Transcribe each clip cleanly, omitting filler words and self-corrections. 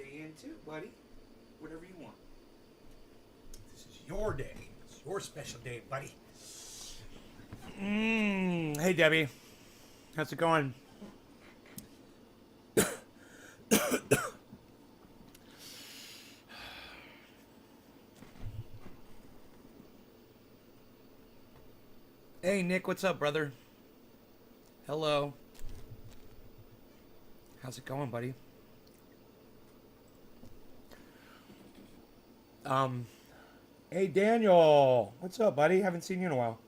stay in too, buddy. Whatever you want. This is your day. It's your special day, buddy. Hey, Debbie. How's it going? Hey, Nick. What's up, brother? Hello. How's it going, buddy? Hey, Daniel. What's up, buddy? Haven't seen you in a while.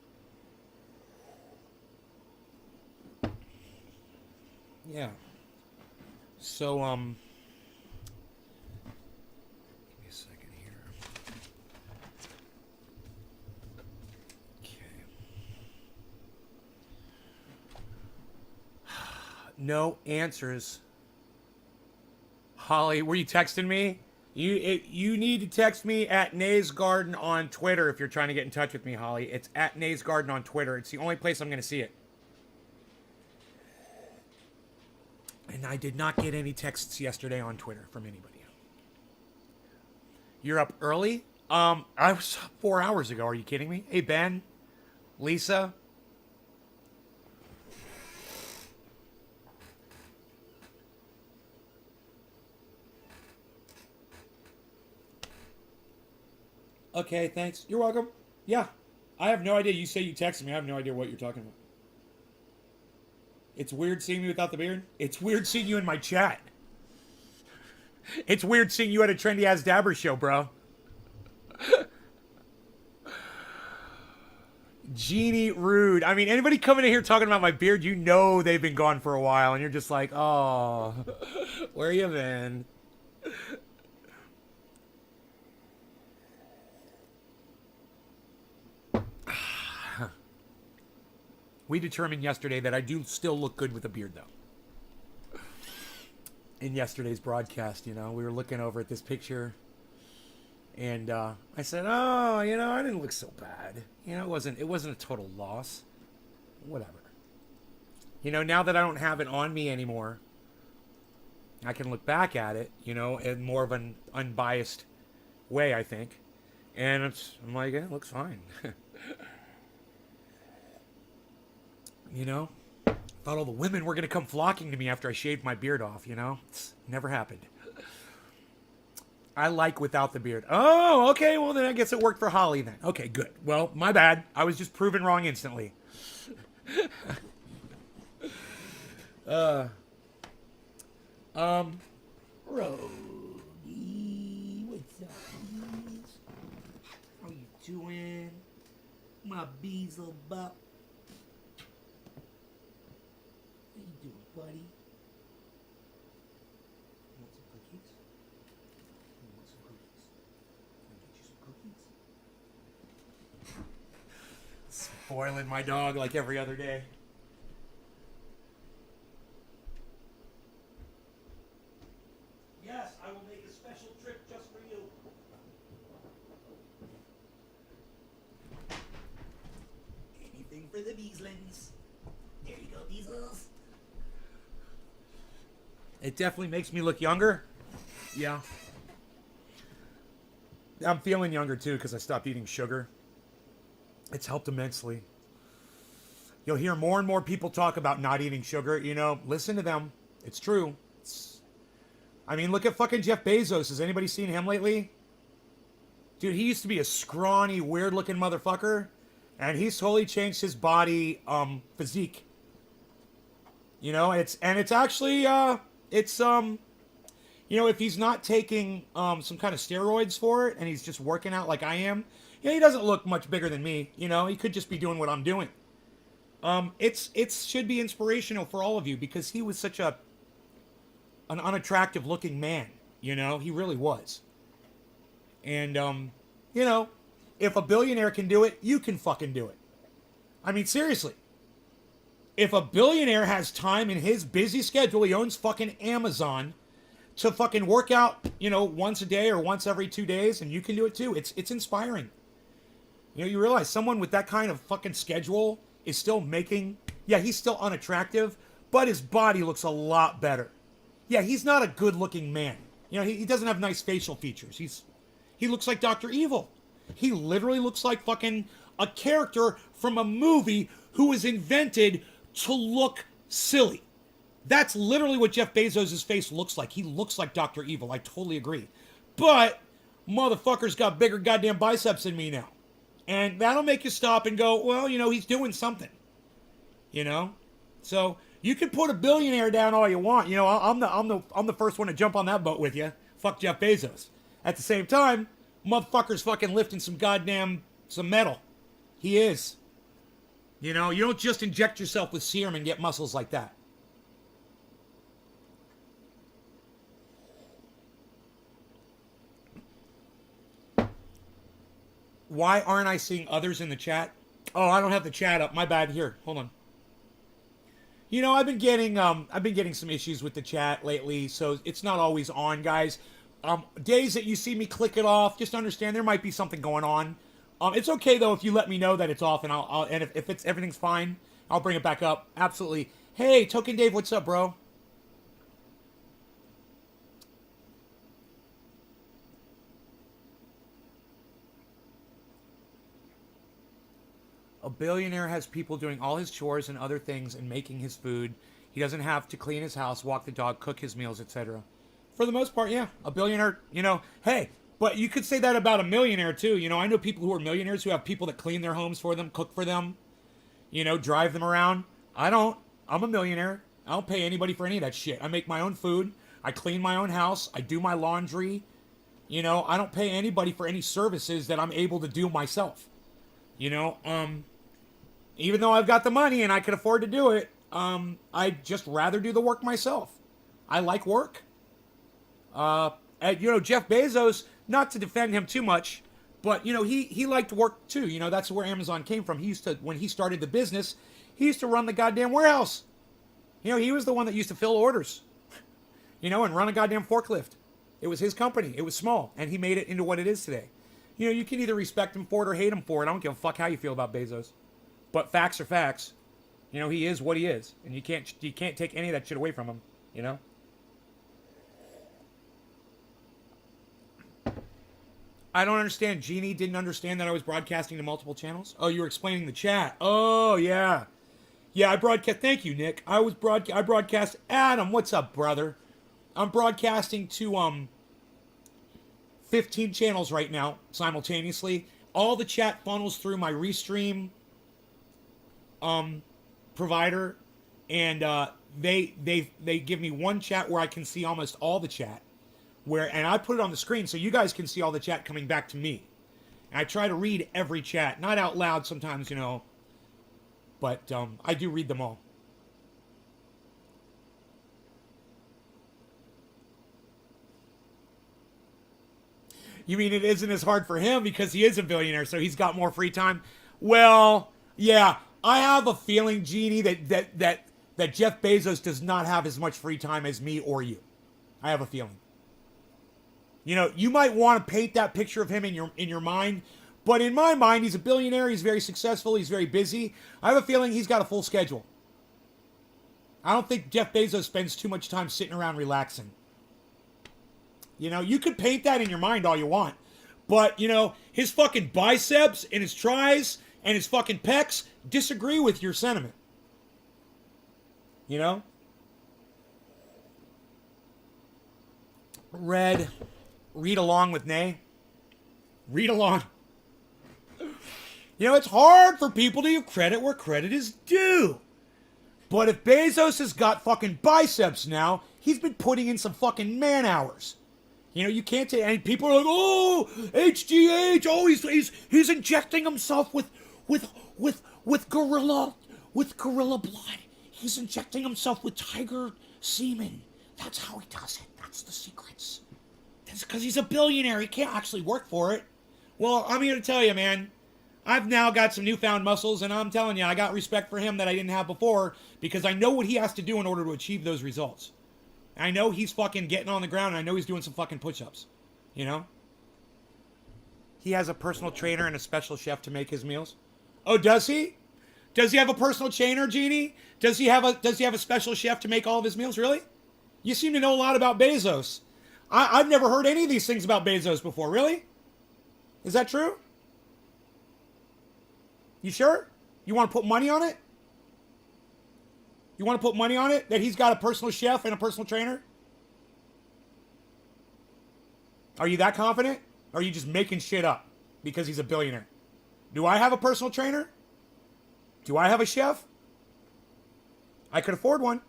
Yeah. So, give me a second here. Okay. No answers. Holly, were you texting me? You need to text me at Nays Garden on Twitter if you're trying to get in touch with me, Holly. It's at Nays Garden on Twitter. It's the only place I'm going to see it. And I did not get any texts yesterday on Twitter from anybody. You're up early? I was up 4 hours ago. Are you kidding me? Hey, Ben, Lisa. Okay, thanks. You're welcome. Yeah. I have no idea. You say you texted me. I have no idea what you're talking about. It's weird seeing me without the beard. It's weird seeing you in my chat. It's weird seeing you at a Trendy Ass Dabber show, bro. Jeannie Rude. I mean, anybody coming in here talking about my beard, you know they've been gone for a while, and you're just like, oh, where you been? We determined yesterday that I do still look good with a beard, though. In yesterday's broadcast, you know, we were looking over at this picture, and I said, "Oh, you know, I didn't look so bad. You know, it wasn't a total loss. Whatever. You know, now that I don't have it on me anymore, I can look back at it, you know, in more of an unbiased way, I think, and I'm like, it looks fine." You know, thought all the women were going to come flocking to me after I shaved my beard off, you know? It's never happened. I like without the beard. Oh, okay, well then I guess it worked for Holly then. Okay, good. Well, my bad. I was just proven wrong instantly. Brody, what's up, bees? How you doing? My bees little butt. Buddy. You want some cookies? You want some cookies? Can I get you some cookies? Spoiling my dog like every other day. Yes, I will make a special trip just for you. Anything for the Beaslings. There you go, Beasles. It definitely makes me look younger. Yeah. I'm feeling younger, too, because I stopped eating sugar. It's helped immensely. You'll hear more and more people talk about not eating sugar. You know, listen to them. It's true. I mean, look at fucking Jeff Bezos. Has anybody seen him lately? Dude, he used to be a scrawny, weird-looking motherfucker. And he's totally changed his body physique. You know, it's actually... you know, if he's not taking some kind of steroids for it and he's just working out like I am, yeah, he doesn't look much bigger than me. You know, he could just be doing what I'm doing. It should be inspirational for all of you because he was such an unattractive looking man. You know, he really was. And you know, if a billionaire can do it, you can fucking do it. I mean, seriously. If a billionaire has time in his busy schedule, he owns fucking Amazon, to fucking work out, you know, once a day or once every 2 days, and you can do it too. It's inspiring. You know, you realize someone with that kind of fucking schedule is still making, yeah, he's still unattractive, but his body looks a lot better. Yeah, he's not a good-looking man. You know, he doesn't have nice facial features. He looks like Dr. Evil. He literally looks like fucking a character from a movie who was invented to look silly. That's literally what Jeff Bezos' face looks like. He looks like Dr. Evil. I totally agree. But motherfucker's got bigger goddamn biceps than me now. And that'll make you stop and go, well, you know, he's doing something. You know? So you can put a billionaire down all you want. You know, I'm the first one to jump on that boat with you. Fuck Jeff Bezos. At the same time, motherfucker's fucking lifting some metal. He is. You know, you don't just inject yourself with serum and get muscles like that. Why aren't I seeing others in the chat? Oh, I don't have the chat up. My bad. Here, hold on. You know, I've been getting some issues with the chat lately, so it's not always on, guys. Days that you see me click it off, just understand there might be something going on. It's okay though if you let me know that it's off, and if it's everything's fine, I'll bring it back up. Absolutely. Hey, Token Dave, what's up, bro? A billionaire has people doing all his chores and other things and making his food. He doesn't have to clean his house, walk the dog, cook his meals, etc. For the most part, yeah. A billionaire, you know, hey, but you could say that about a millionaire too. You know, I know people who are millionaires who have people that clean their homes for them, cook for them, you know, drive them around. I don't. I'm a millionaire. I don't pay anybody for any of that shit. I make my own food. I clean my own house. I do my laundry. You know, I don't pay anybody for any services that I'm able to do myself. You know, even though I've got the money and I can afford to do it, I'd just rather do the work myself. I like work. You know, Jeff Bezos, not to defend him too much, but, you know, he liked work too. You know, that's where Amazon came from. He used to, when he started the business, he used to run the goddamn warehouse. You know, he was the one that used to fill orders, you know, and run a goddamn forklift. It was his company. It was small, and he made it into what it is today. You know, you can either respect him for it or hate him for it. I don't give a fuck how you feel about Bezos. But facts are facts. You know, he is what he is. And you can't take any of that shit away from him, you know? I don't understand. Jeannie didn't understand that I was broadcasting to multiple channels. Oh, you were explaining the chat. Oh, yeah. Yeah, I broadcast. Thank you, Nick. I broadcast. Adam, what's up, brother? I'm broadcasting to 15 channels right now simultaneously. All the chat funnels through my Restream provider, and they give me one chat where I can see almost all the chat, and I put it on the screen so you guys can see all the chat coming back to me. And I try to read every chat, not out loud sometimes, you know, but I do read them all. You mean it isn't as hard for him because he is a billionaire, so he's got more free time? Well, yeah, I have a feeling, Jeannie, that Jeff Bezos does not have as much free time as me or you. I have a feeling. You know, you might want to paint that picture of him in your mind, but in my mind, he's a billionaire. He's very successful. He's very busy. I have a feeling he's got a full schedule. I don't think Jeff Bezos spends too much time sitting around relaxing. You know, you could paint that in your mind all you want. But, you know, his fucking biceps and his tries and his fucking pecs disagree with your sentiment. You know? Read along with Nay. Read along. You know, it's hard for people to give credit where credit is due. But if Bezos has got fucking biceps now, he's been putting in some fucking man hours. You know, you can't say, and people are like, oh, HGH, oh, he's injecting himself with gorilla blood. He's injecting himself with tiger semen. That's how he does it. That's the secrets. That's because he's a billionaire. He can't actually work for it. Well, I'm here to tell you, man, I've now got some newfound muscles, and I'm telling you, I got respect for him that I didn't have before because I know what he has to do in order to achieve those results. I know he's fucking getting on the ground, and I know he's doing some fucking push-ups. You know? He has a personal trainer and a special chef to make his meals. Oh, does he? Does he have a personal trainer, Jeannie? Does he have a special chef to make all of his meals? Really? You seem to know a lot about Bezos. I've never heard any of these things about Bezos before. Really? Is that true? You sure? You want to put money on it? You want to put money on it that he's got a personal chef and a personal trainer? Are you that confident? Or are you just making shit up because he's a billionaire? Do I have a personal trainer? Do I have a chef? I could afford one.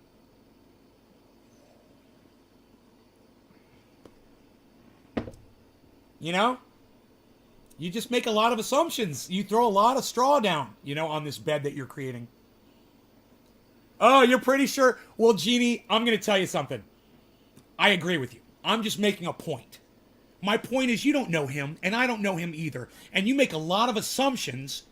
You know? You just make a lot of assumptions. You throw a lot of straw down, on this bed that you're creating. Oh, you're pretty sure? Well, Jeannie, I'm going to tell you something. I agree with you. I'm just making a point. My point is you don't know him, and I don't know him either. And you make a lot of assumptions,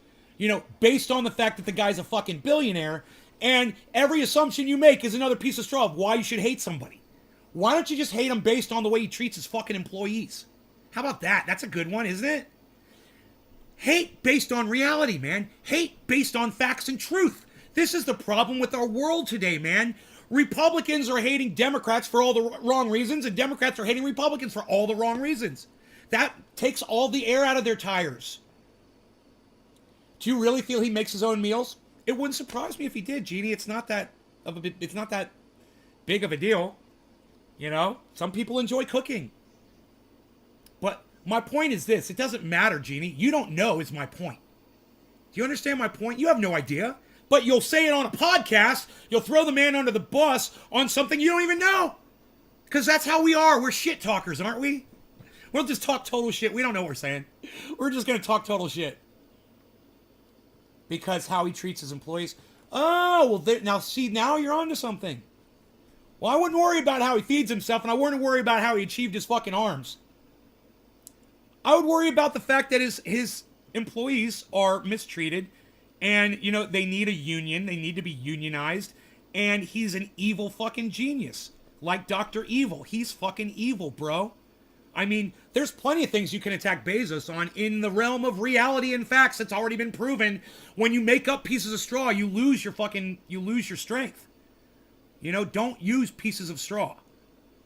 based on the fact that the guy's a fucking billionaire. And every assumption you make is another piece of straw of why you should hate somebody. Why don't you just hate him based on the way he treats his fucking employees? How about that? That's a good one, isn't it? Hate based on reality, man. Hate based on facts and truth. This is the problem with our world today, man. Republicans are hating Democrats for all the wrong reasons, and Democrats are hating Republicans for all the wrong reasons. That takes all the air out of their tires. Do you really feel he makes his own meals? It wouldn't surprise me if he did, Jeannie. It's not that big of a deal. Some people enjoy cooking. But my point is this. It doesn't matter, Jeannie. You don't know is my point. Do you understand my point? You have no idea. But you'll say it on a podcast. You'll throw the man under the bus on something you don't even know. Because that's how we are. We're shit talkers, aren't we? We'll just talk total shit. We don't know what we're saying. We're just going to talk total shit. Because how he treats his employees. Oh, well, now you're onto something. Well, I wouldn't worry about how he feeds himself, and I wouldn't worry about how he achieved his fucking arms. I would worry about the fact that his employees are mistreated, and, they need a union. They need to be unionized, and he's an evil fucking genius. Like Dr. Evil. He's fucking evil, bro. I mean, there's plenty of things you can attack Bezos on in the realm of reality and facts. That's already been proven. When you make up pieces of straw, you lose your strength. Don't use pieces of straw.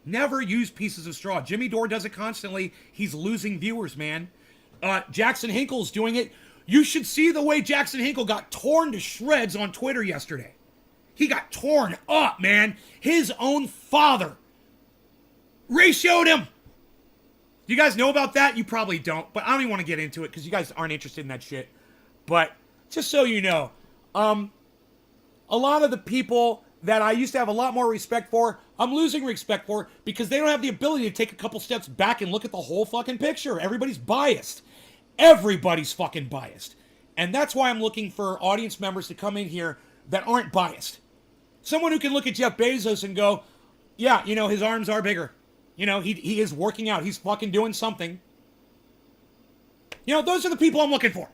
Never use pieces of straw. Jimmy Dore does it constantly. He's losing viewers, man. Jackson Hinkle's doing it. You should see the way Jackson Hinkle got torn to shreds on Twitter yesterday. He got torn up, man. His own father ratioed him. You guys know about that? You probably don't, but I don't even want to get into it because you guys aren't interested in that shit. But just so you know, a lot of the people that I used to have a lot more respect for, I'm losing respect for because they don't have the ability to take a couple steps back and look at the whole fucking picture. Everybody's biased. Everybody's fucking biased. And that's why I'm looking for audience members to come in here that aren't biased. Someone who can look at Jeff Bezos and go, yeah, his arms are bigger. He is working out. He's fucking doing something. Those are the people I'm looking for.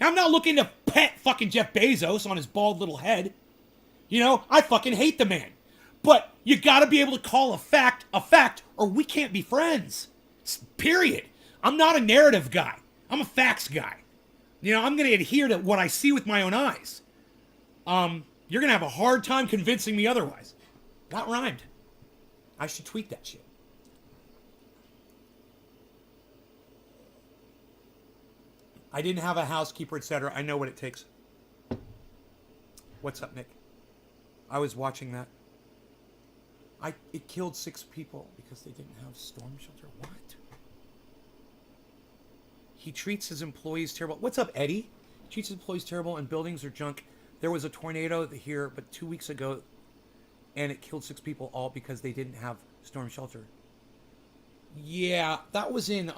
I'm not looking to pet fucking Jeff Bezos on his bald little head. I fucking hate the man. But you gotta be able to call a fact, or we can't be friends. Period. I'm not a narrative guy. I'm a facts guy. I'm gonna adhere to what I see with my own eyes. You're gonna have a hard time convincing me otherwise. That rhymed. I should tweet that shit. I didn't have a housekeeper, etc. I know what it takes. What's up, Nick? I was watching that. It killed 6 people because they didn't have storm shelter. What? He treats his employees terrible. What's up, Eddie? He treats his employees terrible and buildings are junk. There was a tornado here, but 2 weeks ago, and it killed 6 people, all because they didn't have storm shelter. Yeah, that was in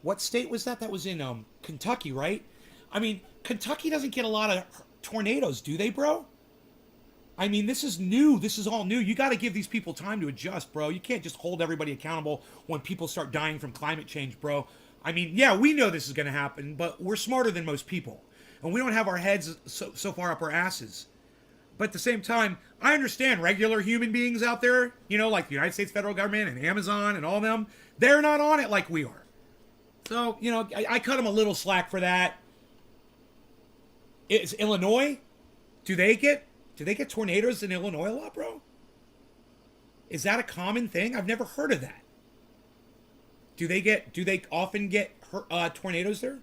what state was that? That was in Kentucky, right? I mean, Kentucky doesn't get a lot of tornadoes, do they, bro? I mean, this is new. This is all new. You got to give these people time to adjust, bro. You can't just hold everybody accountable when people start dying from climate change, bro. I mean, yeah, we know this is going to happen, but we're smarter than most people. And we don't have our heads so far up our asses. But at the same time, I understand regular human beings out there, like the United States federal government and Amazon and all them, they're not on it like we are. So, I cut them a little slack for that. Is Illinois, do they get tornadoes in Illinois a lot, bro? Is that a common thing? I've never heard of that. Do they often get tornadoes there?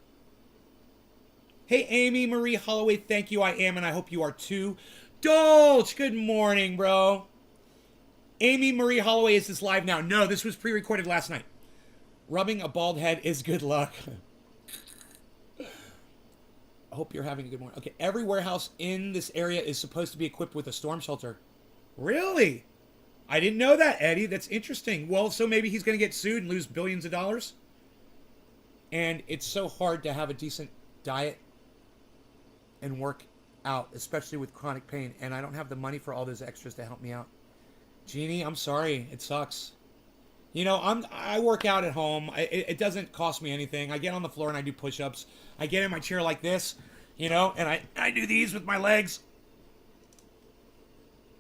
Hey, Amy Marie Holloway, thank you. I am, and I hope you are too. Dolch, good morning, bro. Amy Marie Holloway, is this live now? No, this was pre-recorded last night. Rubbing a bald head is good luck. I hope you're having a good morning. Okay, every warehouse in this area is supposed to be equipped with a storm shelter. Really? I didn't know that, Eddie. That's interesting. Well, so maybe he's going to get sued and lose billions of dollars? And it's so hard to have a decent diet and work out, especially with chronic pain. And I don't have the money for all those extras to help me out. Jeannie, I'm sorry. It sucks. You know, I work out at home. It doesn't cost me anything. I get on the floor and I do push-ups. I get in my chair like this, you know, and I do these with my legs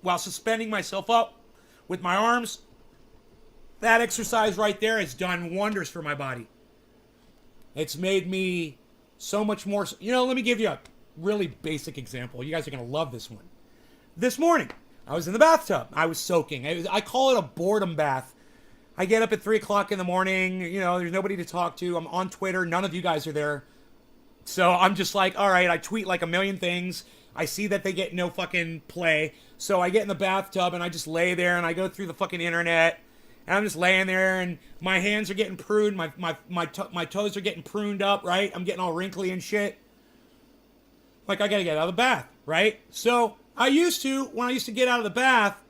while suspending myself up with my arms. That exercise right there has done wonders for my body. It's made me so much more. You know, let me give you a really basic example. You guys are going to love this one. This morning, I was in the bathtub. I was soaking. I call it a boredom bath. I get up at 3 o'clock in the morning. You know, there's nobody to talk to. I'm on Twitter. None of you guys are there. So I'm just like, all right, I tweet like a million things. I see that they get no fucking play. So I get in the bathtub and I just lay there and I go through the fucking internet. And I'm just laying there and my hands are getting pruned. My toes are getting pruned up, right? I'm getting all wrinkly and shit. Like, I gotta get out of the bath, right? So when I used to get out of the bath,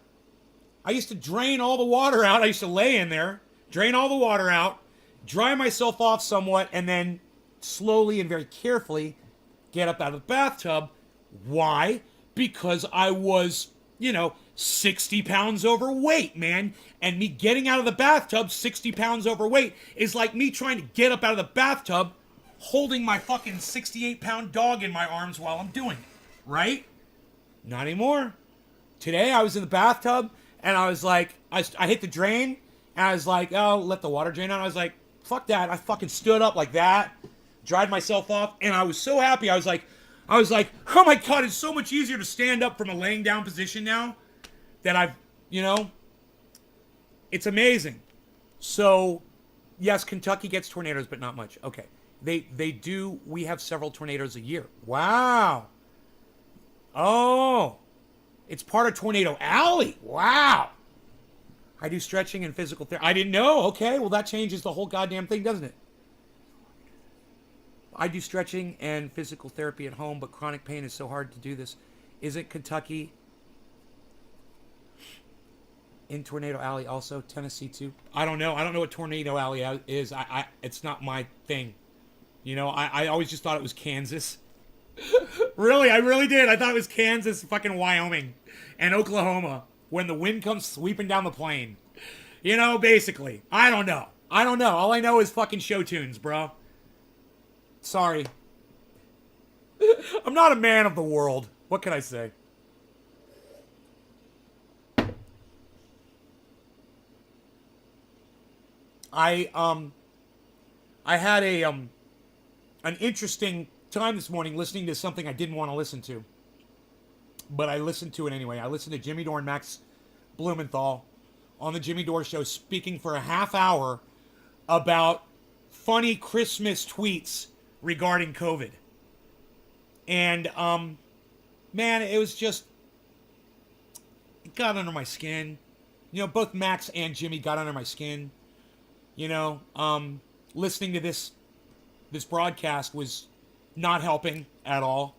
I used to drain all the water out. I used to lay in there, drain all the water out, dry myself off somewhat, and then slowly and very carefully get up out of the bathtub. Why? Because I was, 60 pounds overweight, man. And me getting out of the bathtub 60 pounds overweight is like me trying to get up out of the bathtub holding my fucking 68-pound dog in my arms while I'm doing it. Right? Not anymore. Today I was in the bathtub and I was like, I hit the drain and I was like, oh, let the water drain out. I was like, fuck that. I fucking stood up like that, dried myself off, and I was so happy. I was like, oh my God, it's so much easier to stand up from a laying down position now that I've, it's amazing. So, yes, Kentucky gets tornadoes, but not much. Okay. They do, we have several tornadoes a year. Wow. Oh, it's part of Tornado Alley. Wow. I do stretching and physical therapy. I didn't know. Okay, well, that changes the whole goddamn thing, doesn't it? I do stretching and physical therapy at home, but chronic pain is so hard to do this. Isn't Kentucky in Tornado Alley also? Tennessee too? I don't know. I don't know what Tornado Alley is. It's not my thing. I always just thought it was Kansas. Really, I really did. I thought it was Kansas, fucking Wyoming, and Oklahoma when the wind comes sweeping down the plain. Basically. I don't know. All I know is fucking show tunes, bro. Sorry. I'm not a man of the world. What can I say? I had an interesting time this morning listening to something I didn't want to listen to. But I listened to it anyway. I listened to Jimmy Dore and Max Blumenthal on the Jimmy Dore Show speaking for a half hour about funny Christmas tweets regarding COVID. And, man, it was just, it got under my skin. Both Max and Jimmy got under my skin. Listening to this broadcast was not helping at all.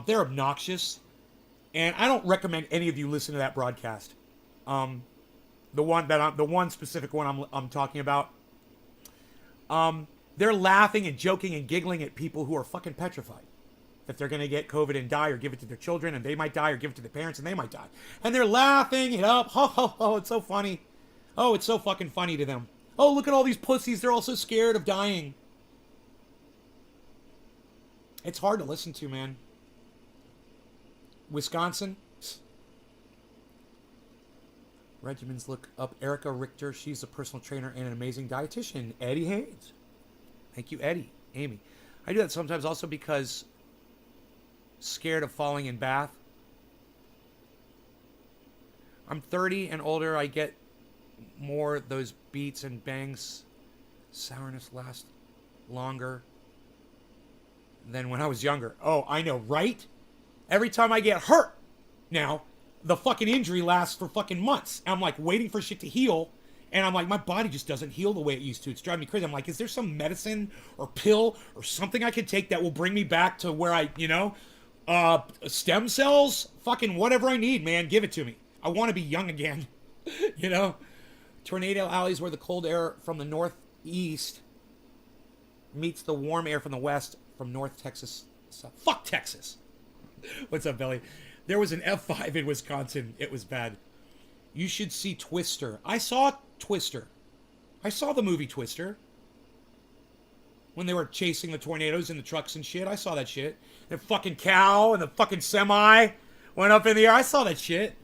They're obnoxious. And I don't recommend any of you listen to that broadcast. The one specific one I'm talking about. They're laughing and joking and giggling at people who are fucking petrified that they're going to get COVID and die or give it to their children and they might die or give it to their parents and they might die. And they're laughing it up. Ho, ho, ho, it's so funny. Oh, it's so fucking funny to them. Oh, look at all these pussies. They're all so scared of dying. It's hard to listen to, man. Wisconsin. Regimens, look up Erica Richter. She's a personal trainer and an amazing dietitian. Eddie Haynes. Thank you, Eddie. Amy. I do that sometimes also because scared of falling in bath. I'm 30 and older. I get more those beats and bangs, sourness last longer than when I was younger. Oh, I know, right? Every time I get hurt now, the fucking injury lasts for fucking months. I'm like waiting for shit to heal. And I'm like, my body just doesn't heal the way it used to. It's driving me crazy. I'm like, is there some medicine or pill or something I could take that will bring me back to where I, stem cells? Fucking whatever I need, man. Give it to me. I want to be young again. Tornado alley is where the cold air from the northeast meets the warm air from the west from North Texas. Fuck Texas. What's up, Billy? There was an F5 in Wisconsin. It was bad. You should see Twister. I saw Twister. I saw the movie Twister. When they were chasing the tornadoes in the trucks and shit. I saw that shit. The fucking cow and the fucking semi went up in the air. I saw that shit.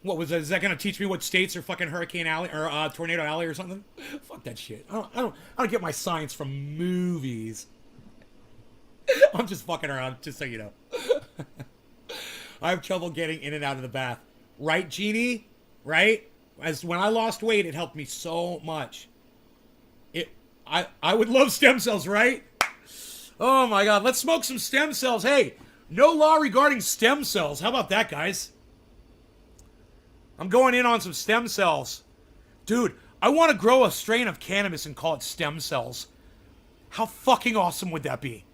What was that? Is that gonna teach me what states are fucking Hurricane Alley or Tornado Alley or something? Fuck that shit. I don't get my science from movies. I'm just fucking around, just so you know. I have trouble getting in and out of the bath. Right, Jeannie? Right? As when I lost weight, it helped me so much. I would love stem cells, right? Oh my god, let's smoke some stem cells. Hey, no law regarding stem cells. How about that, guys? I'm going in on some stem cells. Dude, I want to grow a strain of cannabis and call it stem cells. How fucking awesome would that be?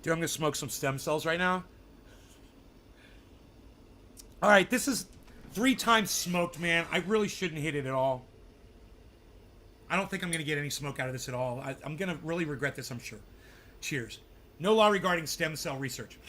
Dude, I'm going to smoke some stem cells right now. Alright, this is 3 times smoked, man. I really shouldn't hit it at all. I don't think I'm going to get any smoke out of this at all. I'm going to really regret this, I'm sure. Cheers. No law regarding stem cell research.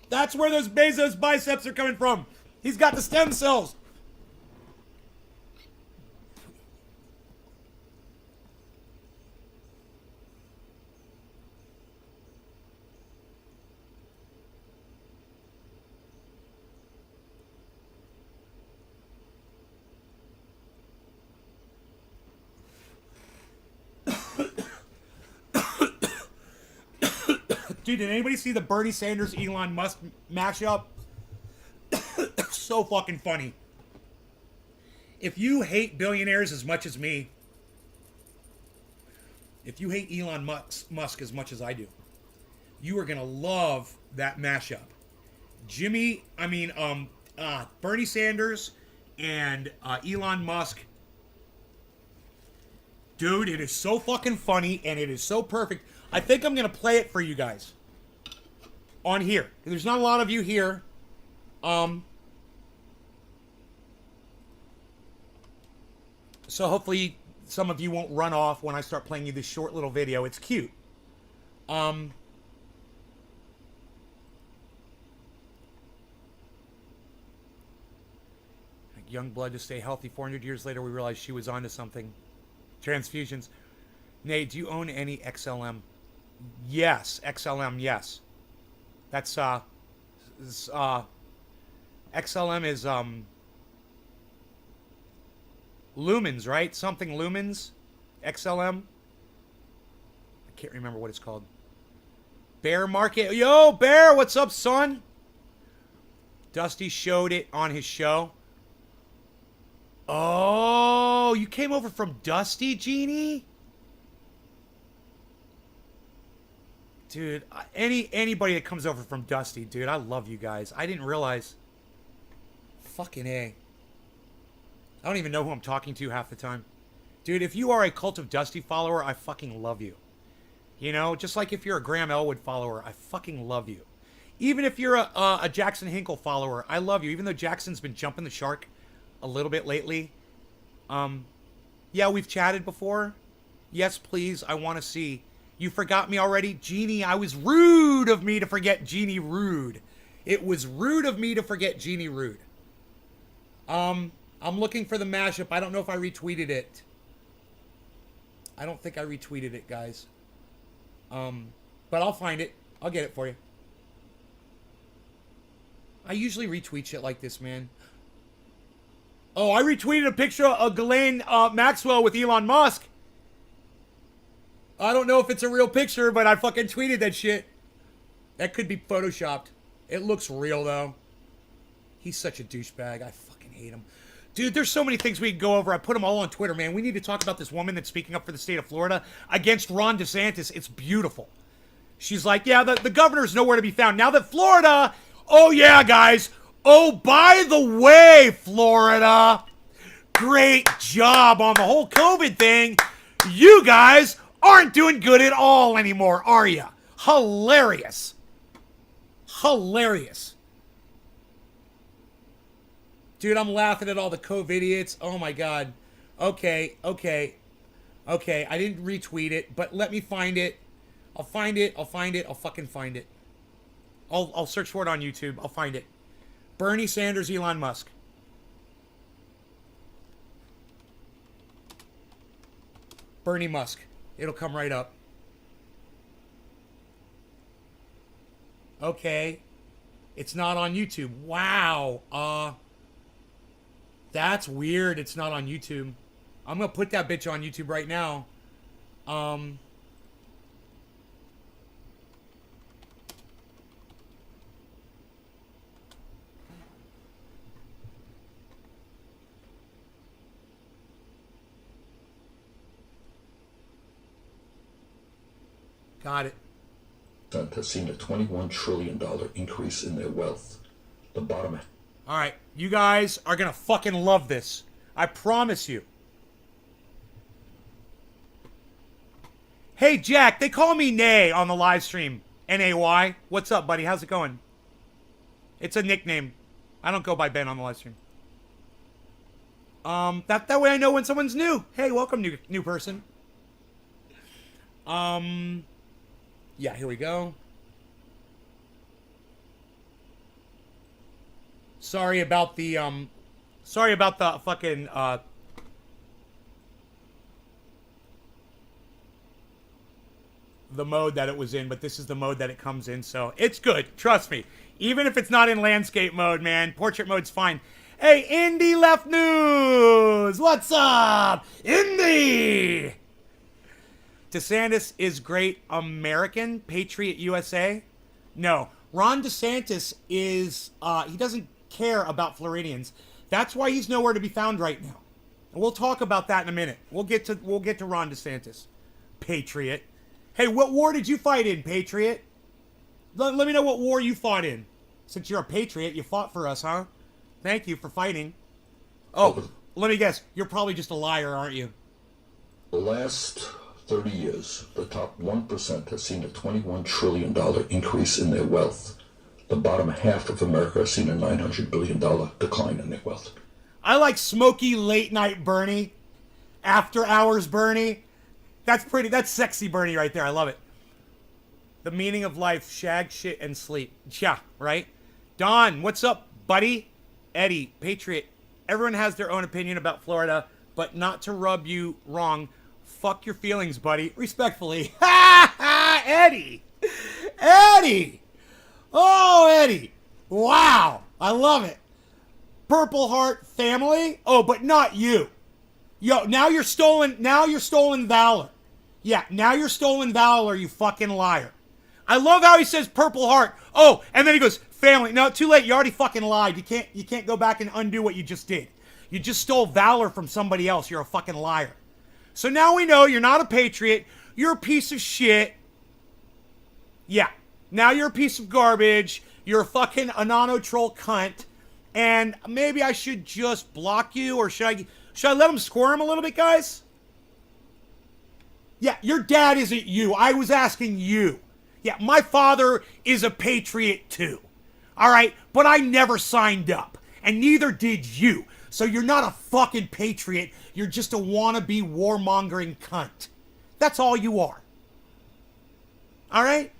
That's where those Bezos biceps are coming from. He's got the stem cells. Dude, did anybody see the Bernie Sanders Elon Musk mashup? So fucking funny. If you hate billionaires as much as me, if you hate Elon Musk as much as I do, you are gonna love that mashup. Bernie Sanders and Elon Musk. Dude, it is so fucking funny and it is so perfect. I think I'm gonna play it for you guys on here. There's not a lot of you here. So hopefully some of you won't run off when I start playing you this short little video. It's cute. Young blood to stay healthy. 400 years later, we realized she was onto something. Transfusions. Nate, do you own any XLM? Yes, XLM, yes. That's, XLM is, lumens, right? Something lumens? XLM? I can't remember what it's called. Bear Market. Yo, Bear, what's up, son? Dusty showed it on his show. Oh, you came over from Dusty, Jeannie? Dude, anybody that comes over from Dusty, dude, I love you guys. I didn't realize. Fucking A. I don't even know who I'm talking to half the time. Dude, if you are a Cult of Dusty follower, I fucking love you. You know, just like if you're a Graham Elwood follower, I fucking love you. Even if you're a Jackson Hinkle follower, I love you. Even though Jackson's been jumping the shark a little bit lately. Yeah, we've chatted before. Yes, please, I want to see. You forgot me already? Jeannie, I was rude of me to forget Jeannie Rude. It was rude of me to forget Jeannie Rude. I'm looking for the mashup. I don't know if I retweeted it. I don't think I retweeted it, guys. But I'll find it. I'll get it for you. I usually retweet shit like this, man. Oh, I retweeted a picture of Ghislaine Maxwell with Elon Musk. I don't know if it's a real picture, but I fucking tweeted that shit. That could be photoshopped. It looks real, though. He's such a douchebag. I fucking hate him. Dude, there's so many things we can go over. I put them all on Twitter, man. We need to talk about this woman that's speaking up for the state of Florida against Ron DeSantis. It's beautiful. She's like, yeah, the governor's nowhere to be found. Now that Florida, oh yeah, guys. Oh, by the way, Florida, great job on the whole COVID thing. You guys aren't doing good at all anymore, are you? Hilarious. Hilarious. Dude, I'm laughing at all the COVID idiots. Oh my God. Okay. I didn't retweet it, but let me find it. I'll find it. I'll fucking find it. I'll search for it on YouTube. I'll find it. Bernie Sanders, Elon Musk. Bernie Musk. It'll come right up. Okay. It's not on YouTube. Wow. That's weird. It's not on YouTube. I'm going to put that bitch on YouTube right now. Got it. Has seen a $21 trillion increase in their wealth. The bottom. All right, you guys are gonna fucking love this. I promise you. Hey, Jack, they call me Nay on the live stream. N-A-Y. What's up, buddy? How's it going? It's a nickname. I don't go by Ben on the live stream. That way I know when someone's new. Hey, welcome, new person. Yeah, here we go. Sorry about the fucking, the mode that it was in, but this is the mode that it comes in, so it's good. Trust me. Even if it's not in landscape mode, man, portrait mode's fine. Hey, Indy Left News! What's up? Indy! DeSantis is great American, Patriot USA? No. Ron DeSantis is, he doesn't care about Floridians. That's why he's nowhere to be found right now. And we'll talk about that in a minute. We'll get to Ron DeSantis. Patriot. Hey, what war did you fight in, Patriot? Let me know what war you fought in. Since you're a patriot, you fought for us, huh? Thank you for fighting. Oh, let me guess. You're probably just a liar, aren't you? The last 30 years, the top 1% has seen a $21 trillion increase in their wealth. The bottom half of America has seen a $900 billion decline in their wealth. I like smoky late night Bernie. After hours Bernie. That's sexy Bernie right there. I love it. The meaning of life, shag, shit, and sleep. Yeah, right? Don, what's up, buddy? Eddie, Patriot. Everyone has their own opinion about Florida, but not to rub you wrong. Fuck your feelings, buddy. Respectfully. Ha ha! Eddie! Eddie! Oh, Eddie! Wow! I love it. Purple Heart family? Oh, but not you. Yo, now you're stolen valor. Yeah, now you're stolen valor, you fucking liar. I love how he says Purple Heart. Oh, and then he goes, family. No, too late. You already fucking lied. You can't go back and undo what you just did. You just stole valor from somebody else. You're a fucking liar. So now we know you're not a patriot. You're a piece of shit. Yeah. Now you're a piece of garbage. You're a fucking Anano troll cunt. And maybe I should just block you, or should I let him squirm a little bit, guys? Yeah, your dad isn't you. I was asking you. Yeah, my father is a patriot too. All right, but I never signed up, and neither did you. So you're not a fucking patriot. You're just a wannabe warmongering cunt. That's all you are. All right?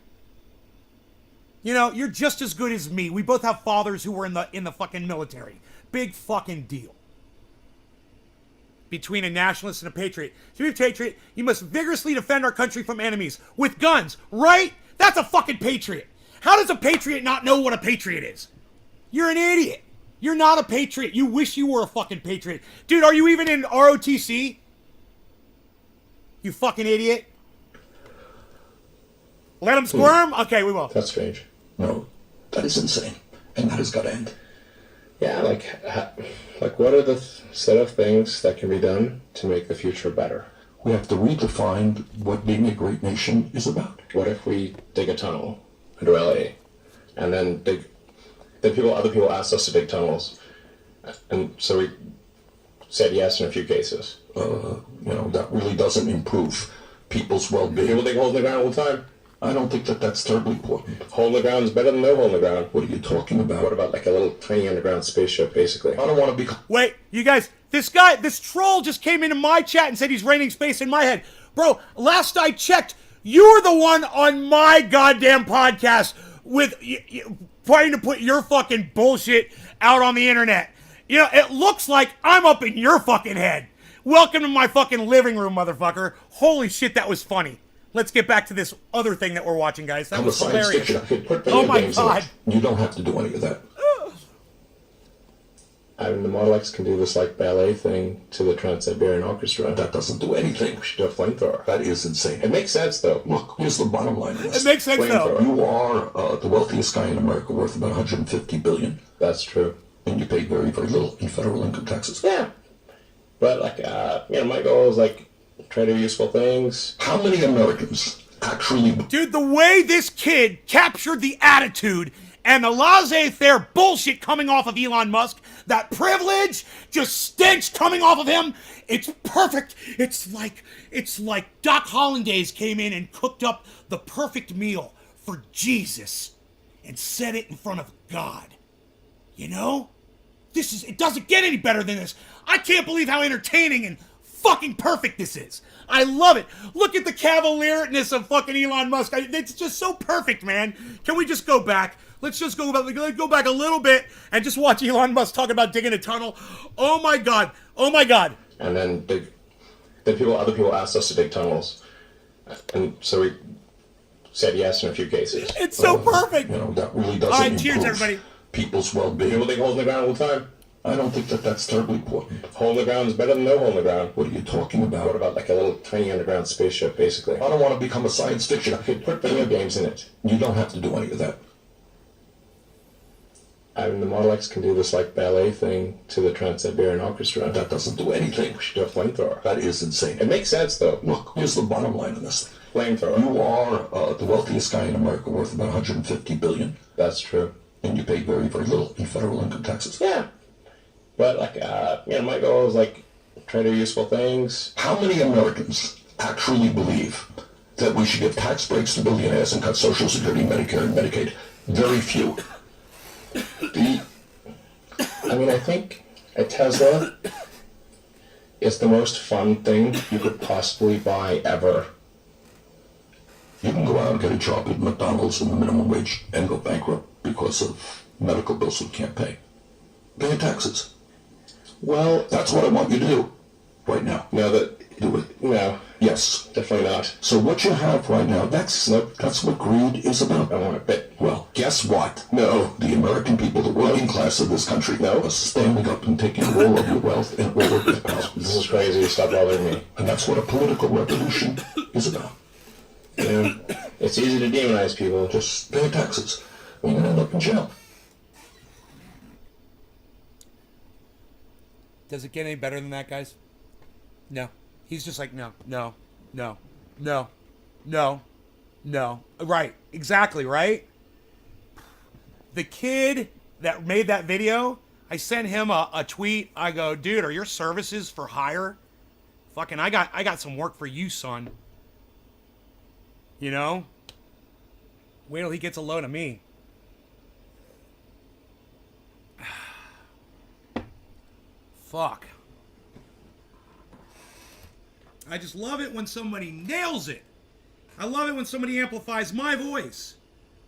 You know, you're just as good as me. We both have fathers who were in the fucking military. Big fucking deal. Between a nationalist and a patriot. To be a patriot, you must vigorously defend our country from enemies. With guns, right? That's a fucking patriot. How does a patriot not know what a patriot is? You're an idiot. You're not a patriot. You wish you were a fucking patriot. Dude, are you even in ROTC? You fucking idiot. Let him squirm? Okay, we will. That's strange. No, that is insane. And that has got to end. Yeah, like what are the set of things that can be done to make the future better? We have to redefine what being a great nation is about. What if we dig a tunnel into LA, and then other people asked us to dig tunnels, and so we said yes in a few cases. That really doesn't improve people's well-being. People dig holes in the ground all the time. I don't think that that's terribly important. Hole in the ground is better than no hole in the ground. What are you talking about? What about like a little tiny underground spaceship, basically? I don't want to be... Wait, you guys, this troll just came into my chat and said he's raining space in my head. Bro, last I checked, you were the one on my goddamn podcast with trying to put your fucking bullshit out on the internet. You know, it looks like I'm up in your fucking head. Welcome to my fucking living room, motherfucker. Holy shit, that was funny. Let's get back to this other thing that we're watching, guys. That was hilarious. Oh my god. You don't have to do any of that. I mean, the Model X can do this like ballet thing to the Trans-Siberian Orchestra. That doesn't do anything. We should do a flamethrower. That is insane. It makes sense, though. Look, here's the bottom line of this. It makes sense, though. You are the wealthiest guy in America, worth about $150 billion. That's true. And you pay very, very little in federal income taxes. Yeah. But, my goal is, try to do useful things. How many Americans actually... Dude, the way this kid captured the attitude and the laissez-faire bullshit coming off of Elon Musk, that privilege, just stench coming off of him, it's perfect. It's like Doc Hollandaise came in and cooked up the perfect meal for Jesus and set it in front of God. You know? It doesn't get any better than this. I can't believe how entertaining and fucking perfect this is. I love it. Look at the cavalierness of fucking Elon Musk. It's just so perfect, man. Can we just go back? Let's just go back a little bit and just watch Elon Musk talking about digging a tunnel. Oh my god. Oh my god. And then other people asked us to dig tunnels, and so we said yes in a few cases. It's so perfect. That really doesn't All right, improve cheers, everybody. people's well-being. People dig holes in the ground all the time. I don't think that that's terribly important. Hole in the ground is better than no hole in the ground. What are you talking about? What about a little tiny underground spaceship, basically? I don't want to become a science fiction. I could put video games in it. You don't have to do any of that. I mean, the Model X can do this ballet thing to the Trans-Siberian Orchestra. That doesn't do anything. We should do a flamethrower. That is insane. It makes sense, though. Look, here's the bottom line of this. Flamethrower. You are the wealthiest guy in America, worth about $150 billion. That's true. And you pay very, very little in federal income taxes. Yeah. But, my goal is, try to do useful things. How many Americans actually believe that we should give tax breaks to billionaires and cut Social Security, Medicare, and Medicaid? Very few. I think a Tesla is the most fun thing you could possibly buy ever. You can go out and get a job at McDonald's in the minimum wage and go bankrupt because of medical bills you can't pay. Pay your taxes. Well, That's what I want you to do right now. Do it. No, Yes. definitely not. So what you have right now, that's what greed is about. I want a bit. Well, guess what? No. The American people, the working class of this country, are standing up and taking all of your wealth and all of your power. This is crazy. Stop bothering me. And that's what a political revolution is about. It's easy to demonize people. Just pay your taxes. You're going to end up in jail. Does it get any better than that, guys? No. He's just like, no. Right. Exactly, right? The kid that made that video, I sent him a tweet. I go, dude, are your services for hire? Fucking, I got some work for you, son. You know? Wait till he gets a load of me. Fuck. I just love it when somebody nails it. I love it when somebody amplifies my voice.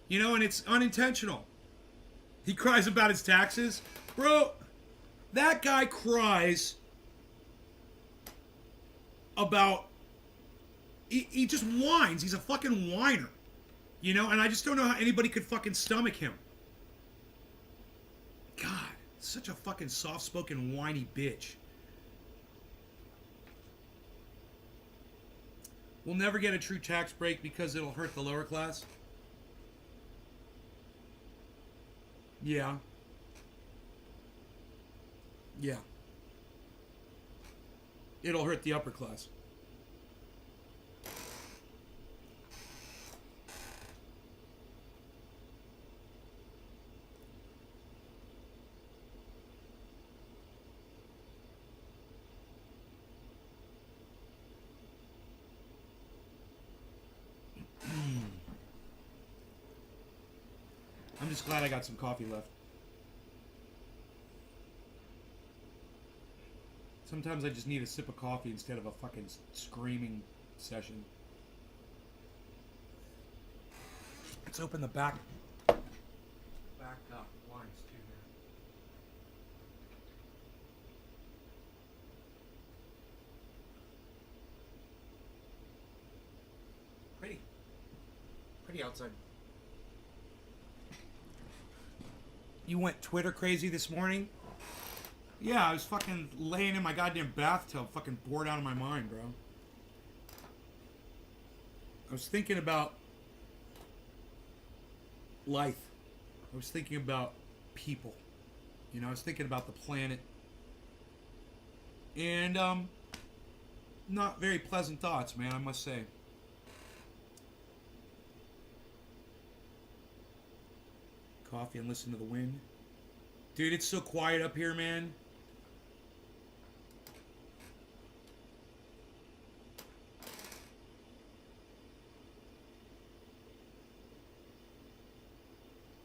You know, and it's unintentional. He cries about his taxes. Bro, that guy cries about... He just whines. He's a fucking whiner. You know, and I just don't know how anybody could fucking stomach him. God, Such a fucking soft-spoken, whiny bitch. We'll never get a true tax break because it'll hurt the lower class. Yeah. Yeah. It'll hurt the upper class. I'm just glad I got some coffee left. Sometimes I just need a sip of coffee instead of a fucking screaming session. Let's open the back blinds too here. Pretty outside. You went Twitter crazy this morning? Yeah, I was fucking laying in my goddamn bathtub, fucking bored out of my mind, bro. I was thinking about life. I was thinking about people. You know, I was thinking about the planet. And, not very pleasant thoughts, man, I must say. Coffee and listen to the wind. Dude, it's so quiet up here, man.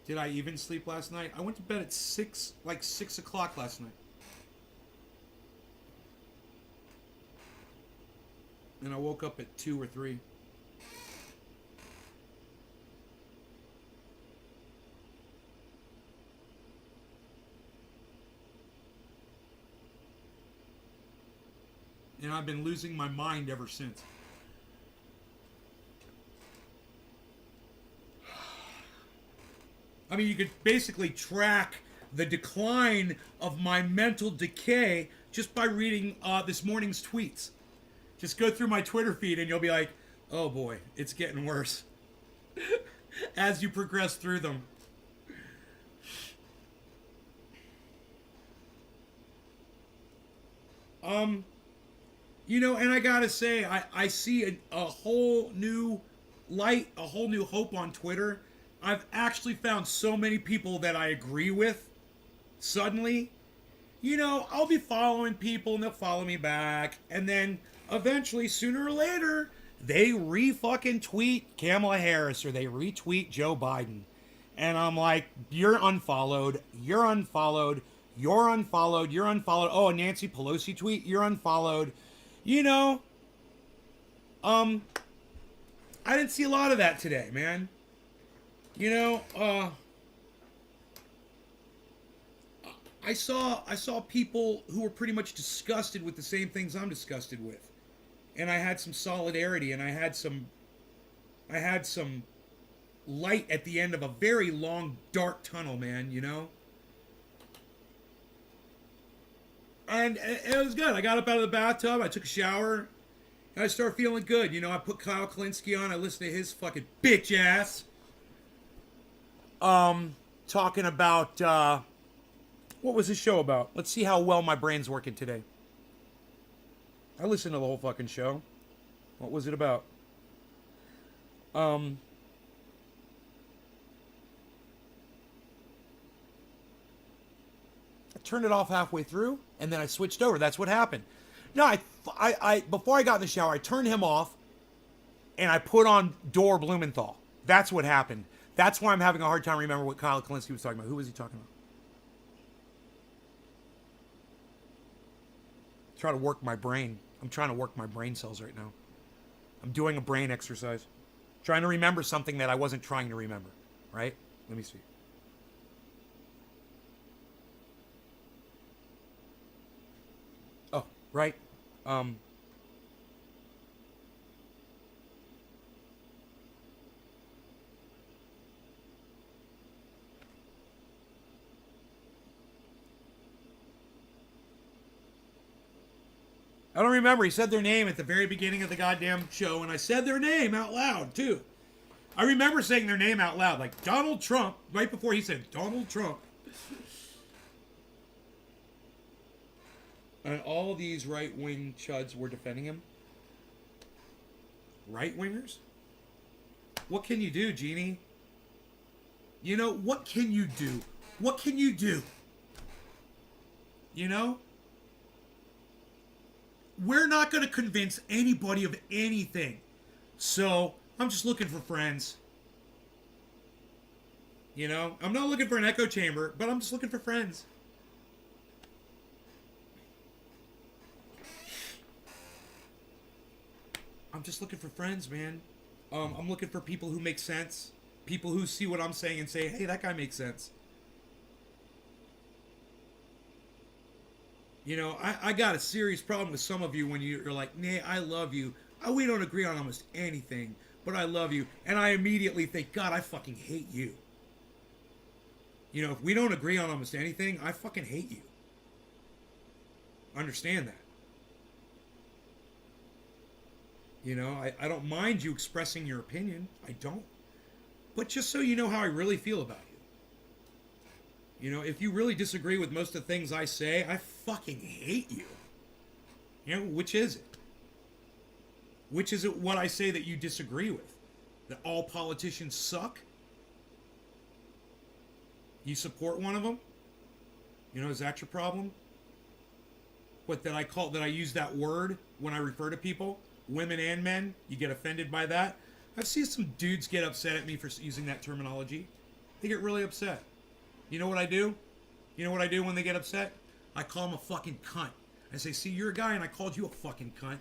Did I even sleep last night? I went to bed at 6 o'clock last night. And I woke up at 2 or 3. And I've been losing my mind ever since. I mean, you could basically track the decline of my mental decay just by reading this morning's tweets. Just go through my Twitter feed and you'll be like, oh boy, it's getting worse. As you progress through them. You know, and I gotta say, I see a whole new light, a whole new hope on Twitter. I've actually found so many people that I agree with. Suddenly, you know, I'll be following people and they'll follow me back. And then eventually, sooner or later, they re-fucking tweet Kamala Harris or they retweet Joe Biden. And I'm like, you're unfollowed, you're unfollowed, you're unfollowed, you're unfollowed. Oh, a Nancy Pelosi tweet, you're unfollowed. You know, I didn't see a lot of that today, man. You know, I saw people who were pretty much disgusted with the same things I'm disgusted with. And I had some solidarity and I had some light at the end of a very long, dark tunnel, man, you know? And it was good. I got up out of the bathtub, I took a shower, and I started feeling good. You know, I put Kyle Kalinske on, I listened to his fucking bitch ass. Talking about, what was his show about? Let's see how well my brain's working today. I listened to the whole fucking show. What was it about? I turned it off halfway through, and then I switched over. That's what happened. No, I before I got in the shower, I turned him off, and I put on Dor Blumenthal. That's what happened. That's why I'm having a hard time remembering what Kyle Kalinske was talking about. Who was he talking about? Try to work my brain. I'm trying to work my brain cells right now. I'm doing a brain exercise. Trying to remember something that I wasn't trying to remember. Right? Let me see. Oh, right. I don't remember. He said their name at the very beginning of the goddamn show, and I said their name out loud, too. I remember saying their name out loud, like Donald Trump, right before he said Donald Trump. And all these right-wing chuds were defending him. Right-wingers? What can you do, Jeannie? You know, what can you do? What can you do? You know? We're not going to convince anybody of anything. So, I'm just looking for friends. You know? I'm not looking for an echo chamber, but I'm just looking for friends. I'm just looking for friends, man. I'm looking for people who make sense. People who see what I'm saying and say, hey, that guy makes sense. You know, I got a serious problem with some of you when you're like, nah, I love you. We don't agree on almost anything, but I love you. And I immediately think, God, I fucking hate you. You know, if we don't agree on almost anything, I fucking hate you. Understand that. You know, I don't mind you expressing your opinion. I don't. But just so you know how I really feel about you. You know, if you really disagree with most of the things I say, I fucking hate you. You know, which is it? Which is it what I say that you disagree with? That all politicians suck? You support one of them? You know, is that your problem? What, that I use that word when I refer to people? Women and men? You get offended by that? I've seen some dudes get upset at me for using that terminology. They get really upset. You know what I do? You know what I do when they get upset? I call them a fucking cunt. I say, see, you're a guy and I called you a fucking cunt.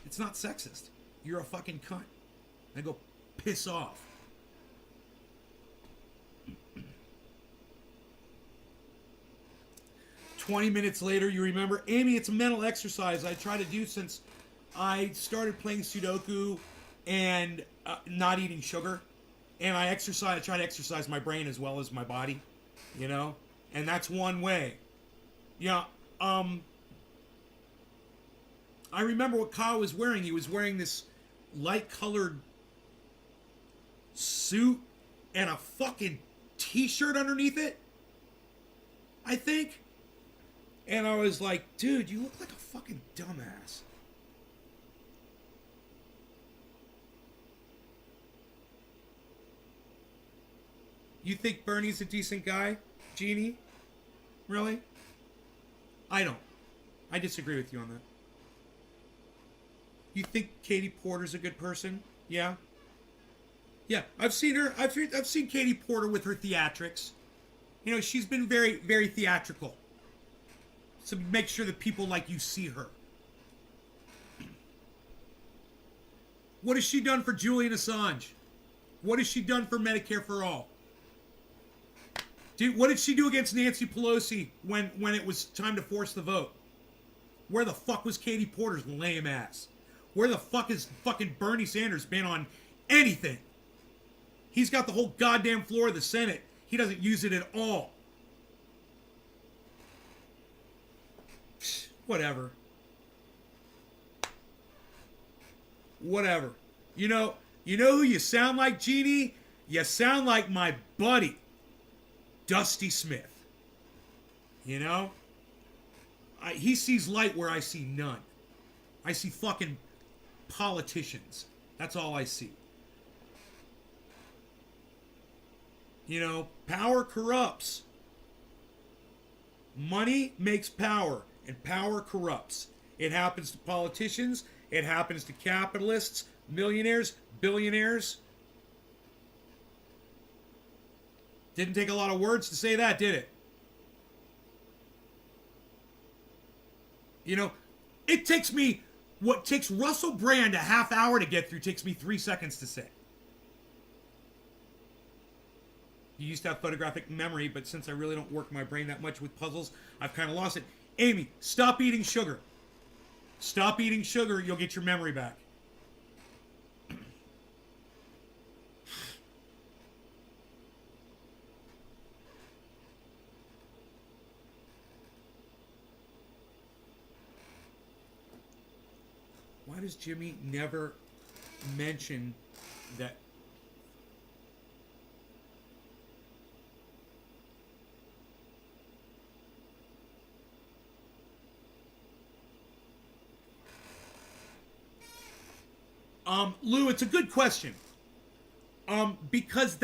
It's not sexist. You're a fucking cunt. I go, piss off. "20 minutes later, you remember, Amy, it's a mental exercise I try to do since I started playing Sudoku and not eating sugar. And I try to exercise my brain as well as my body, you know? And that's one way. Yeah, I remember what Kyle was wearing. He was wearing this light-colored suit and a fucking t-shirt underneath it, I think. And I was like, dude, you look like a fucking dumbass. You think Bernie's a decent guy, Jeannie? Really? I don't. I disagree with you on that. You think Katie Porter's a good person? Yeah? Yeah, I've seen her. I've seen Katie Porter with her theatrics. You know, she's been very, very theatrical. So make sure that people like you see her. What has she done for Julian Assange? What has she done for Medicare for All? Dude, what did she do against Nancy Pelosi when it was time to force the vote? Where the fuck was Katie Porter's lame ass? Where the fuck has fucking Bernie Sanders been on anything? He's got the whole goddamn floor of the Senate. He doesn't use it at all. Whatever. Whatever. You know who you sound like, Jeannie? You sound like my buddy, Dusty Smith. You know? He sees light where I see none. I see fucking politicians. That's all I see. You know, power corrupts. Money makes power, and power corrupts. It happens to politicians. It happens to capitalists, millionaires, billionaires. Didn't take a lot of words to say that, did it? You know, it takes me, what takes Russell Brand a half hour to get through takes me 3 seconds to say. You used to have photographic memory, but since I really don't work my brain that much with puzzles, I've kind of lost it. Amy, stop eating sugar. Stop eating sugar, you'll get your memory back. does Jimmy never mention that? Lou, it's a good question. Because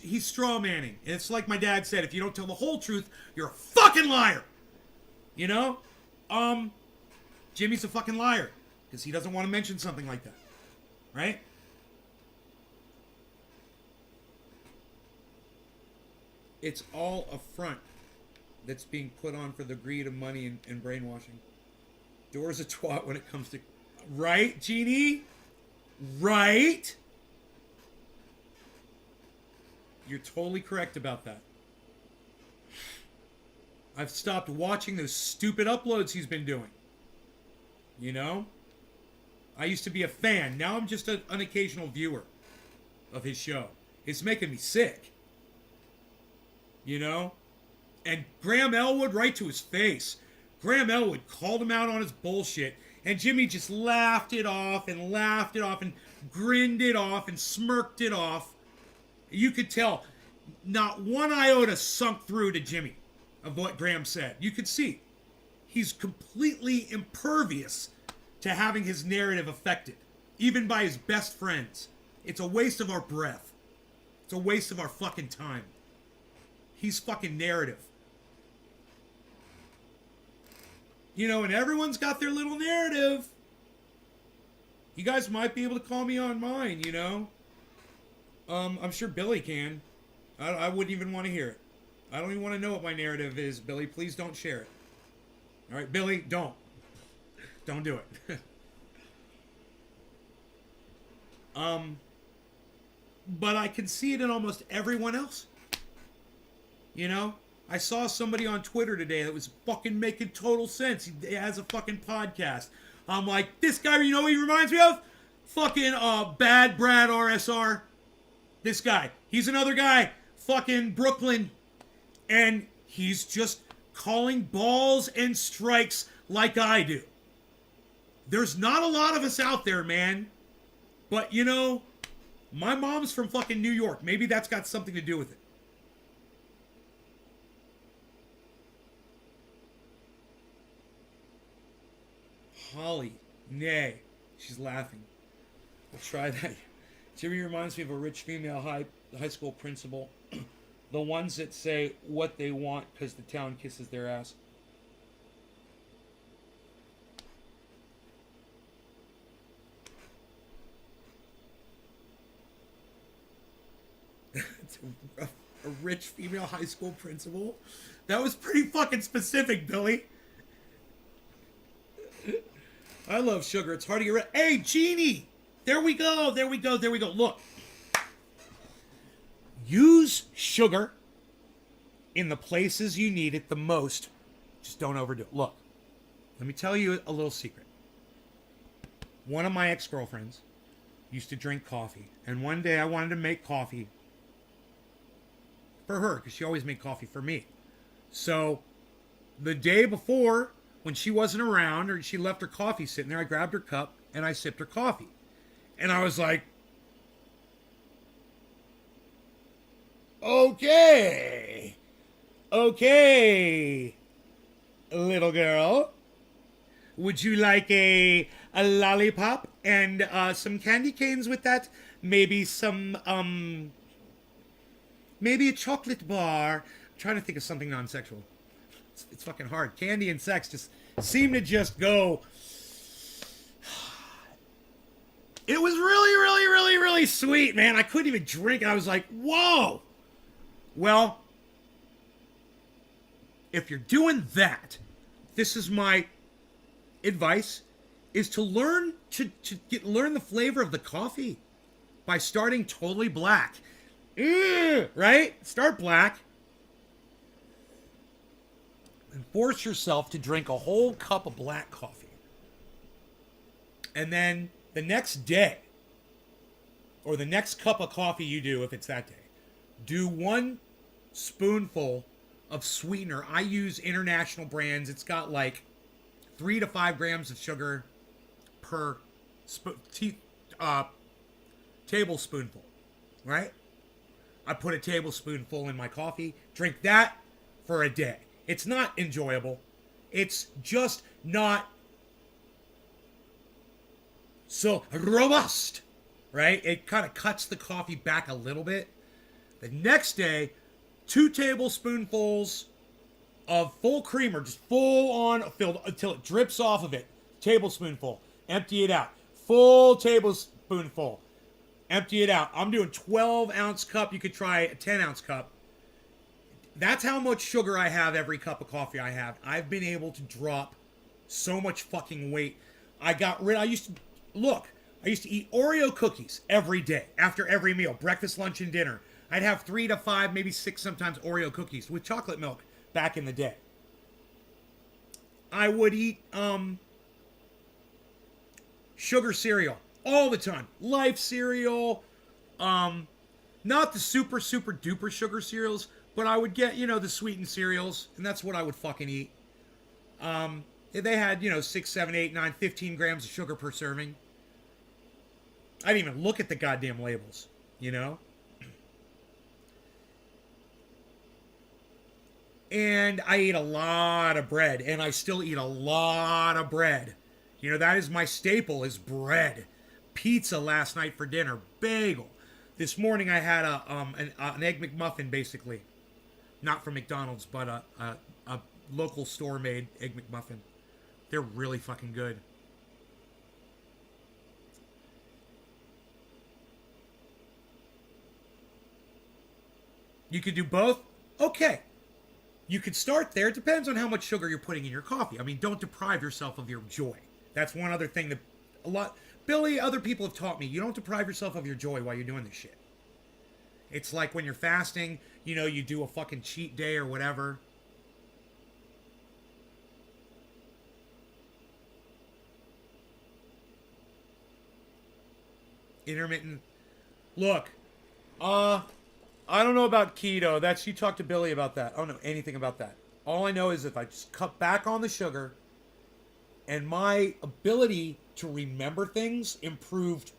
he's straw manning. It's like my dad said, if you don't tell the whole truth, you're a fucking liar. You know? Jimmy's a fucking liar. Because he doesn't want to mention something like that. Right? It's all a front that's being put on for the greed of money and brainwashing. Dora's a twat when it comes to... Right, Jeannie? Right? You're totally correct about that. I've stopped watching those stupid uploads he's been doing. You know? I used to be a fan. Now I'm just an occasional viewer of his show. It's making me sick. You know? And Graham Elwood, right to his face. Graham Elwood called him out on his bullshit. And Jimmy just laughed it off and grinned it off and smirked it off. You could tell not one iota sunk through to Jimmy of what Graham said. You could see he's completely impervious to having his narrative affected, even by his best friends. It's a waste of our breath. It's a waste of our fucking time. He's fucking narrative. You know, and everyone's got their little narrative. You guys might be able to call me on mine, you know? I'm sure Billy can. I wouldn't even want to hear it. I don't even want to know what my narrative is, Billy. Please don't share it. All right, Billy, don't. Don't do it. But I can see it in almost everyone else. You know? I saw somebody on Twitter today that was fucking making total sense. He has a fucking podcast. I'm like, this guy, you know what he reminds me of? Fucking Bad Brad RSR. This guy. He's another guy. Fucking Brooklyn. And he's just calling balls and strikes like I do. There's not a lot of us out there, man. But, you know, my mom's from fucking New York. Maybe that's got something to do with it. Holly, nay. She's laughing. We'll try that. Jimmy reminds me of a rich female high school principal. The ones that say what they want because the town kisses their ass. a rich female high school principal? That was pretty fucking specific, Billy. I love sugar. It's hard to get rid of. Hey, Jeannie! There we go. There we go. There we go. Look. Use sugar in the places you need it the most. Just don't overdo it. Look. Let me tell you a little secret. One of my ex-girlfriends used to drink coffee. And one day I wanted to make coffee for her because she always made coffee for me. So the day before, when she wasn't around or she left her coffee sitting there, I grabbed her cup and I sipped her coffee. And I was like, okay, little girl, would you like a lollipop and some candy canes with that? Maybe some, maybe a chocolate bar. I'm trying to think of something non-sexual. It's fucking hard. Candy and sex just seem to just go. It was really sweet, man. I couldn't even drink it. I was like, whoa. Well, if you're doing that, this is my advice, is to learn learn the flavor of the coffee by starting totally black. Right? Start black. And force yourself to drink a whole cup of black coffee. And then the next day, or the next cup of coffee you do, if it's that day, do 1 spoonful of sweetener. I use international brands. It's got like 3 to 5 grams of sugar per tablespoonful, right? I put a tablespoonful in my coffee, drink that for a day. It's not enjoyable. It's just not so robust, right? It kind of cuts the coffee back a little bit. The next day, 2 tablespoonfuls of full creamer, just full on filled until it drips off of it. Tablespoonful, empty it out. Full tablespoonful, empty it out. I'm doing 12-ounce cup. You could try a 10-ounce cup. That's how much sugar I have every cup of coffee I have. I've been able to drop so much fucking weight. I used to eat Oreo cookies every day after every meal, breakfast, lunch, and dinner. I'd have 3 to 5, maybe 6 sometimes Oreo cookies with chocolate milk back in the day. I would eat sugar cereal all the time. Life cereal, not the super duper sugar cereals, but I would get, the sweetened cereals, and that's what I would fucking eat. They had, 6, 7, 8, 9, 15 grams of sugar per serving. I didn't even look at the goddamn labels, And I ate a lot of bread, and I still eat a lot of bread. That is my staple, is bread. Pizza last night for dinner, bagel. This morning I had an Egg McMuffin, basically. Not from McDonald's, but a local store-made Egg McMuffin. They're really fucking good. You could do both? Okay. You could start there. It depends on how much sugar you're putting in your coffee. I mean, don't deprive yourself of your joy. That's one other thing that Billy, other people have taught me. You don't deprive yourself of your joy while you're doing this shit. It's like when you're fasting, you do a fucking cheat day or whatever. Intermittent. Look, I don't know about keto. You talk to Billy about that. I don't know anything about that. All I know is if I just cut back on the sugar and my ability to remember things improved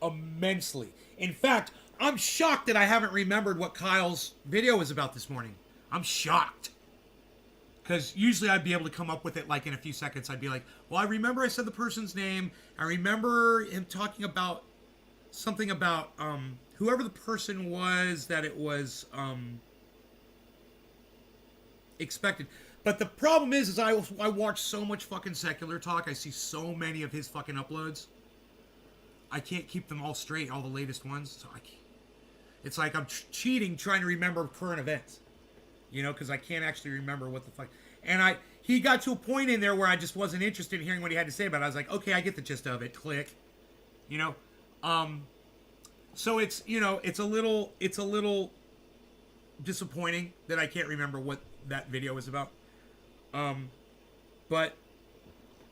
immensely. In fact, I'm shocked that I haven't remembered what Kyle's video was about this morning. I'm shocked. Because usually I'd be able to come up with it like in a few seconds. I'd be like, well, I remember I said the person's name. I remember him talking about something about whoever the person was that it was expected. But the problem is I watch so much fucking secular talk. I see so many of his fucking uploads. I can't keep them all straight, all the latest ones. So it's like I'm cheating trying to remember current events. Because I can't actually remember what the fuck. And he got to a point in there where I just wasn't interested in hearing what he had to say about it. I was like, okay, I get the gist of it. Click. So it's a little disappointing that I can't remember what that video was about. But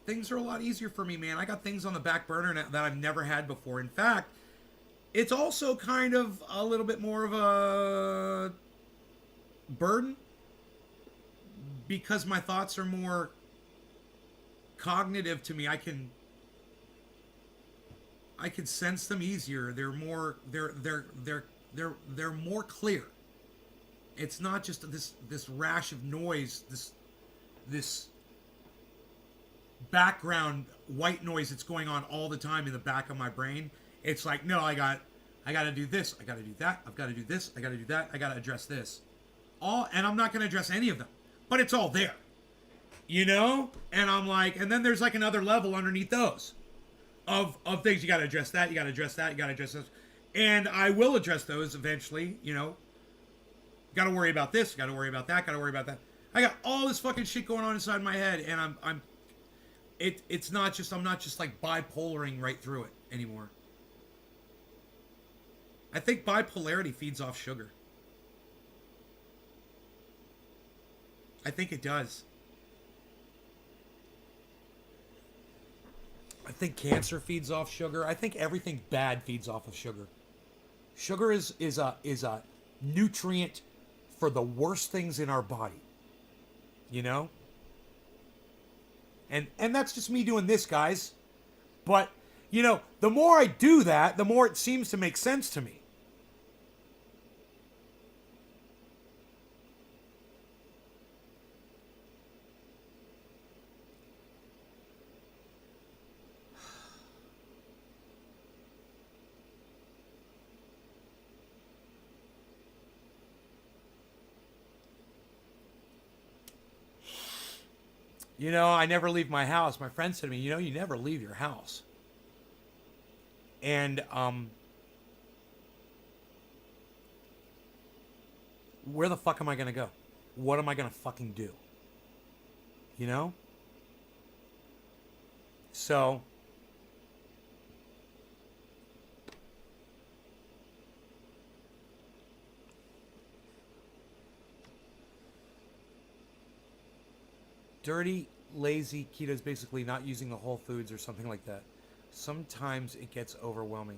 things are a lot easier for me, man. I got things on the back burner that I've never had before. In fact, it's also kind of a little bit more of a burden because my thoughts are more cognitive to me. I can sense them easier. They're more more clear. It's not just this rash of noise, this background white noise that's going on all the time in the back of my brain. It's like, no, I got to do this, I got to do that, I've got to do this, I got to do that, I got to address this. And I'm not going to address any of them, but it's all there. And I'm like, and then there's like another level underneath those of things. You got to address that, you got to address that, you got to address this. And I will address those eventually, Got to worry about this, got to worry about that, got to worry about that. I got all this fucking shit going on inside my head, and it's not just, I'm not just like bipolaring right through it anymore. I think bipolarity feeds off sugar. I think it does. I think cancer feeds off sugar. I think everything bad feeds off of sugar. Sugar is a nutrient for the worst things in our body. And that's just me doing this, guys. But, you know, the more I do that, the more it seems to make sense to me. You know, I never leave my house. My friend said to me, you know, you never leave your house. And where the fuck am I going to go? What am I going to fucking do? You know? So dirty, lazy keto is basically not using the whole foods or something like that. Sometimes it gets overwhelming.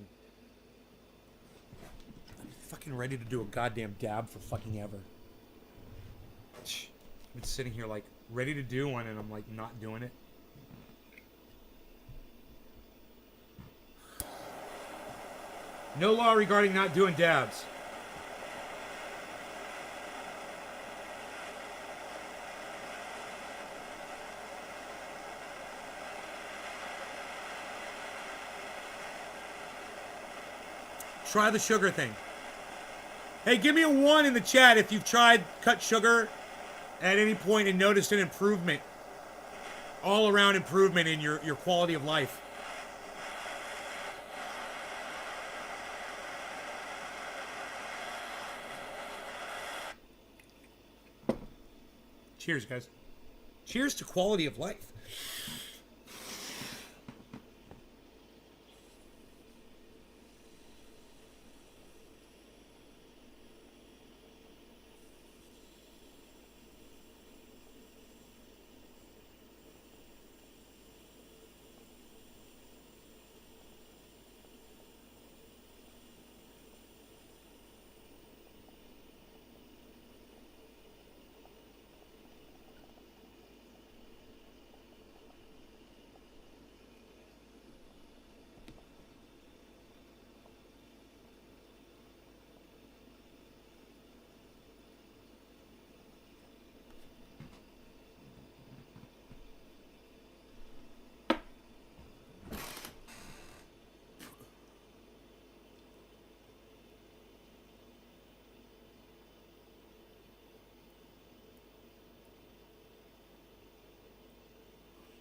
I'm fucking ready to do a goddamn dab for fucking ever. I've been sitting here like ready to do one and I'm like not doing it. No law regarding not doing dabs. Try the sugar thing. Hey, give me a 1 in the chat if you've tried cut sugar at any point and noticed an improvement. All around improvement in your quality of life. Cheers, guys. Cheers to quality of life.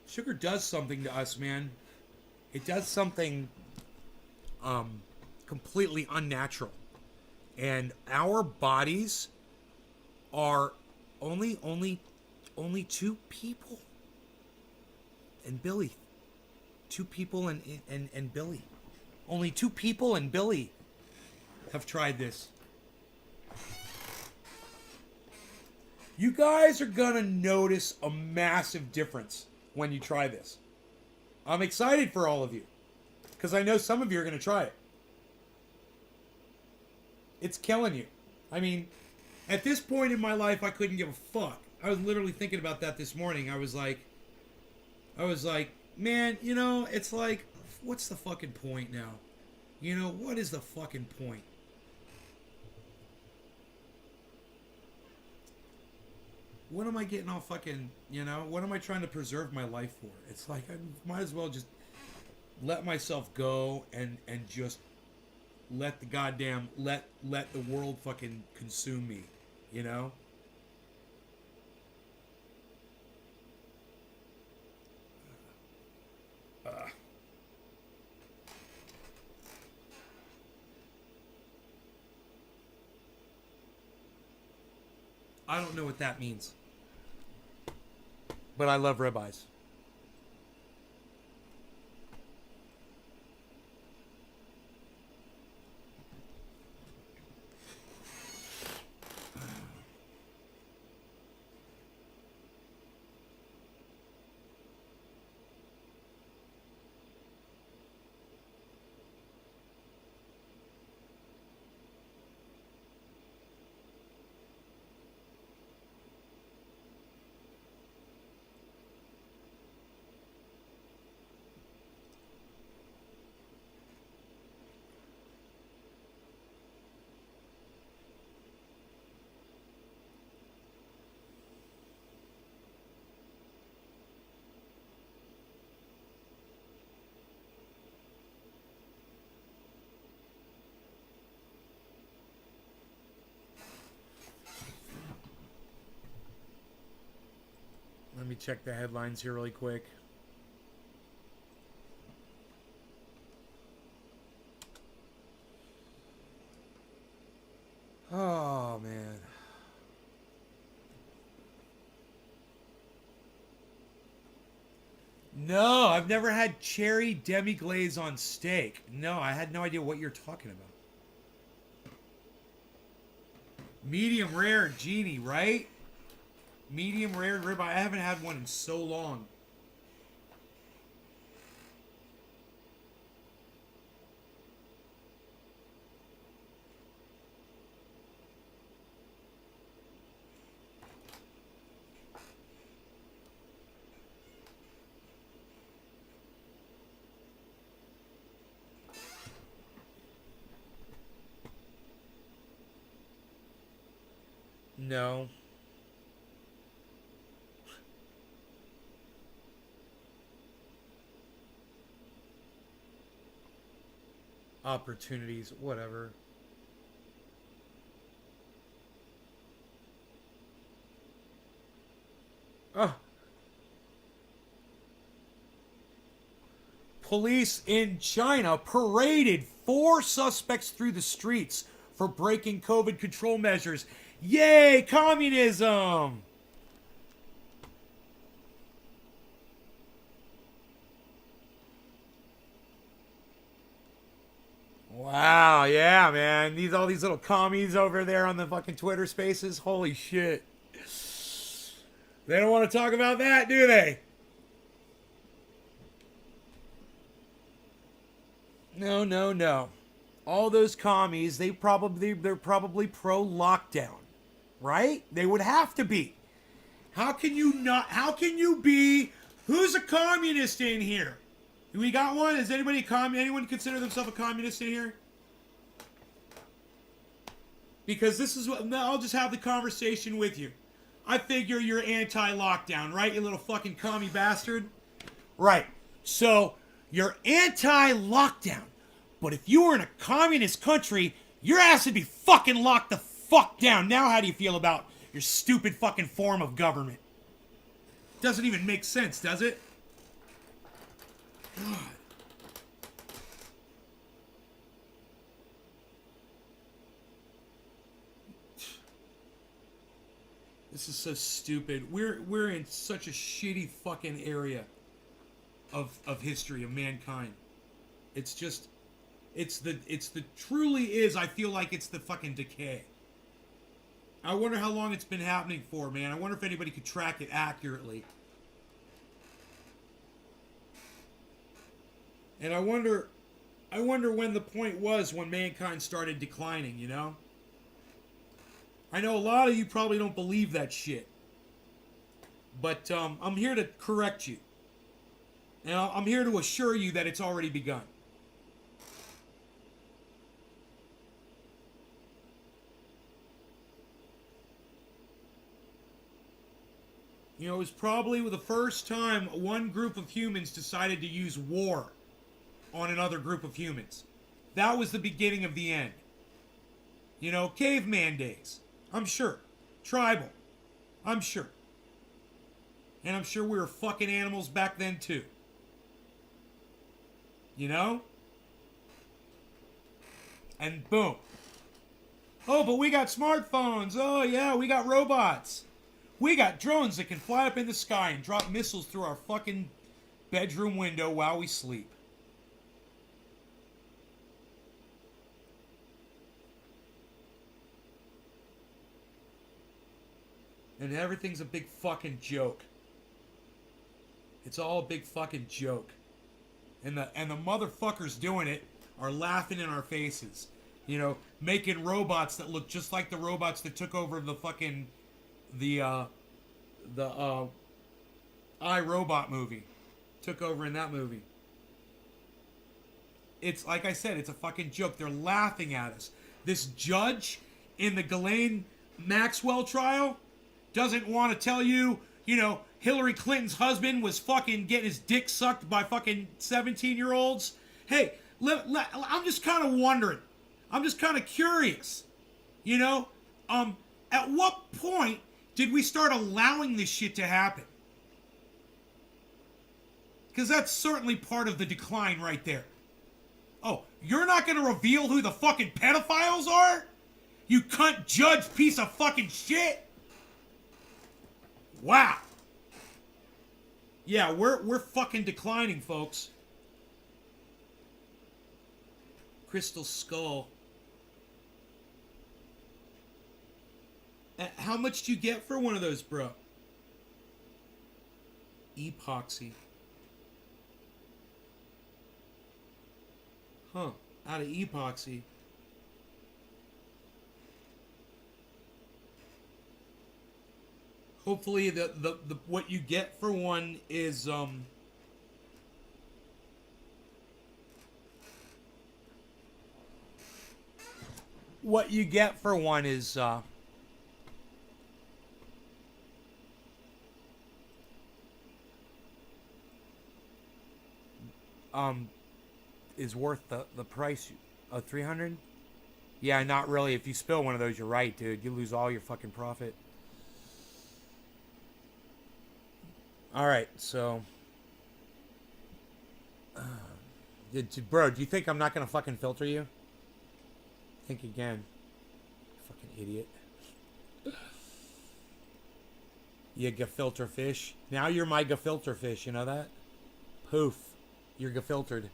Sugar does something to us, man. It does something completely unnatural. And our bodies are only two people. And Billy. Two people and Billy. Only two people and Billy have tried this. You guys are gonna notice a massive difference when you try this. I'm excited for all of you because I know some of you are going to try it. It's killing you. I mean, at this point in my life, I couldn't give a fuck. I was literally thinking about that this morning. I was like, man, you know, it's like, what's the fucking point now? You know, what is the fucking point? What am I getting all fucking, you know, what am I trying to preserve my life for? It's like, I might as well just let myself go and just let the goddamn, let the world fucking consume me, you know? I don't know what that means. But I love ribeyes. me check the headlines here really quick. Oh, man. No, I've never had cherry demi-glaze on steak. No, I had no idea what you're talking about. Medium rare, Genie, right? Medium rare ribeye. I haven't had one in so long. No. Opportunities, whatever. Oh. Police in China paraded 4 suspects through the streets for breaking COVID control measures. Yay, communism! Wow, yeah, man. All these little commies over there on the fucking Twitter spaces. Holy shit. They don't want to talk about that, do they? No, no, no. All those commies, they're probably pro lockdown. Right? They would have to be. How can you be? Who's a communist in here? We got one? Is anyone consider themselves a communist in here? Because this is what, I'll just have the conversation with you. I figure you're anti-lockdown, right, you little fucking commie bastard? Right. So, you're anti-lockdown. But if you were in a communist country, your ass would be fucking locked the fuck down. Now how do you feel about your stupid fucking form of government? Doesn't even make sense, does it? God. This is so stupid. We're in such a shitty fucking area of history of mankind. It's just truly is, I feel like it's the fucking decay. I wonder how long it's been happening for, man. I wonder if anybody could track it accurately. And I wonder when the point was when mankind started declining, you know? I know a lot of you probably don't believe that shit. But I'm here to correct you. And I'm here to assure you that it's already begun. You know, it was probably the first time one group of humans decided to use war on another group of humans. That was the beginning of the end. You know, caveman days. I'm sure. Tribal. I'm sure. And I'm sure we were fucking animals back then too. You know? And boom. Oh, but we got smartphones. Oh, yeah, we got robots. We got drones that can fly up in the sky and drop missiles through our fucking bedroom window while we sleep. And everything's a big fucking joke. It's all a big fucking joke. And the motherfuckers doing it are laughing in our faces. You know, making robots that look just like the robots that took over the fucking iRobot movie. Took over in that movie. It's like I said, it's a fucking joke. They're laughing at us. This judge in the Ghislaine Maxwell trial doesn't want to tell you, you know, Hillary Clinton's husband was fucking getting his dick sucked by fucking 17-year-olds. Hey, I'm just kind of wondering. I'm just kind of curious. You know, at what point did we start allowing this shit to happen? Because that's certainly part of the decline right there. Oh, you're not going to reveal who the fucking pedophiles are? You cunt judge piece of fucking shit? Wow. Yeah, we're fucking declining, folks. Crystal Skull. How much do you get for one of those, bro? Epoxy. Huh. Out of epoxy. Hopefully the what you get for one is what you get for one is worth the price of 300. Yeah, not really. If you spill one of those, you're right, dude. You lose all your fucking profit. All right, so bro, do you think I'm not gonna fucking filter you? Think again. Fucking idiot. You gefilter fish. Now you're my gefilter fish, you know that? Poof. You're gefiltered.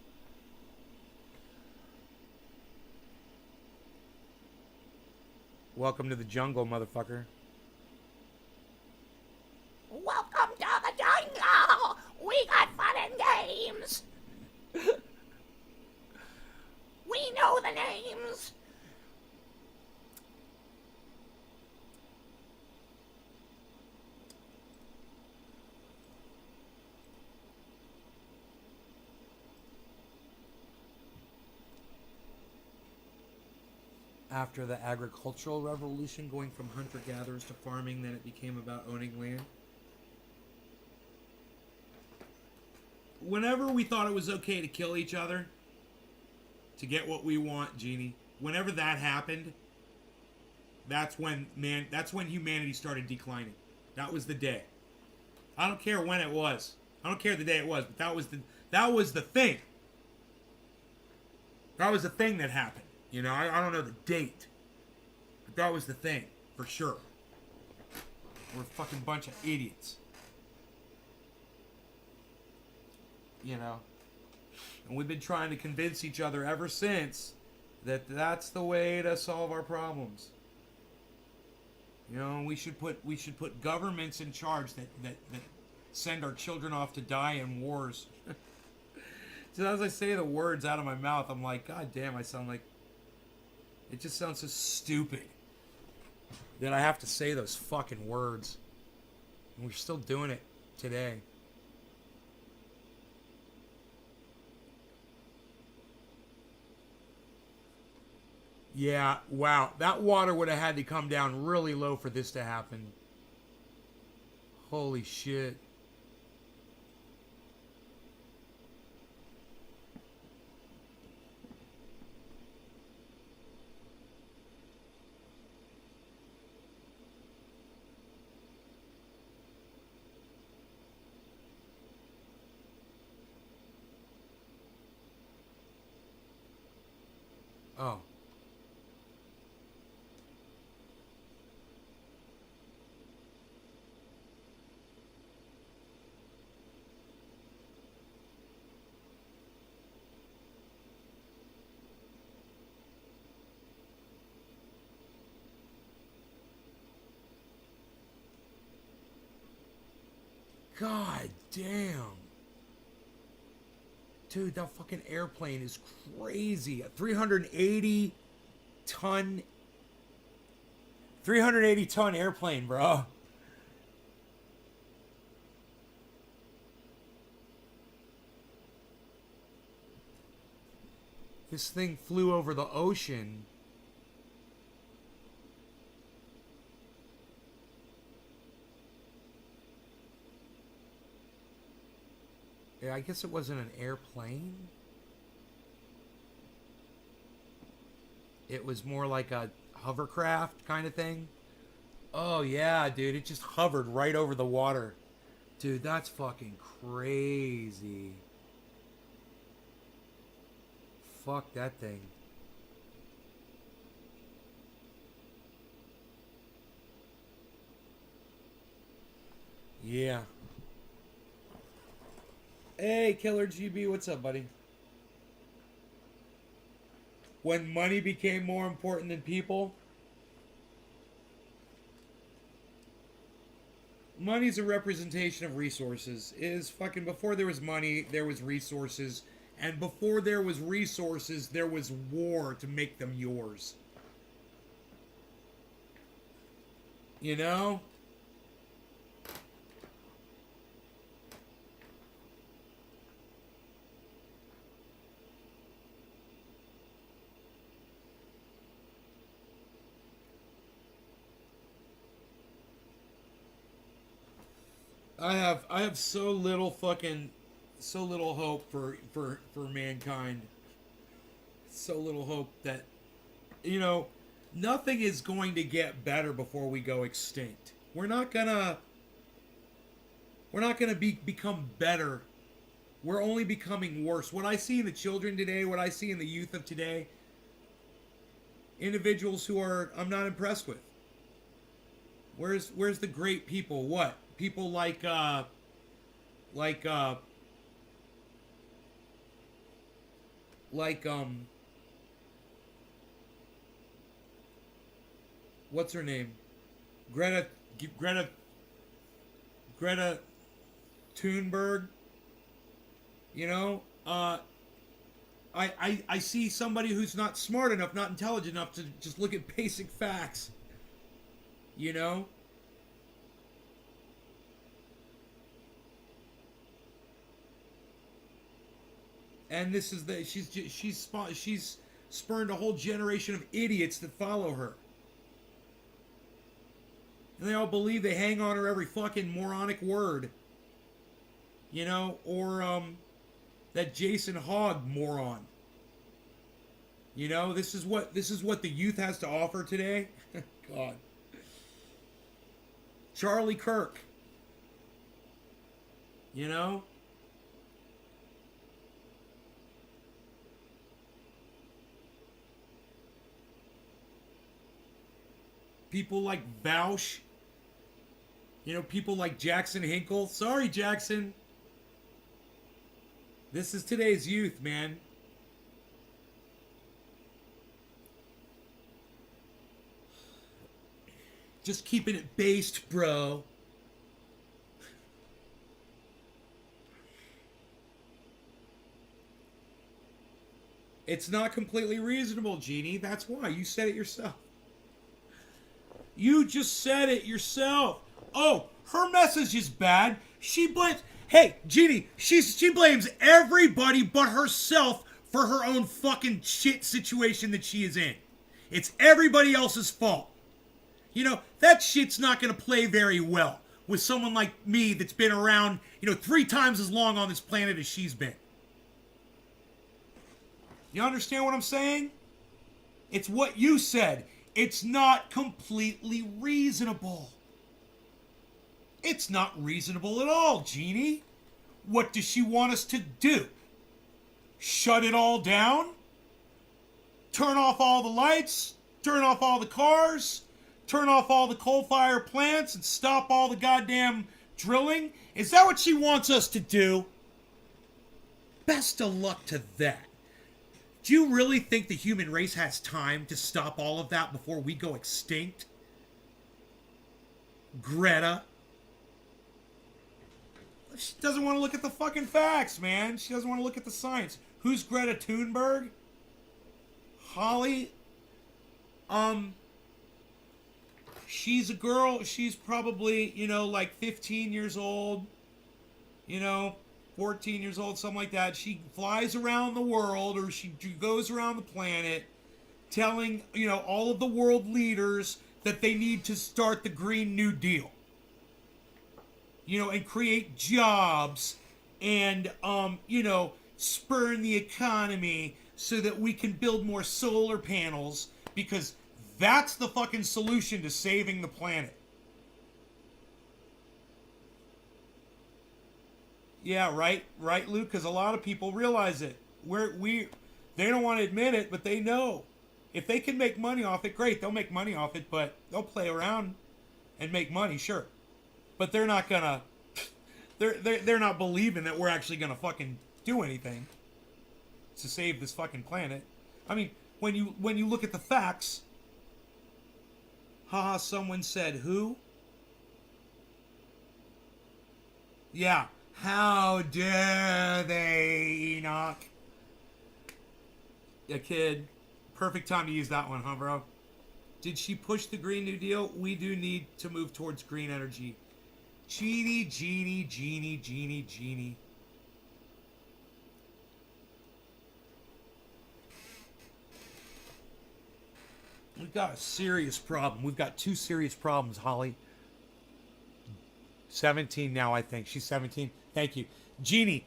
Welcome to the jungle, motherfucker. Welcome to the jungle! We got fun and games! We know the names! After the agricultural revolution, going from hunter-gatherers to farming, then it became about owning land. Whenever we thought it was okay to kill each other to get what we want, Genie, whenever that happened, that's when humanity started declining. That was the day. I don't care when it was. I don't care the day it was, but that was the thing. That was the thing that happened. You know, I don't know the date, but that was the thing, for sure. We're a fucking bunch of idiots. You know? And we've been trying to convince each other ever since that that's the way to solve our problems. You know, we should put governments in charge that send our children off to die in wars. So as I say the words out of my mouth, I'm like, God damn, I sound like... It just sounds so stupid that I have to say those fucking words. And we're still doing it today. Yeah, wow. That water would have had to come down really low for this to happen. Holy shit. Oh. God damn. Dude, that fucking airplane is crazy. A 380 ton airplane, bro. This thing flew over the ocean. Yeah, I guess it wasn't an airplane. It was more like a hovercraft kind of thing. Oh, yeah, dude. It just hovered right over the water. Dude, that's fucking crazy. Fuck that thing. Yeah. Hey, Killer GB, what's up, buddy? When money became more important than people? Money's a representation of resources. Is fucking before there was money, there was resources. And before there was resources, there was war to make them yours. You know? I have so little hope for mankind. So little hope that, you know, nothing is going to get better before we go extinct. We're not gonna become better. We're only becoming worse. What I see in the children today, what I see in the youth of today, individuals who I'm not impressed with. Where's the great people? What? People like what's her name? Greta Thunberg. You know, I see somebody who's not smart enough, not intelligent enough to just look at basic facts. You know? And this is she's spurned a whole generation of idiots that follow her. And they all believe they hang on her every fucking moronic word. You know, or that Jason Hogg moron. You know, this is what the youth has to offer today. God. Charlie Kirk. You know? People like Bausch. You know, people like Jackson Hinkle. Sorry, Jackson. This is today's youth, man. Just keeping it based, bro. It's not completely reasonable, Jeannie. That's why. You said it yourself. You just said it yourself. Oh, her message is bad. She blames... Hey, Jeannie, she blames everybody but herself for her own fucking shit situation that she is in. It's everybody else's fault. You know, that shit's not going to play very well with someone like me that's been around, 3 times as long on this planet as she's been. You understand what I'm saying? It's what you said. It's not completely reasonable. It's not reasonable at all, Jeannie. What does she want us to do? Shut it all down? Turn off all the lights? Turn off all the cars? Turn off all the coal-fired plants and stop all the goddamn drilling? Is that what she wants us to do? Best of luck to that. Do you really think the human race has time to stop all of that before we go extinct? Greta? She doesn't want to look at the fucking facts, man. She doesn't want to look at the science. Who's Greta Thunberg? Holly? She's a girl. She's probably, like 15 years old. 14 years old, something like that. She flies around the world, or she goes around the planet telling, all of the world leaders that they need to start the Green New Deal. And create jobs and, spurn the economy so that we can build more solar panels, because that's the fucking solution to saving the planet. Yeah, right, Luke. Because a lot of people realize it. They don't want to admit it, but they know. If they can make money off it, great. They'll make money off it, but they'll play around and make money, sure. But they're not gonna. They're not believing that we're actually gonna fucking do anything to save this fucking planet. I mean, when you look at the facts. Haha, someone said who? Yeah. How dare they, Enoch? Yeah, kid. Perfect time to use that one, huh, bro? Did she push the Green New Deal? We do need to move towards green energy. Genie. We've got a serious problem. We've got two serious problems, Holly. 17 now, I think. She's 17. Thank you. Jeannie,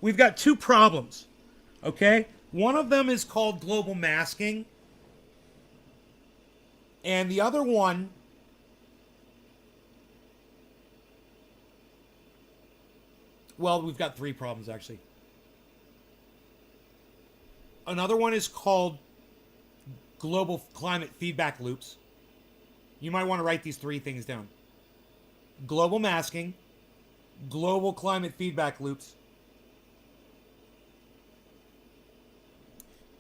we've got two problems. Okay? One of them is called global masking. And the other one well, we've got three problems actually. Another one is called global climate feedback loops. You might want to write these three things down. Global masking, global climate feedback loops,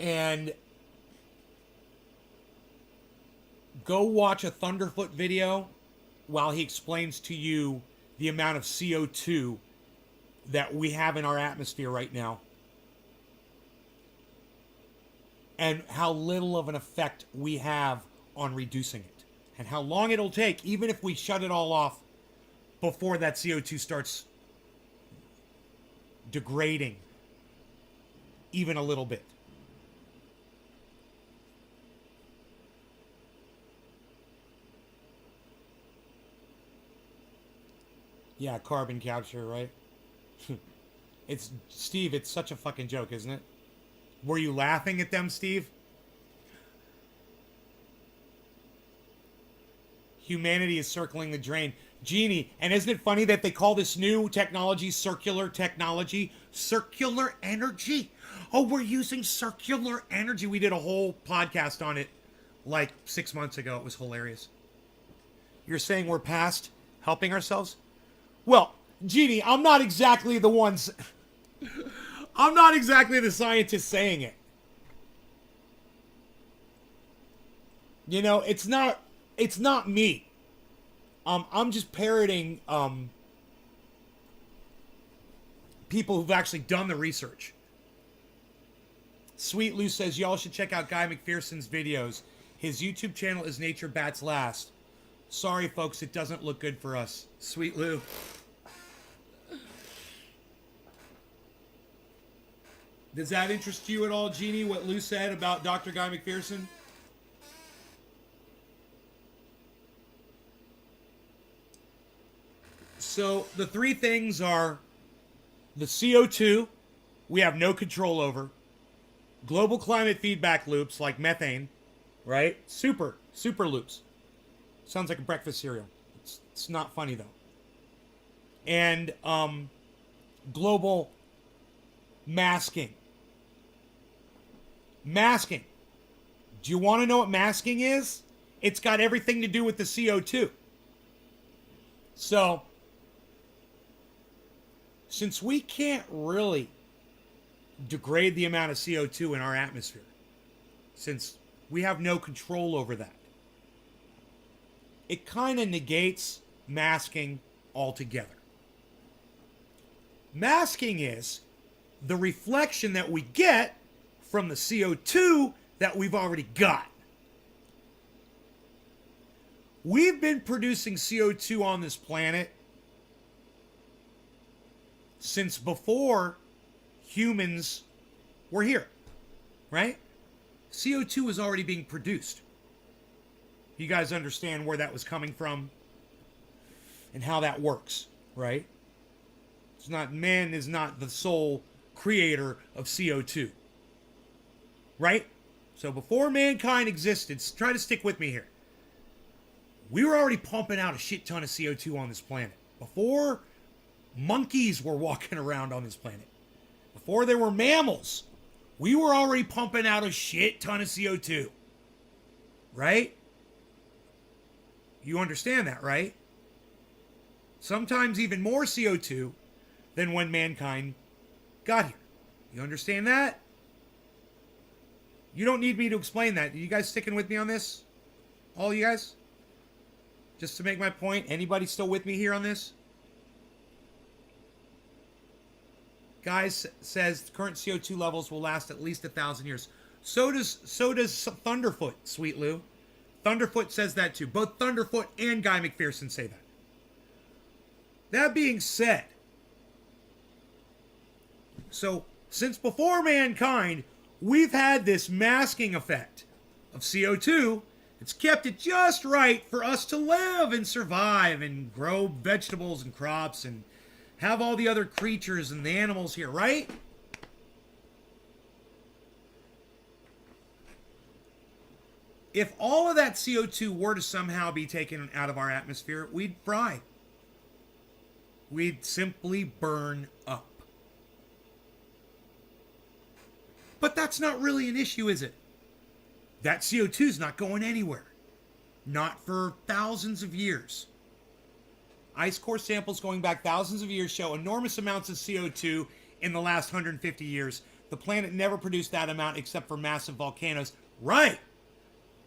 and go watch a Thunderfoot video while he explains to you the amount of CO2 that we have in our atmosphere right now and how little of an effect we have on reducing it and how long it'll take, even if we shut it all off before that CO2 starts degrading even a little bit. Yeah, carbon capture, right? It's Steve, it's such a fucking joke, isn't it? Were you laughing at them, Steve? Humanity is circling the drain. Jeannie, and isn't it funny that they call this new technology circular technology? Circular energy? Oh, we're using circular energy. We did a whole podcast on it like 6 months ago. It was hilarious. You're saying we're past helping ourselves? Well, Jeannie, I'm not exactly the ones... I'm not exactly the scientist saying it. You know, it's not me. I'm just parroting people who've actually done the research. Sweet Lou says y'all should check out Guy McPherson's videos. His YouTube channel is Nature Bats Last. Sorry, folks, it doesn't look good for us. Sweet Lou. Does that interest you at all, Jeannie, what Lou said about Dr. Guy McPherson? So the three things are the CO2 we have no control over, global climate feedback loops like methane, right? Super loops. Sounds like a breakfast cereal. It's not funny though. And global masking. Masking. Do you want to know what masking is? It's got everything to do with the CO2. So, since we can't really degrade the amount of CO2 in our atmosphere, since we have no control over that, it kind of negates masking altogether. Masking is the reflection that we get from the CO2 that we've already got. We've been producing CO2 on this planet since before humans were here, right? CO2 is already being produced. You guys understand where that was coming from and how that works, right? It's not, man is not the sole creator of CO2. Right? So before mankind existed, try to stick with me here. We were already pumping out a shit ton of CO2 on this planet. Before monkeys were walking around on this planet. Before there were mammals, we were already pumping out a shit ton of CO2. Right? You understand that, right? Sometimes even more CO2 than when mankind got here. You understand that? You don't need me to explain that. Are you guys sticking with me on this? All you guys? Just to make my point, anybody still with me here on this? Guys says current CO2 levels will last at least 1,000 years. So does Thunderfoot, Sweet Lou. Thunderfoot says that too. Both Thunderfoot and Guy McPherson say that. That being said, so since before mankind, we've had this masking effect of CO2. It's kept it just right for us to live and survive and grow vegetables and crops and have all the other creatures and the animals here, right? If all of that CO2 were to somehow be taken out of our atmosphere, we'd fry. We'd simply burn up. But that's not really an issue, is it? That CO2 is not going anywhere. Not for thousands of years. Ice core samples going back thousands of years show enormous amounts of CO2 in the last 150 years. The planet never produced that amount except for massive volcanoes. Right!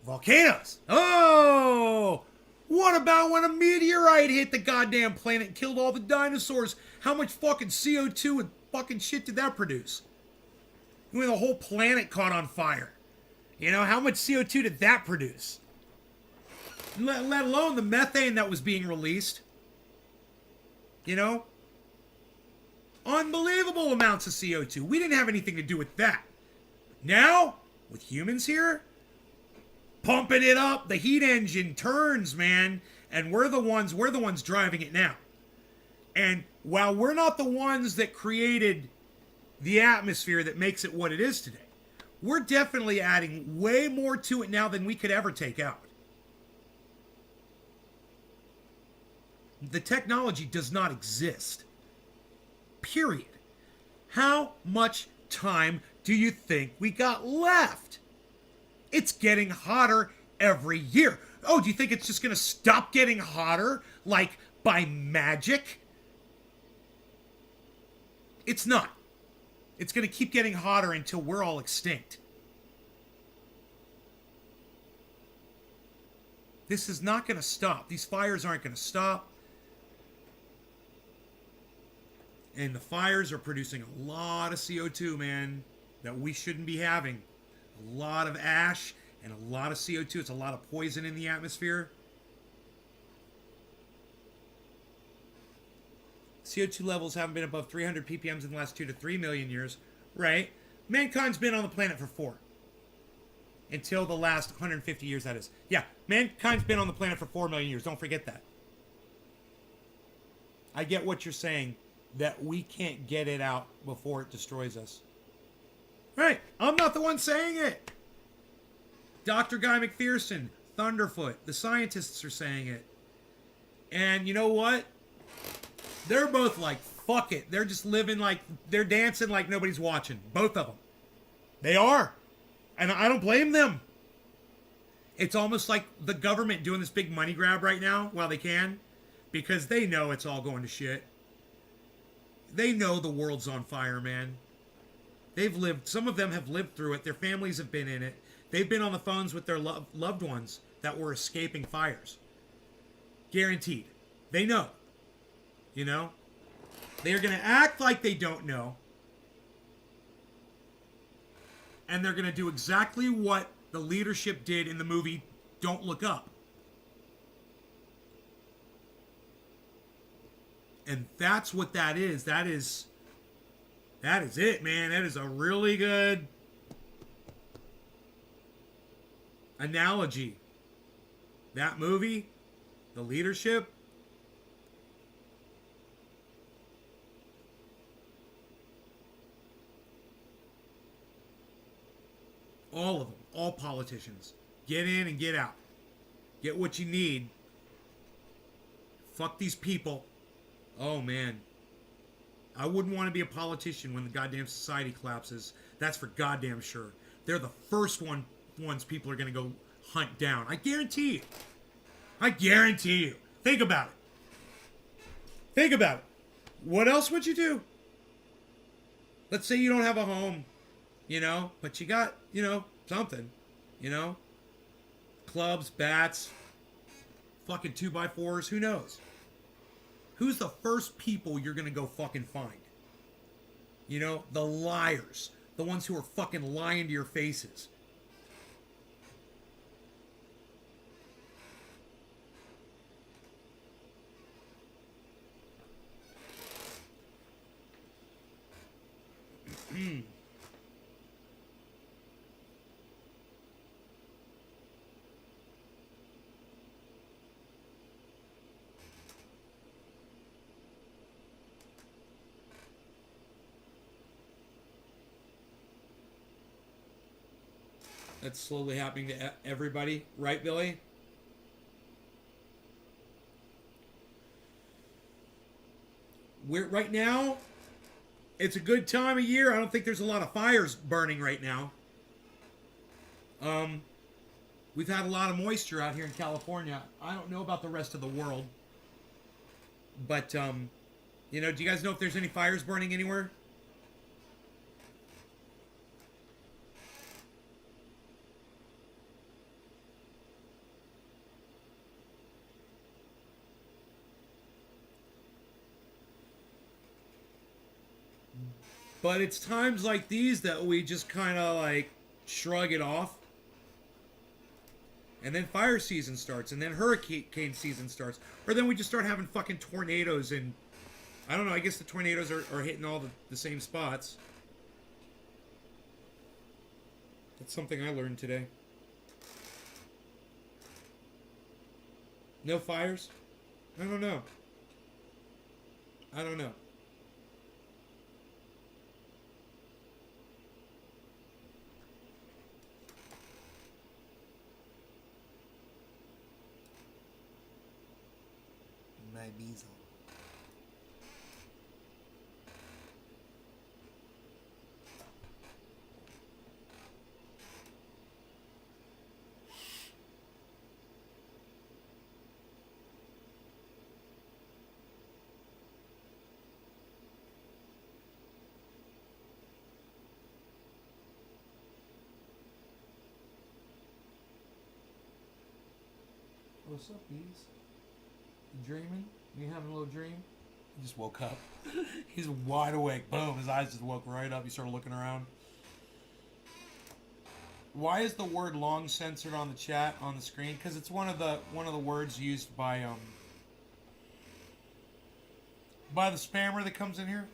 Volcanoes! Oh! What about when a meteorite hit the goddamn planet and killed all the dinosaurs? How much fucking CO2 and fucking shit did that produce? When the whole planet caught on fire. You know, how much CO2 did that produce? Let alone the methane that was being released. You know? Unbelievable amounts of CO2. We didn't have anything to do with that. Now, with humans here, pumping it up, the heat engine turns, man, and we're the ones driving it now. And while we're not the ones that created the atmosphere that makes it what it is today, we're definitely adding way more to it now than we could ever take out. The technology does not exist. Period. How much time do you think we got left? It's getting hotter every year. Oh, do you think it's just going to stop getting hotter like by magic? It's not. It's going to keep getting hotter until we're all extinct. This is not going to stop. These fires aren't going to stop. And the fires are producing a lot of CO2, man, that we shouldn't be having. A lot of ash and a lot of CO2. It's a lot of poison in the atmosphere. CO2 levels haven't been above 300 ppm in the last 2 to 3 million years. Right? Mankind's been on the planet for 4. Until the last 150 years, that is. Yeah, mankind's been on the planet for 4 million years. Don't forget that. I get what you're saying, that we can't get it out before it destroys us. Right. I'm not the one saying it. Dr. Guy McPherson, Thunderfoot, the scientists are saying it. And you know what? They're both like, fuck it. They're just living like, they're dancing like nobody's watching. Both of them. They are. And I don't blame them. It's almost like the government doing this big money grab right now while they can. Because they know it's all going to shit. They know the world's on fire, man. They've lived, some of them have lived through it. Their families have been in it. They've been on the phones with their loved ones that were escaping fires. Guaranteed. They know. You know? They're going to act like they don't know. And they're going to do exactly what the leadership did in the movie Don't Look Up. And that's what that is. That is it, man. That is a really good analogy. That movie, the leadership, all of them, all politicians. Get in and get out. Get what you need. Fuck these people. Oh, man. I wouldn't want to be a politician when the goddamn society collapses. That's for goddamn sure. They're the first ones people are going to go hunt down. I guarantee you. I guarantee you. Think about it. Think about it. What else would you do? Let's say you don't have a home, you know, but you got, you know, something, you know? Clubs, bats, fucking 2x4s, who knows? Who's the first people you're gonna go fucking find? You know, the liars. The ones who are fucking lying to your faces. That's slowly happening to everybody, right, Billy? Right now, it's a good time of year. I don't think there's a lot of fires burning right now. We've had a lot of moisture out here in California. I don't know about the rest of the world. But, you know, do you guys know if there's any fires burning anywhere? But it's times like these that we just kind of like shrug it off. And then fire season starts. And then hurricane season starts. Or then we just start having fucking tornadoes. And I don't know. I guess the tornadoes are hitting all the same spots. That's something I learned today. No fires? I don't know. I don't know. My Beazle. What's up, bees? You dreaming? You having a little dream? He just woke up. He's wide awake. Boom, his eyes just woke right up. He started looking around. Why is the word long censored on the chat on the screen? Because it's one of the words used by the spammer that comes in here.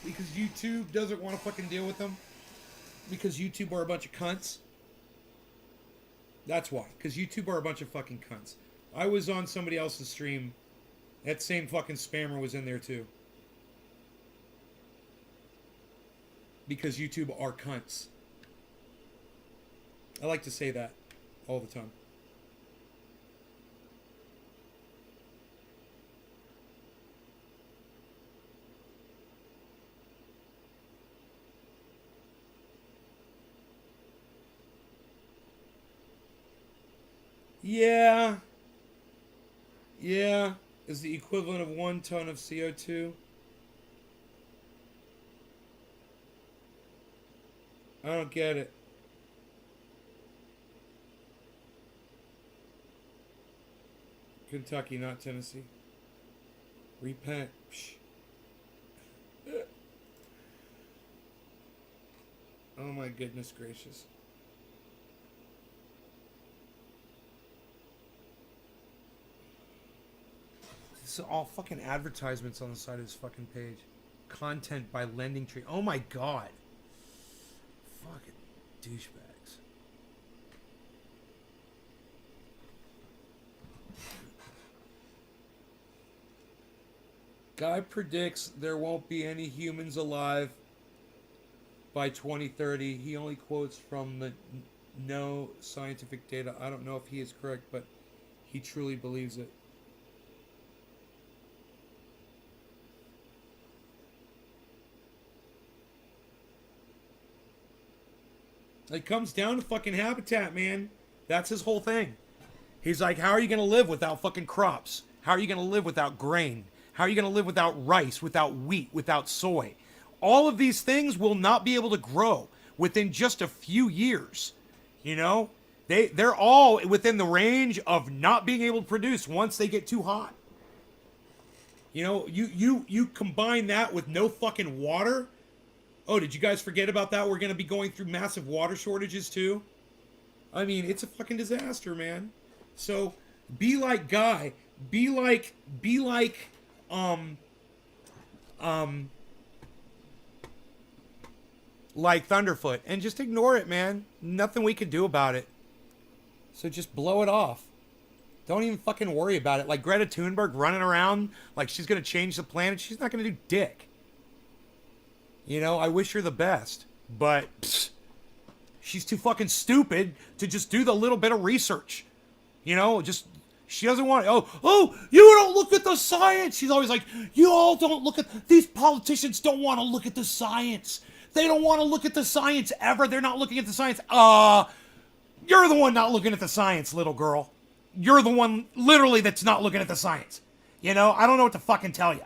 Because YouTube doesn't want to fucking deal with them. Because YouTube are a bunch of cunts. That's why. Because YouTube are a bunch of fucking cunts. I was on somebody else's stream. That same fucking spammer was in there too. Because YouTube are cunts. I like to say that all the time. Yeah. Yeah. Is the equivalent of 1 ton of CO2. I don't get it. Kentucky, not Tennessee. Repent. Psh. Oh my goodness gracious. It's all fucking advertisements on the side of this fucking page. Content by Lending Tree. Oh my god. Fucking douchebags. Guy predicts there won't be any humans alive by 2030. He only quotes from the no scientific data. I don't know if he is correct, but he truly believes it. It comes down to fucking habitat, man. That's his whole thing. He's like, how are you going to live without fucking crops? How are you going to live without grain? How are you going to live without rice, without wheat, without soy? All of these things will not be able to grow within just a few years. You know? They're all within the range of not being able to produce once they get too hot. You know, you combine that with no fucking water. Oh, did you guys forget about that? We're going to be going through massive water shortages too. I mean, it's a fucking disaster, man. So, be like Guy. Be like Thunderfoot. And just ignore it, man. Nothing we can do about it. So just blow it off. Don't even fucking worry about it. Like Greta Thunberg running around like she's going to change the planet. She's not going to do dick. You know, I wish her the best. But she's too fucking stupid to just do the little bit of research. You know, just, she doesn't want, oh, you don't look at the science. She's always like, you all don't look at, these politicians don't want to look at the science. They don't want to look at the science ever. They're not looking at the science. You're the one not looking at the science, little girl. You're the one, literally, that's not looking at the science. You know, I don't know what to fucking tell you.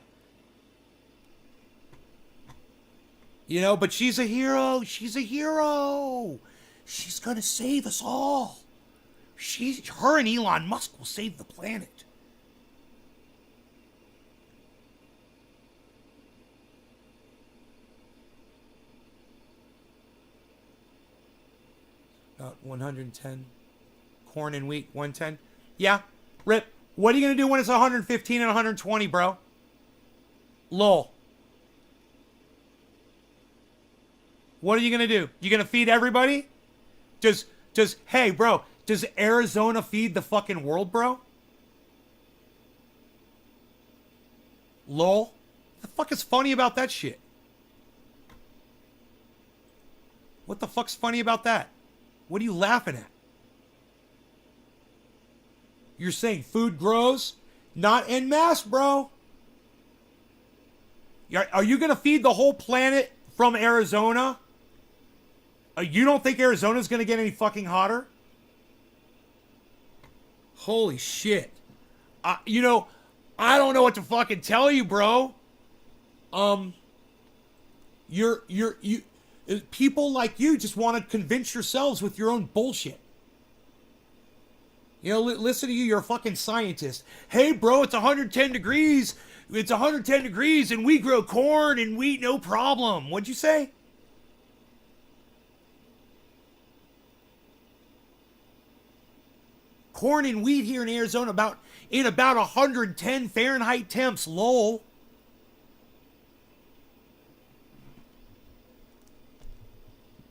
You know, but she's a hero. She's a hero. She's gonna save us all. Her and Elon Musk will save the planet. About 110. Corn and wheat, 110. Yeah, Rip, what are you going to do when it's 115 and 120, bro? Lol. What are you going to do? You going to feed everybody? Hey, bro, does Arizona feed the fucking world, bro? Lol. What the fuck is funny about that shit? What the fuck's funny about that? What are you laughing at? You're saying food grows? Not en masse, bro. Are you going to feed the whole planet from Arizona? You don't think Arizona's going to get any fucking hotter? Holy shit. You know, I don't know what to fucking tell you, bro. People like you just want to convince yourselves with your own bullshit. You know, listen to you, you're a fucking scientist. Hey, bro, it's 110 degrees. It's 110 degrees and we grow corn and wheat, no problem. What'd you say? Corn and wheat here in Arizona about 110 Fahrenheit temps, lol.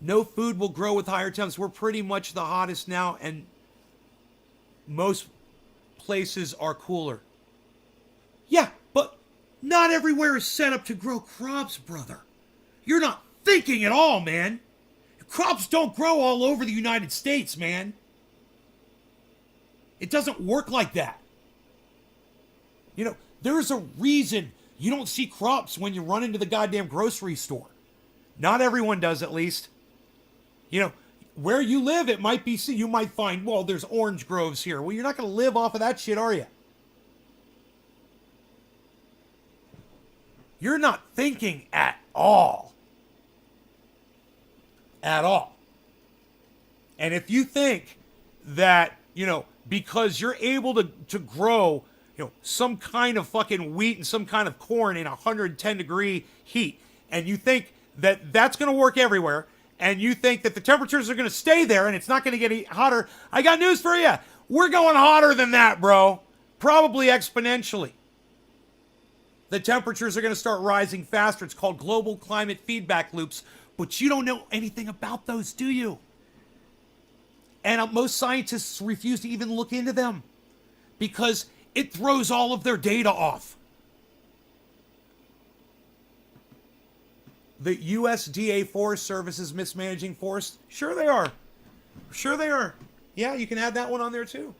No food will grow with higher temps. We're pretty much the hottest now, and most places are cooler. Yeah, but not everywhere is set up to grow crops, brother. You're not thinking at all, man. Crops don't grow all over the United States, man. It doesn't work like that. You know, there's a reason you don't see crops when you run into the goddamn grocery store. Not everyone does, at least. You know, where you live, it might be, you might find, well, there's orange groves here. Well, you're not going to live off of that shit, are you? You're not thinking at all. At all. And if you think that, you know, because you're able to grow, you know, some kind of fucking wheat and some kind of corn in 110 degree heat, and you think that that's going to work everywhere, and you think that the temperatures are going to stay there and it's not going to get any hotter, I got news for you. We're going hotter than that, bro. Probably exponentially. The temperatures are going to start rising faster. It's called global climate feedback loops, but you don't know anything about those, do you? And most scientists refuse to even look into them because it throws all of their data off. The USDA Forest Service is mismanaging forests. Sure they are. Sure they are. Yeah, you can add that one on there too.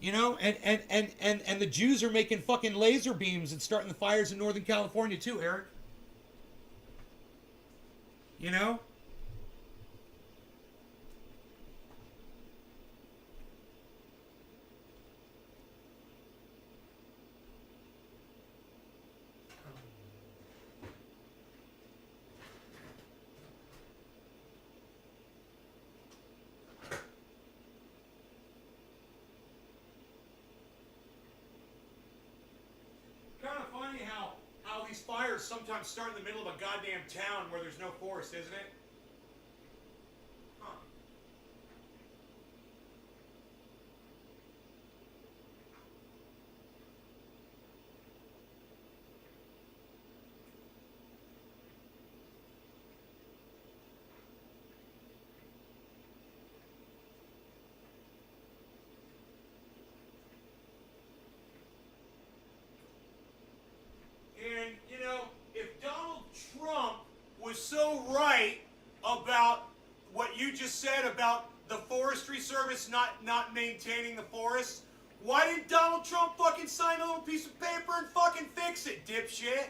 You know, and the Jews are making fucking laser beams and starting the fires in Northern California too, Eric. You know? these fires sometimes start in the middle of a goddamn town where there's no forest, isn't it? Huh. And, you know, if Donald Trump was so right about what you just said about the Forestry Service not maintaining the forests, why didn't Donald Trump fucking sign a little piece of paper and fucking fix it, dipshit?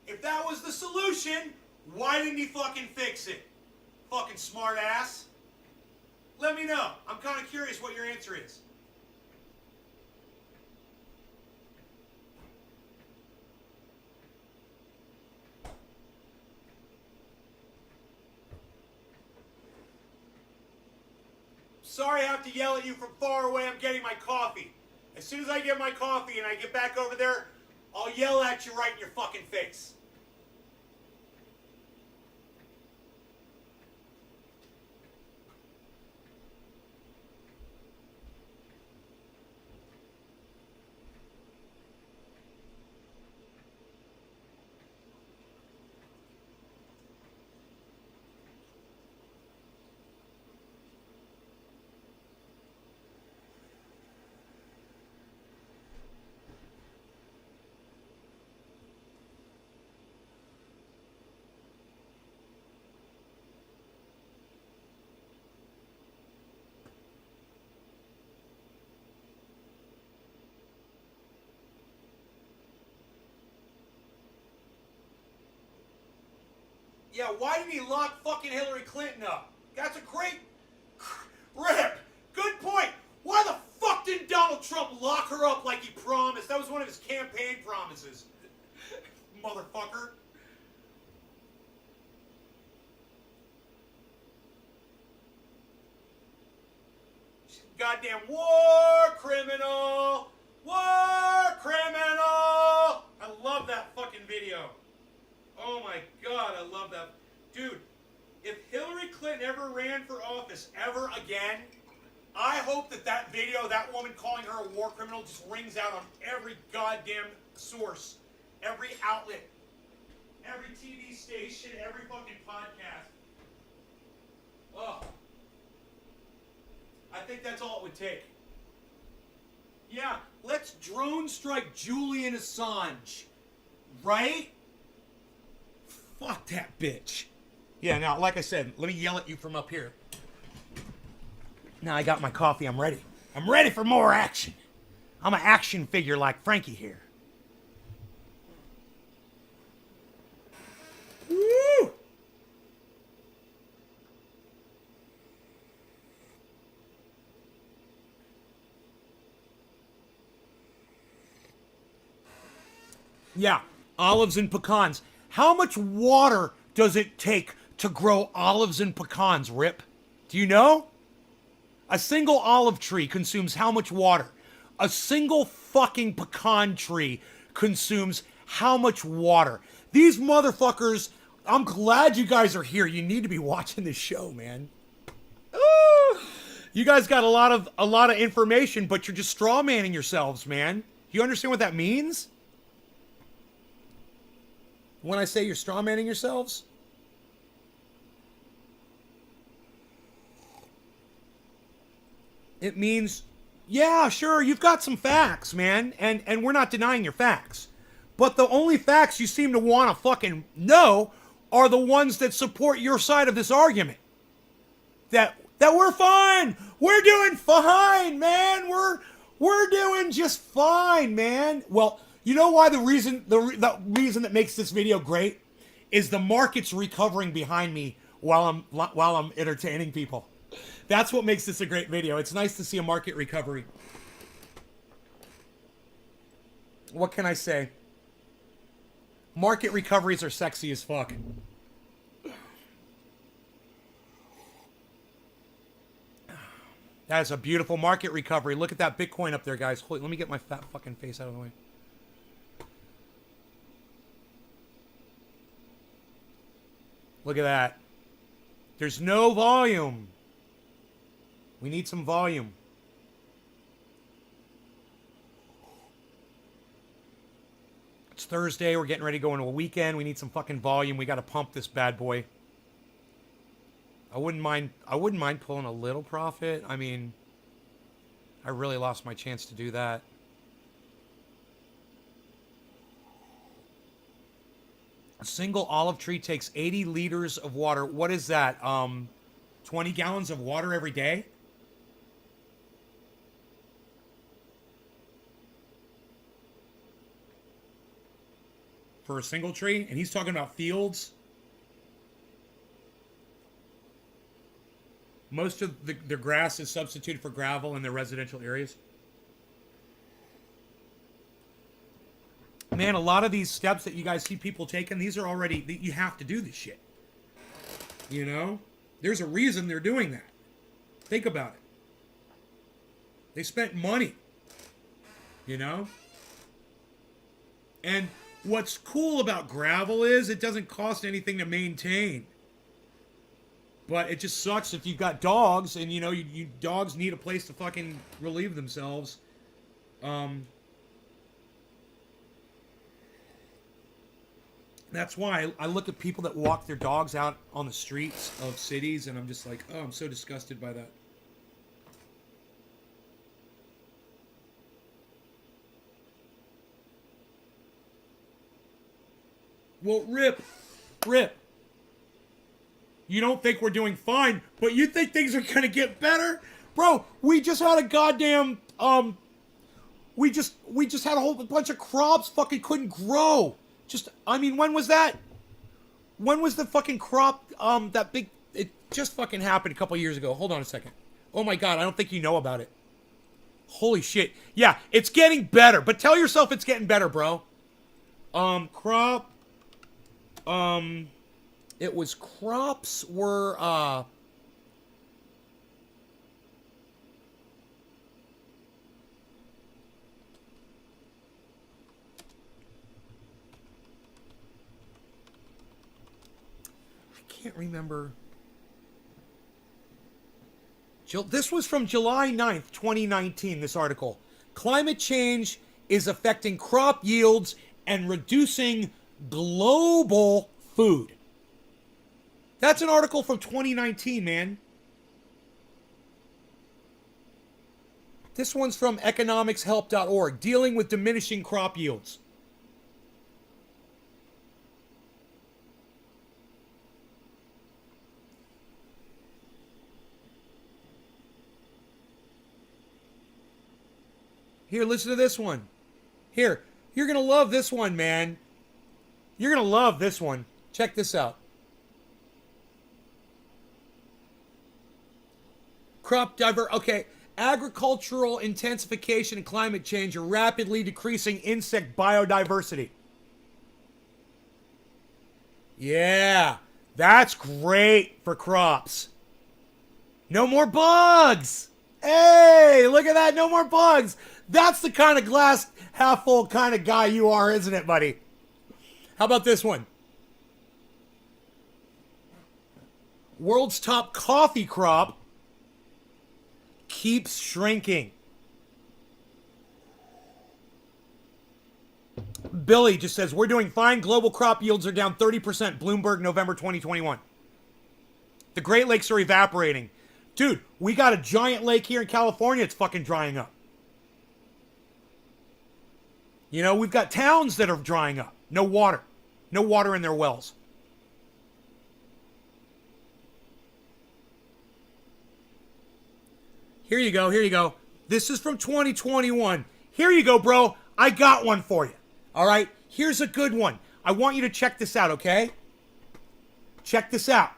If that was the solution, why didn't he fucking fix it? Fucking smart ass. Let me know. I'm kind of curious what your answer is. Sorry I have to yell at you from far away. I'm getting my coffee. As soon as I get my coffee and I get back over there, I'll yell at you right in your fucking face. Yeah, why didn't he lock fucking Hillary Clinton up? That's a great... Rip! Good point! Why the fuck didn't Donald Trump lock her up like he promised? That was one of his campaign promises. Motherfucker. Goddamn war criminal! War criminal! I love that fucking video. Oh my god, I love that. Dude, if Hillary Clinton ever ran for office ever again, I hope that that video, that woman calling her a war criminal, just rings out on every goddamn source, every outlet, every TV station, every fucking podcast. Oh. I think that's all it would take. Yeah, let's drone strike Julian Assange. Right? Fuck that bitch. Yeah, now, like I said, let me yell at you from up here. Now I got my coffee, I'm ready. I'm ready for more action. I'm an action figure like Frankie here. Woo! Yeah, olives and pecans. How much water does it take to grow olives and pecans, Rip? Do you know? A single olive tree consumes how much water? A single fucking pecan tree consumes how much water? These motherfuckers, I'm glad you guys are here. You need to be watching this show, man. You guys got a lot of information, but you're just straw manning yourselves, man. You understand what that means? When I say you're straw manning yourselves? It means, yeah, sure, you've got some facts, man, and we're not denying your facts. But the only facts you seem to want to fucking know are the ones that support your side of this argument. That we're fine. We're doing fine, man. We're doing just fine, man. Well, you know why the reason that makes this video great is the market's recovering behind me while I'm entertaining people. That's what makes this a great video. It's nice to see a market recovery. What can I say? Market recoveries are sexy as fuck. That is a beautiful market recovery. Look at that Bitcoin up there, guys. Let me get my fat fucking face out of the way. Look at that. There's no volume. We need some volume. It's Thursday. We're getting ready to go into a weekend. We need some fucking volume. We got to pump this bad boy. I wouldn't mind pulling a little profit. I mean, I really lost my chance to do that. A single olive tree takes 80 liters of water. What is that? 20 gallons of water every day? For a single tree? And he's talking about fields. Most of the grass is substituted for gravel in the residential areas. Man, a lot of these steps that you guys see people taking, these are already, you have to do this shit. You know? There's a reason they're doing that. Think about it. They spent money. You know? And what's cool about gravel is it doesn't cost anything to maintain. But it just sucks if you've got dogs and, you know, you dogs need a place to fucking relieve themselves. That's why I look at people that walk their dogs out on the streets of cities and I'm just like, oh, I'm so disgusted by that. Well, Rip. You don't think we're doing fine, but you think things are gonna get better? Bro, we just had a goddamn, we just had a whole bunch of crops fucking couldn't grow. I mean, when was that? When was the fucking crop, that big, it just fucking happened a couple years ago. Hold on a second. Oh my God, I don't think you know about it. Holy shit. Yeah, it's getting better, but tell yourself it's getting better, bro. Crop, it was crops were, I can't remember. This was from July 9th, 2019, this article. Climate change is affecting crop yields and reducing global food. That's an article from 2019, man. This one's from economicshelp.org, dealing with diminishing crop yields. Here, listen to this one. Here, you're going to love this one, man. You're going to love this one. Check this out. Okay, agricultural intensification and climate change are rapidly decreasing insect biodiversity. Yeah, that's great for crops. No more bugs. Hey, look at that, no more bugs. That's the kind of glass half full kind of guy you are, isn't it, buddy? How about this one? World's top coffee crop keeps shrinking. Billy just says, we're doing fine. Global crop yields are down 30%. Bloomberg, November 2021. The Great Lakes are evaporating. Dude, we got a giant lake here in California. It's fucking drying up. You know, we've got towns that are drying up. No water. No water in their wells. Here you go, here you go. This is from 2021. Here you go, bro. I got one for you. All right? Here's a good one. I want you to check this out, okay? Check this out.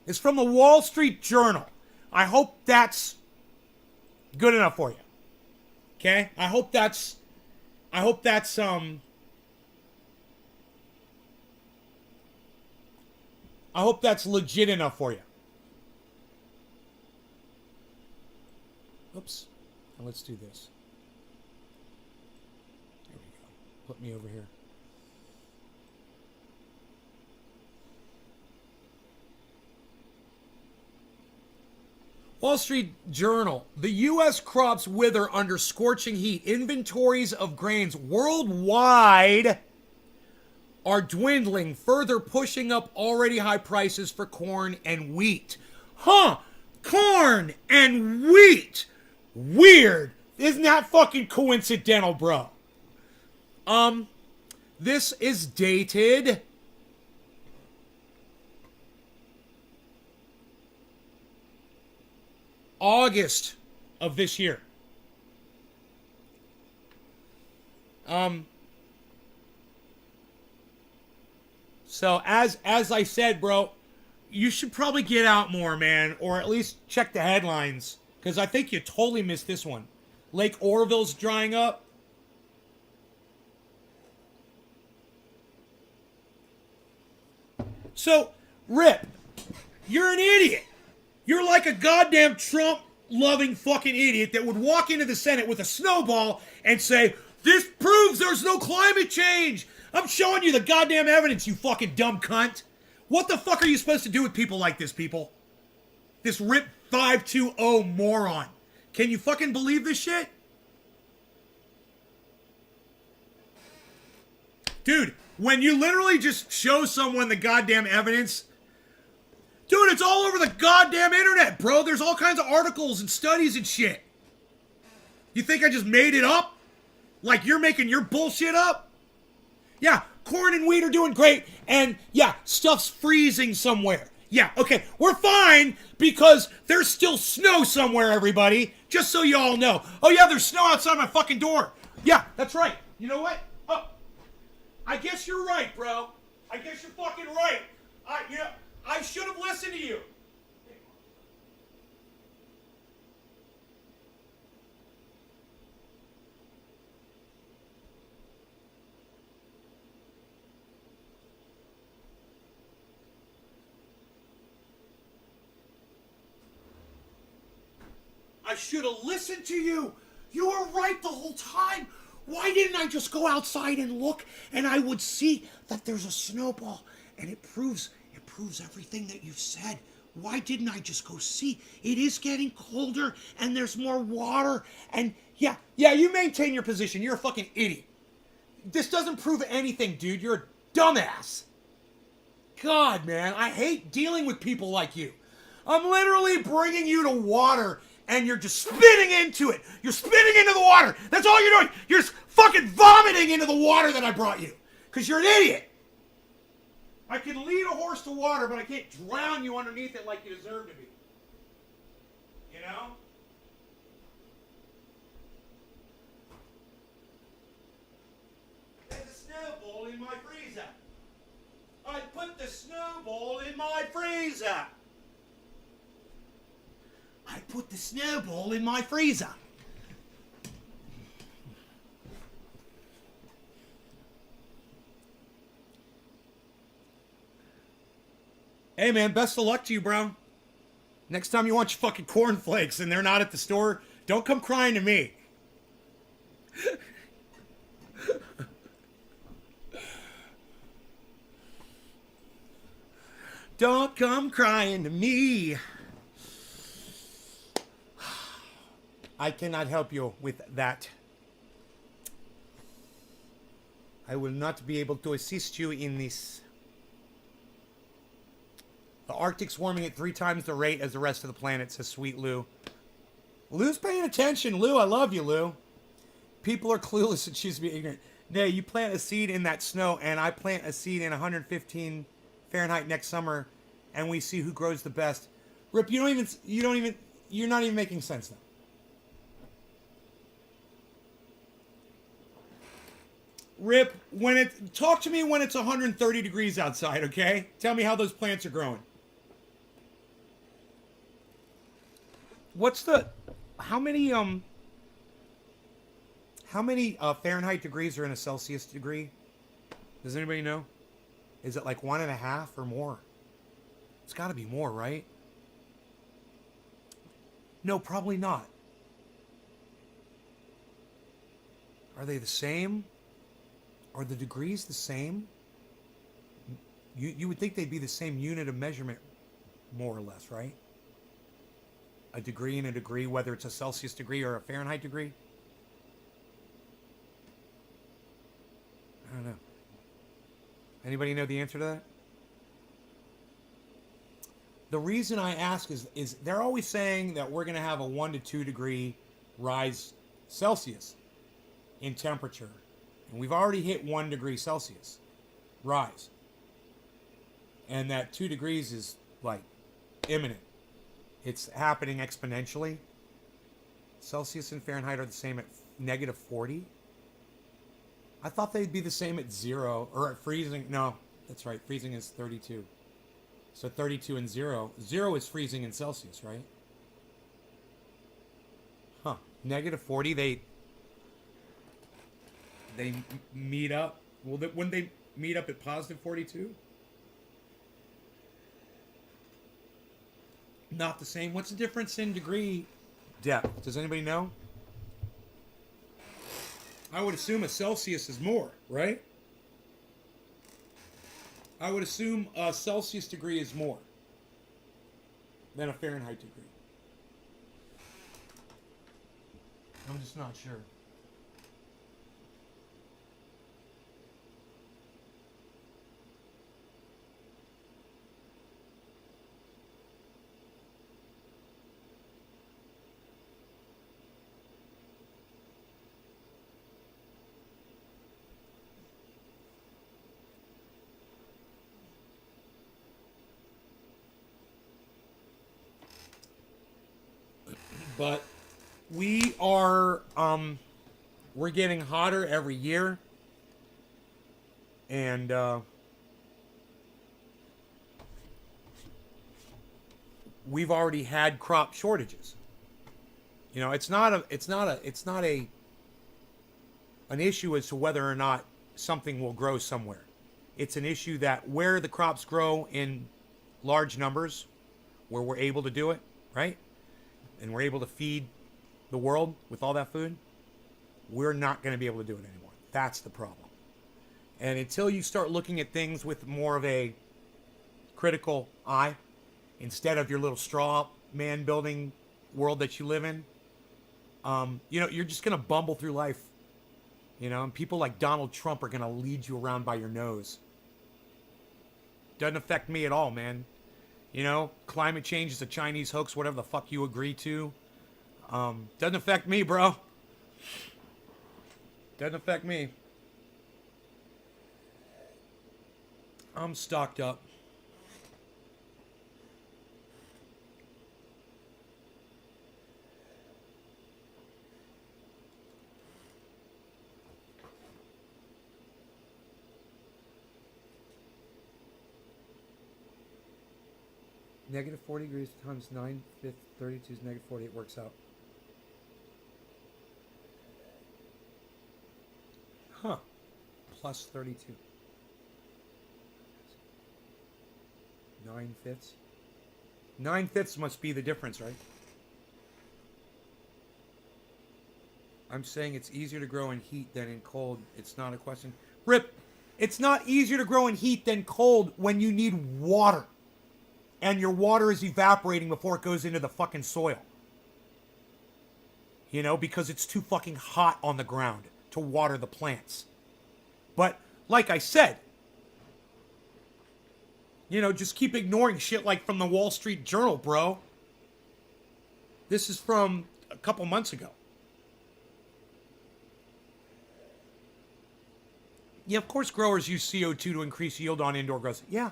It's from the Wall Street Journal. I hope that's good enough for you. Okay? I hope that's legit enough for you. Oops. Now let's do this. There we go. Put me over here. Wall Street Journal. The U.S. crops wither under scorching heat. Inventories of grains worldwide are dwindling, further pushing up already high prices for corn and wheat. Huh? Corn and wheat. Weird. Isn't that fucking coincidental, bro? This is dated August of this year. So as I said, bro, you should probably get out more, man, or at least check the headlines, because I think you totally missed this one. Lake Oroville's drying up. So, Rip, you're an idiot. You're like a goddamn Trump-loving fucking idiot that would walk into the Senate with a snowball and say, this proves there's no climate change. I'm showing you the goddamn evidence, you fucking dumb cunt. What the fuck are you supposed to do with people like this, people? This Rip 520 moron. Can you fucking believe this shit? Dude, when you literally just show someone the goddamn evidence, dude, it's all over the goddamn internet, bro. There's all kinds of articles and studies and shit. You think I just made it up? Like you're making your bullshit up? Yeah, corn and wheat are doing great, and yeah, stuff's freezing somewhere. Yeah, okay, we're fine because there's still snow somewhere, everybody. Just so you all know. Oh yeah, there's snow outside my fucking door. Yeah, that's right. You know what? Oh, I guess you're right, bro. I guess you're fucking right. I should have listened to you. I should have listened to you. You were right the whole time. Why didn't I just go outside and look, and I would see that there's a snowball, and it proves everything that you've said. Why didn't I just go see? It is getting colder, and there's more water, and yeah, you maintain your position. You're a fucking idiot. This doesn't prove anything, dude. You're a dumbass. God, man, I hate dealing with people like you. I'm literally bringing you to water, and you're just spitting into it. You're spitting into the water. That's all you're doing. You're just fucking vomiting into the water that I brought you. Because you're an idiot. I can lead a horse to water, but I can't drown you underneath it like you deserve to be. You know? There's a snowball in my freezer. I put the snowball in my freezer. I put the snowball in my freezer. Hey, man, best of luck to you, bro. Next time you want your fucking cornflakes and they're not at the store, don't come crying to me. Don't come crying to me. I cannot help you with that. I will not be able to assist you in this. The Arctic's warming at 3 times the rate as the rest of the planet, says Sweet Lou. Lou's paying attention. Lou, I love you, Lou. People are clueless and choose to be ignorant. Nay, you plant a seed in that snow, and I plant a seed in 115 Fahrenheit next summer, and we see who grows the best. Rip, you're not even making sense now. Rip, talk to me when it's 130 degrees outside, okay? Tell me how those plants are growing. How many Fahrenheit degrees are in a Celsius degree? Does anybody know? Is it like 1.5 or more? It's got to be more, right? No, probably not. Are they the same? Are the degrees the same? You would think they'd be the same unit of measurement, more or less, right? a degree and a degree, whether it's a Celsius degree or a Fahrenheit degree? I don't know. Anybody know the answer to that? The reason I ask is they're always saying that we're going to have a 1 to 2 degree rise Celsius in temperature. And we've already hit 1 degree Celsius rise. And that 2 degrees is like imminent. It's happening exponentially. Celsius and Fahrenheit are the same at negative 40. I thought they'd be the same at 0 or at freezing. No, that's right. Freezing is 32. So 32 and 0. 0 is freezing in Celsius, right? Huh. Negative 40, they meet up. Well, wouldn't they meet up at positive 42? Not the same. What's the difference in degree depth? Does anybody know? I would assume a Celsius is more, right? I would assume a Celsius degree is more than a Fahrenheit degree. I'm just not sure. But we are, we're getting hotter every year. And, we've already had crop shortages. You know, it's not an issue as to whether or not something will grow somewhere. It's an issue that where the crops grow in large numbers, where we're able to do it, right? And we're able to feed the world with all that food, we're not going to be able to do it anymore. That's the problem. And until you start looking at things with more of a critical eye, instead of your little straw man building world that you live in, you know, you're just going to bumble through life. You know, and people like Donald Trump are going to lead you around by your nose. Doesn't affect me at all, man. You know, climate change is a Chinese hoax, whatever the fuck you agree to. Doesn't affect me, bro. Doesn't affect me. I'm stocked up. Negative 40 degrees times 9 fifths 32 is negative 40. It works out. Huh. Plus 32. 9 fifths. 9 fifths must be the difference, right? I'm saying it's easier to grow in heat than in cold. It's not a question. Rip, it's not easier to grow in heat than cold when you need water. And your water is evaporating before it goes into the fucking soil. You know, because it's too fucking hot on the ground to water the plants. But, like I said, you know, just keep ignoring shit like from the Wall Street Journal, bro. This is from a couple months ago. Yeah, of course growers use CO2 to increase yield on indoor growth. Yeah.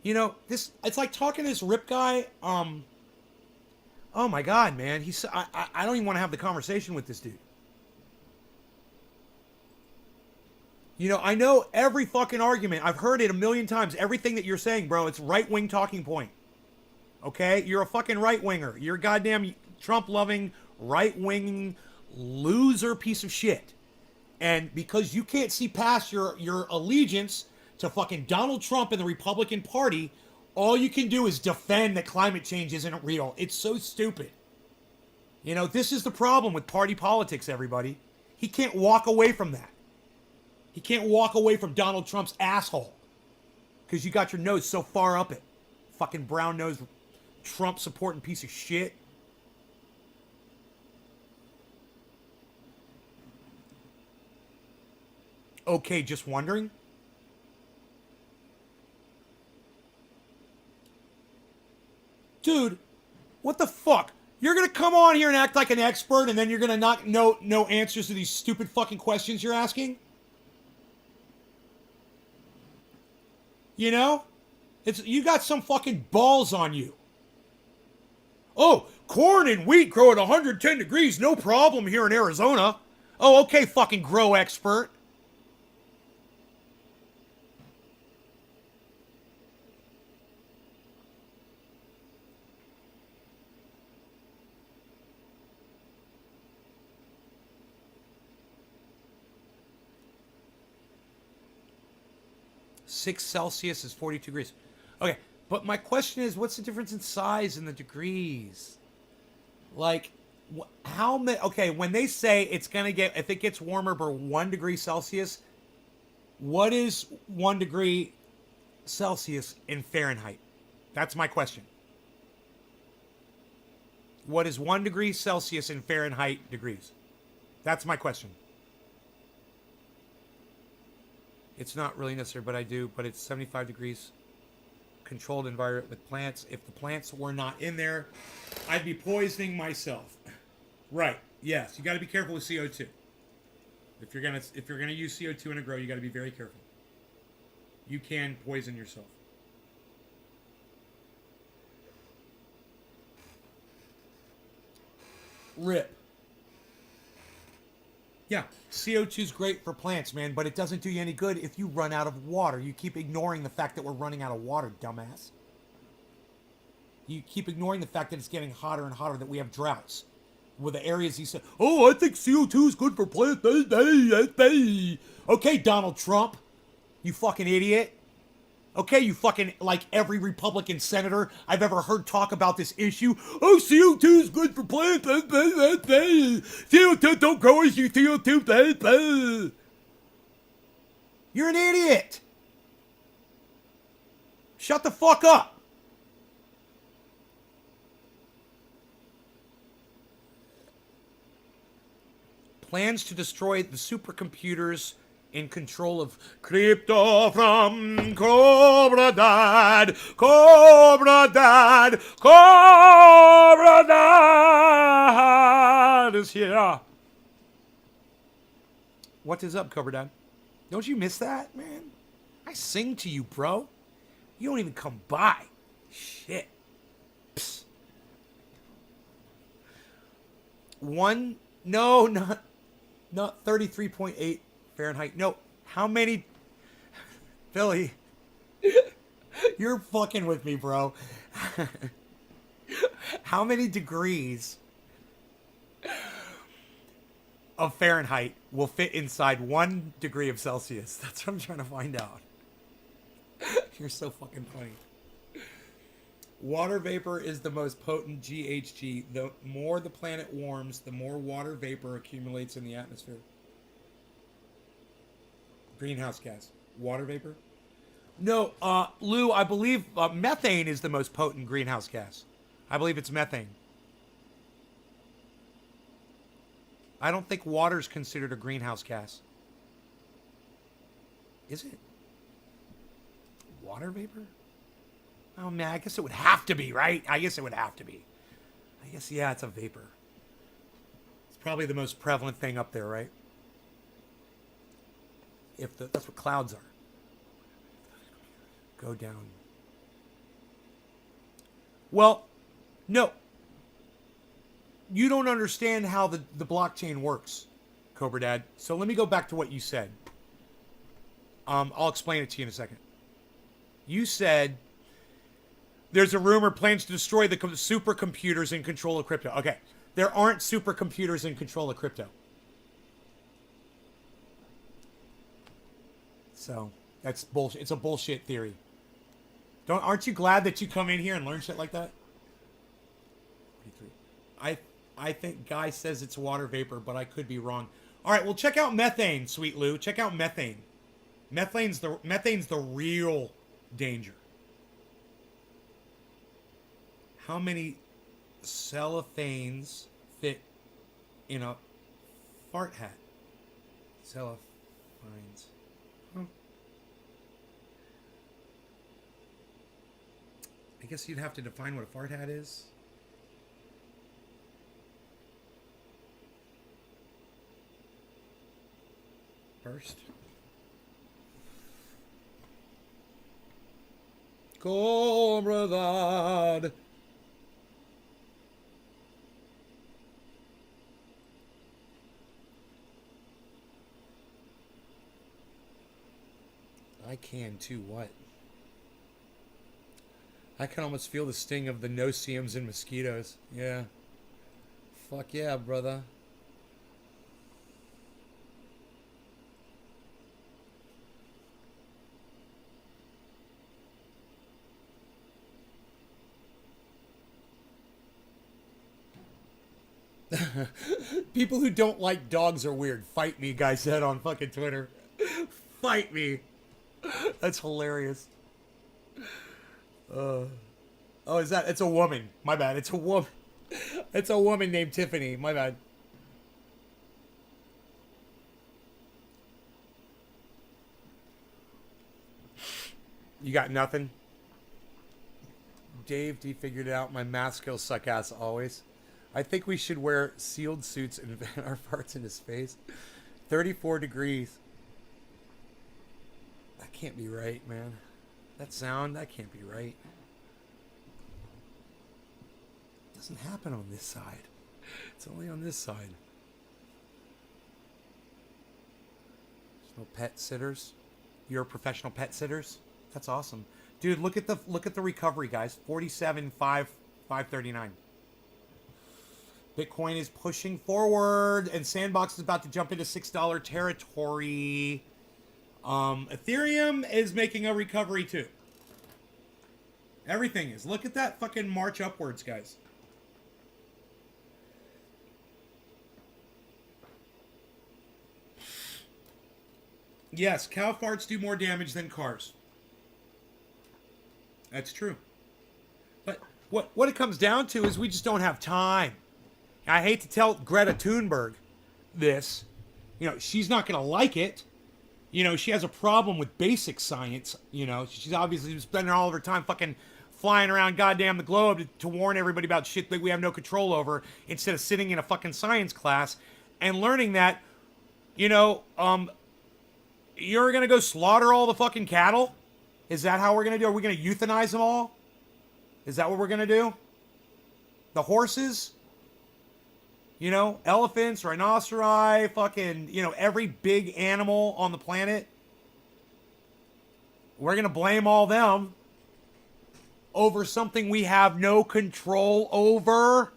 You know, this, it's like talking to this Rip guy. Oh my God, man. I don't even want to have the conversation with this dude. You know, I know every fucking argument. I've heard it a million times. Everything that you're saying, bro, it's right-wing talking point. Okay? You're a fucking right-winger. You're a goddamn Trump-loving, right-wing loser piece of shit. And because you can't see past your allegiance to fucking Donald Trump and the Republican Party, all you can do is defend that climate change isn't real. It's so stupid. You know, this is the problem with party politics, everybody. He can't walk away from that. He can't walk away from Donald Trump's asshole. Because you got your nose so far up it. Fucking brown-nosed Trump-supporting piece of shit. okay, just wondering. Dude, what the fuck? You're gonna come on here and act like an expert, and then you're gonna not know no answers to these stupid fucking questions you're asking? You know? You got some fucking balls on you. Oh, corn and wheat grow at 110 degrees, no problem here in Arizona. Oh, okay, fucking grow expert. Celsius is 42 degrees. Okay, but my question is, what's the difference in size in the degrees? Like, how many? Okay, when they say it's gonna get, if it gets warmer by 1 degree Celsius, what is 1 degree Celsius in Fahrenheit? That's my question. What is 1 degree Celsius in Fahrenheit degrees? That's my question. It's not really necessary, but I do. But it's 75 degrees. Controlled environment with plants. If the plants were not in there, I'd be poisoning myself. Right. Yes. You got to be careful with CO2. If you're gonna use CO2 in a grow, you got to be very careful. You can poison yourself. Rip. Yeah, CO2 is great for plants, man, but it doesn't do you any good if you run out of water. You keep ignoring the fact that we're running out of water, dumbass. You keep ignoring the fact that it's getting hotter and hotter, that we have droughts. With the areas he said, oh, I think CO2 is good for plants. Okay, Donald Trump, you fucking idiot. Okay, you fucking, like every Republican senator I've ever heard talk about this issue. Oh, CO2 is good for plants. CO2 don't grow as you CO2. You're an idiot. Shut the fuck up. Plans to destroy the supercomputers in control of crypto from Cobra Dad is here. What is up, Cobra Dad? Don't you miss that, man? I sing to you, bro. You don't even come by. Shit. Psst. Not 33.8 Fahrenheit. No, how many? Philly, you're fucking with me, bro. How many degrees of Fahrenheit will fit inside 1 degree of Celsius? That's what I'm trying to find out. You're so fucking funny. Water vapor is the most potent GHG. The more the planet warms, the more water vapor accumulates in the atmosphere. Greenhouse gas. Water vapor? No, Lou, I believe methane is the most potent greenhouse gas. I believe it's methane. I don't think water's considered a greenhouse gas. Is it? Water vapor? Oh, man, I guess it would have to be, right? I guess it would have to be. I guess, yeah, it's a vapor. It's probably the most prevalent thing up there, right? That's what clouds are. Go down. Well, no. You don't understand how the blockchain works, Cobra Dad. So let me go back to what you said. I'll explain it to you in a second. You said there's a rumor plans to destroy the supercomputers in control of crypto. Okay. There aren't supercomputers in control of crypto. So that's bullshit. It's a bullshit theory. Aren't you glad that you come in here and learn shit like that? 43. I think Guy says it's water vapor, but I could be wrong. All right, well check out methane, Sweet Lou. Check out methane. Methane's the real danger. How many cellophanes fit in a fart hat? Cellophanes. I guess you'd have to define what a fart hat is. First. Cobradad. I can too, what? I can almost feel the sting of the no-see-ums and mosquitoes. Yeah. Fuck yeah, brother. People who don't like dogs are weird. Fight me, guy said on fucking Twitter. Fight me. That's hilarious. Oh, is that? It's a woman. My bad. It's a woman. It's a woman named Tiffany. My bad. You got nothing? Dave D figured it out. My math skills suck ass always. I think we should wear sealed suits and vent our farts into space. 34 degrees. That can't be right, man. That sound, that can't be right. It doesn't happen on this side. It's only on this side. There's no pet sitters. You're professional pet sitters? That's awesome. Dude, look at the recovery, guys. 47,539. Bitcoin is pushing forward, and Sandbox is about to jump into $6 territory. Ethereum is making a recovery too. Everything is. Look at that fucking march upwards, guys. Yes, cow farts do more damage than cars. That's true. But what it comes down to is we just don't have time. I hate to tell Greta Thunberg this. You know, she's not going to like it. You know, she has a problem with basic science. You know, she's obviously spending all of her time fucking flying around goddamn the globe to warn everybody about shit that we have no control over, instead of sitting in a fucking science class and learning that, you know, you're going to go slaughter all the fucking cattle? Is that how we're going to do? Are we going to euthanize them all? Is that what we're going to do? The horses? You know, elephants, rhinoceri, fucking, you know, every big animal on the planet. We're going to blame all them over something we have no control over.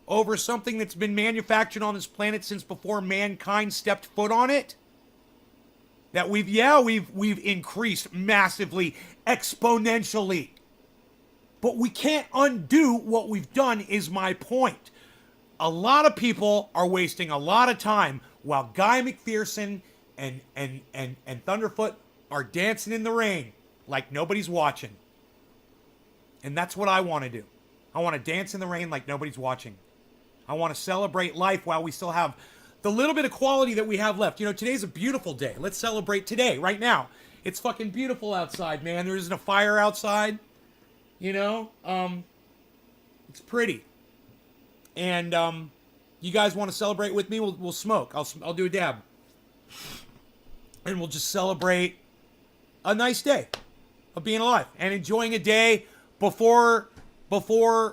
Over something that's been manufactured on this planet since before mankind stepped foot on it. That we've increased massively, exponentially. But we can't undo what we've done, is my point. A lot of people are wasting a lot of time while Guy McPherson and Thunderfoot are dancing in the rain like nobody's watching. And that's what I want to do. I want to dance in the rain like nobody's watching. I want to celebrate life while we still have the little bit of quality that we have left. You know, today's a beautiful day. Let's celebrate today, right now. It's fucking beautiful outside, man. There isn't a fire outside. You know, it's pretty. And you guys want to celebrate with me? We'll smoke. I'll do a dab, and we'll just celebrate a nice day of being alive and enjoying a day before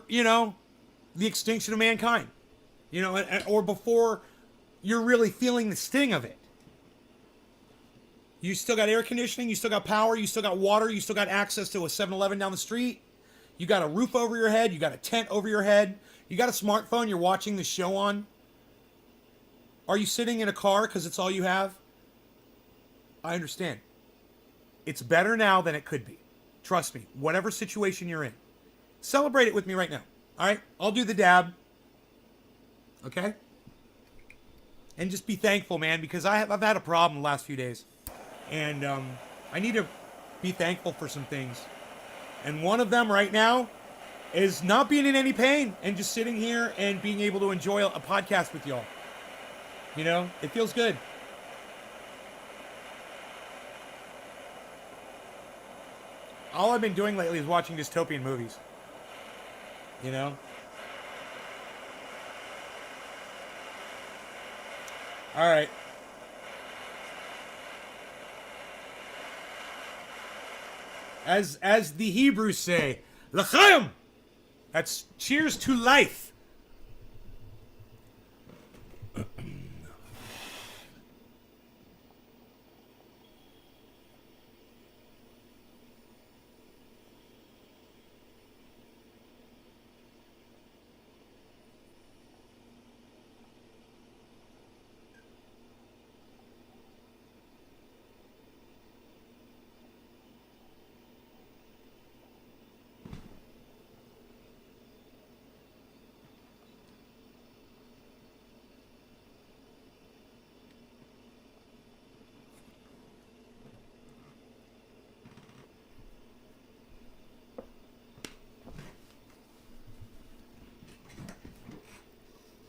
you know, the extinction of mankind. You know, or before you're really feeling the sting of it. You still got air conditioning. You still got power. You still got water. You still got access to a 7-Eleven down the street. You got a roof over your head. You got a tent over your head. You got a smartphone you're watching the show on. Are you sitting in a car because it's all you have? I understand. It's better now than it could be. Trust me. Whatever situation you're in. Celebrate it with me right now. All right? I'll do the dab. Okay? And just be thankful, man, because I've had a problem the last few days. And I need to be thankful for some things. And one of them right now is not being in any pain and just sitting here and being able to enjoy a podcast with y'all. You know, it feels good. All I've been doing lately is watching dystopian movies. You know? All right. As the Hebrews say, L'chaim! That's cheers to life.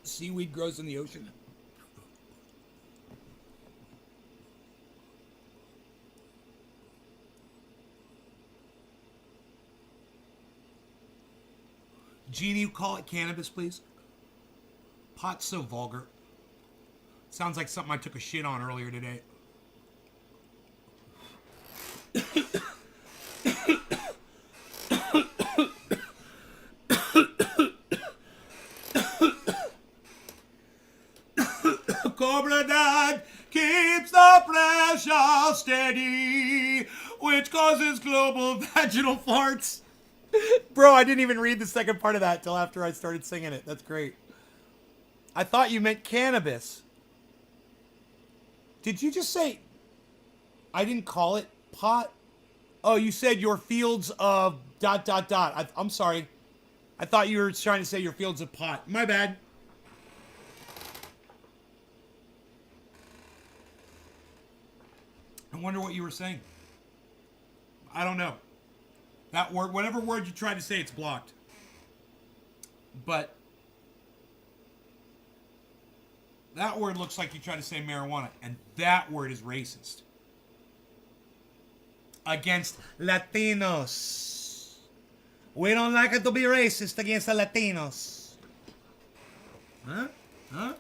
Seaweed grows in the ocean. Jeannie, you call it cannabis, please? Pot's so vulgar. Sounds like something I took a shit on earlier today. Cobra Dad keeps the pressure steady, which causes global vaginal farts. Bro, I didn't even read the second part of that till after I started singing it. That's great. I thought you meant cannabis. Did you just say... I didn't call it pot? Oh, you said your fields of ... I'm sorry. I thought you were trying to say your fields of pot. My bad. I wonder what you were saying. I don't know. That word, whatever word you tried to say, it's blocked. But that word looks like you tried to say marijuana, and that word is racist. Against Latinos. We don't like it to be racist against the Latinos. Huh? Huh?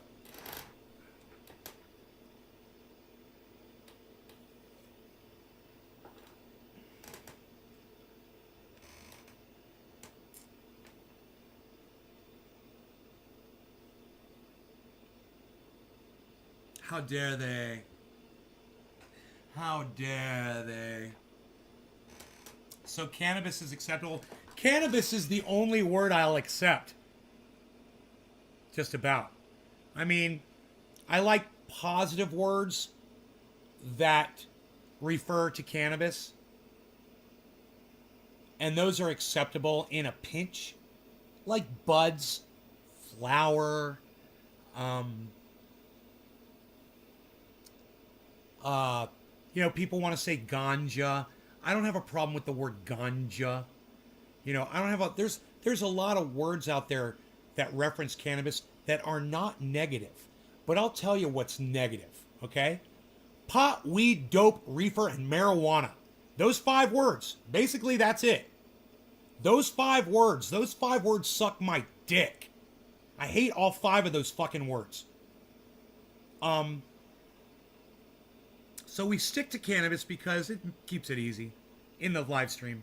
How dare they? How dare they? So cannabis is acceptable. Cannabis is the only word I'll accept. Just about. I mean, I like positive words that refer to cannabis. And those are acceptable in a pinch. Like buds, flower, people want to say ganja. I don't have a problem with the word ganja. I don't have there's a lot of words out there that reference cannabis that are not negative. But I'll tell you what's negative, okay? Pot, weed, dope, reefer, and marijuana. Those 5 words. Basically, that's it. Those 5 words suck my dick. I hate all 5 of those fucking words. So we stick to cannabis because it keeps it easy in the live stream,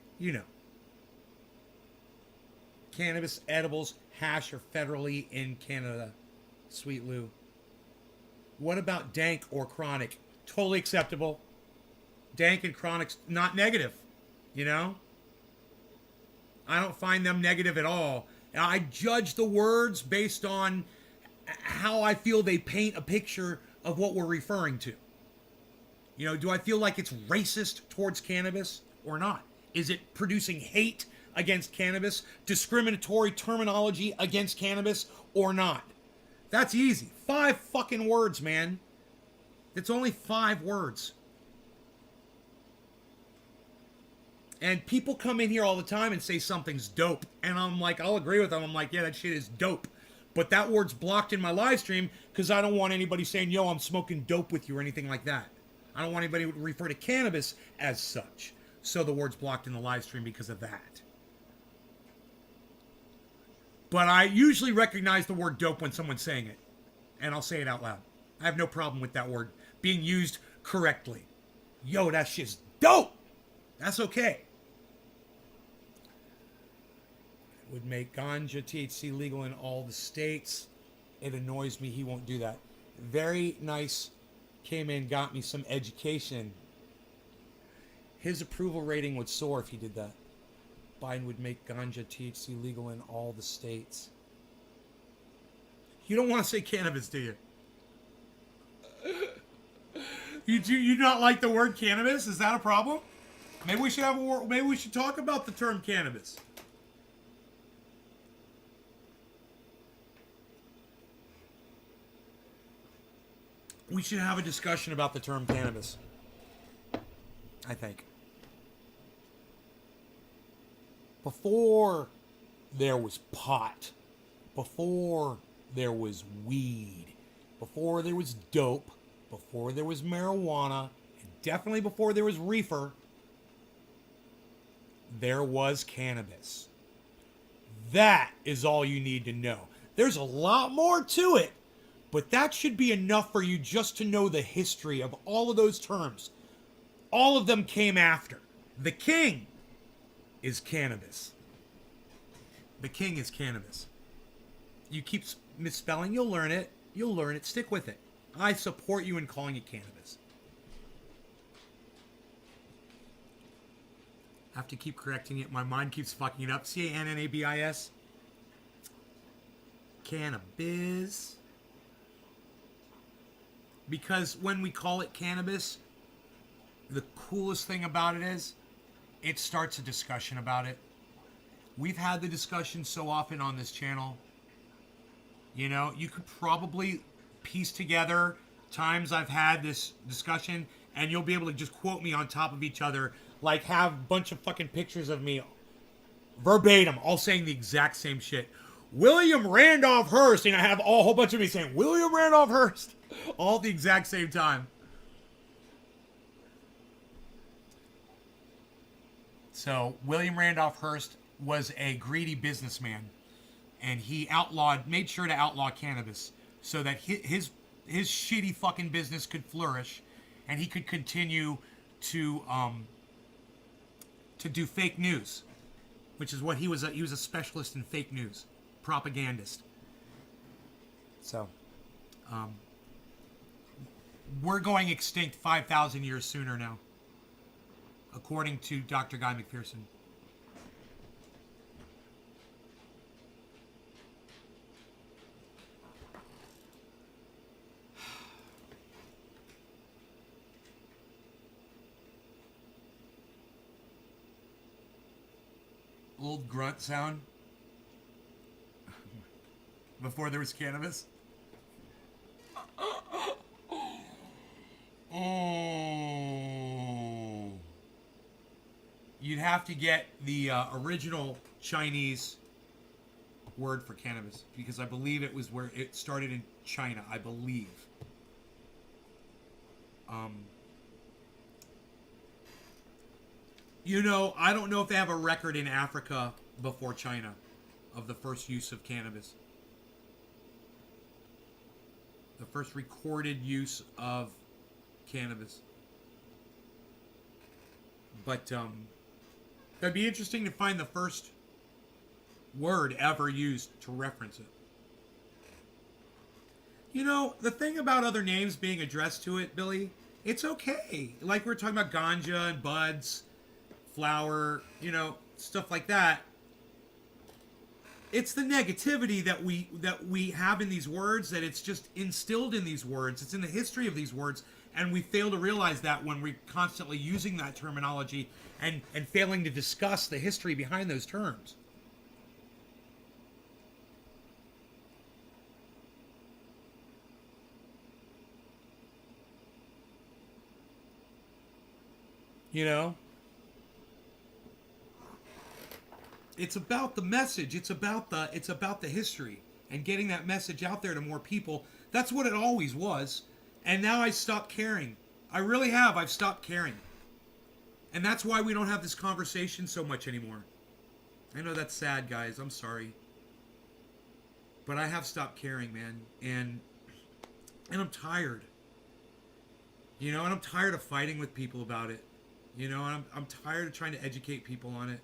Cannabis, edibles, hash are federally in Canada. Sweet Lou. What about dank or chronic? Totally acceptable. Dank and chronic's not negative, I don't find them negative at all. I judge the words based on how I feel they paint a picture of what we're referring to. Do I feel like it's racist towards cannabis or not? Is it producing hate against cannabis, discriminatory terminology against cannabis or not? That's easy. 5 fucking words, man. It's only 5 words. And people come in here all the time and say something's dope. And I'm like, I'll agree with them. I'm like, yeah, that shit is dope. But that word's blocked in my live stream because I don't want anybody saying, yo, I'm smoking dope with you or anything like that. I don't want anybody to refer to cannabis as such. So the word's blocked in the live stream because of that. But I usually recognize the word dope when someone's saying it. And I'll say it out loud. I have no problem with that word being used correctly. Yo, that shit's dope! That's okay. It would make ganja, THC legal in all the states. It annoys me he won't do that. Very nice. Came in, got me some education. His approval rating would soar if he did that. Biden would make ganja, THC legal in all the states. You don't want to say cannabis, do you? You do not like the word cannabis? Is that a problem? Maybe we should have a maybe we should talk about the term cannabis. We should have a discussion about the term cannabis. I think. Before there was pot, before there was weed, before there was dope, before there was marijuana, and definitely before there was reefer, there was cannabis. That is all you need to know. There's a lot more to it, but that should be enough for you just to know the history of all of those terms. All of them came after. The king is cannabis. The king is cannabis. You keep misspelling, you'll learn it. You'll learn it. Stick with it. I support you in calling it cannabis. I have to keep correcting it. My mind keeps fucking it up. C-A-N-N-A-B-I-S. Cannabis. Because when we call it cannabis, the coolest thing about it is it starts a discussion about it. We've had the discussion so often on this channel. You know, you could probably piece together times I've had this discussion, and you'll be able to just quote me on top of each other, like have a bunch of fucking pictures of me verbatim, all saying the exact same shit. William Randolph Hearst, and I have a whole bunch of me saying William Randolph Hearst, all at the exact same time. So William Randolph Hearst was a greedy businessman, and he made sure to outlaw cannabis so that his shitty fucking business could flourish, and he could continue to do fake news, which is what he was. He was a specialist in fake news, propagandist. So, we're going extinct 5,000 years sooner now, according to Dr. Guy McPherson. Old grunt sound before there was cannabis. Oh. You'd have to get the original Chinese word for cannabis, because I believe it was where it started in China, I believe. You know, I don't know if they have a record in Africa before China of the first use of cannabis. The first recorded use of cannabis. But it'd be interesting to find the first word ever used to reference it. You know, the thing about other names being addressed to it, Billy, it's okay. Like we're talking about ganja and buds, flower, you know, stuff like that. It's the negativity that we have in these words, that it's just instilled in these words. It's in the history of these words, and we fail to realize that when we're constantly using that terminology and failing to discuss the history behind those terms. You know? It's about the message. It's about the history and getting that message out there to more people. That's what it always was. And now I stopped caring. I really have. I've stopped caring. And that's why we don't have this conversation so much anymore. I know that's sad, guys. I'm sorry. But I have stopped caring, man. And I'm tired. You know, and I'm tired of fighting with people about it. You know, and I'm tired of trying to educate people on it.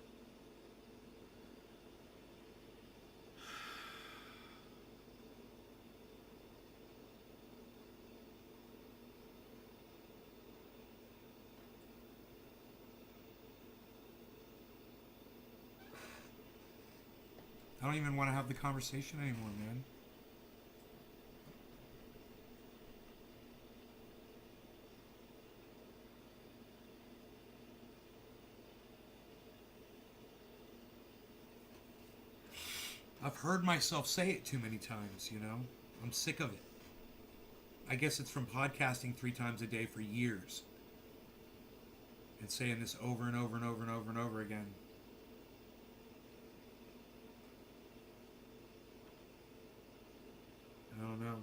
I don't even want to have the conversation anymore, man. I've heard myself say it too many times, you know? I'm sick of it. I guess it's from podcasting 3 times a day for years. And saying this over and over and over and over and over again. I don't know.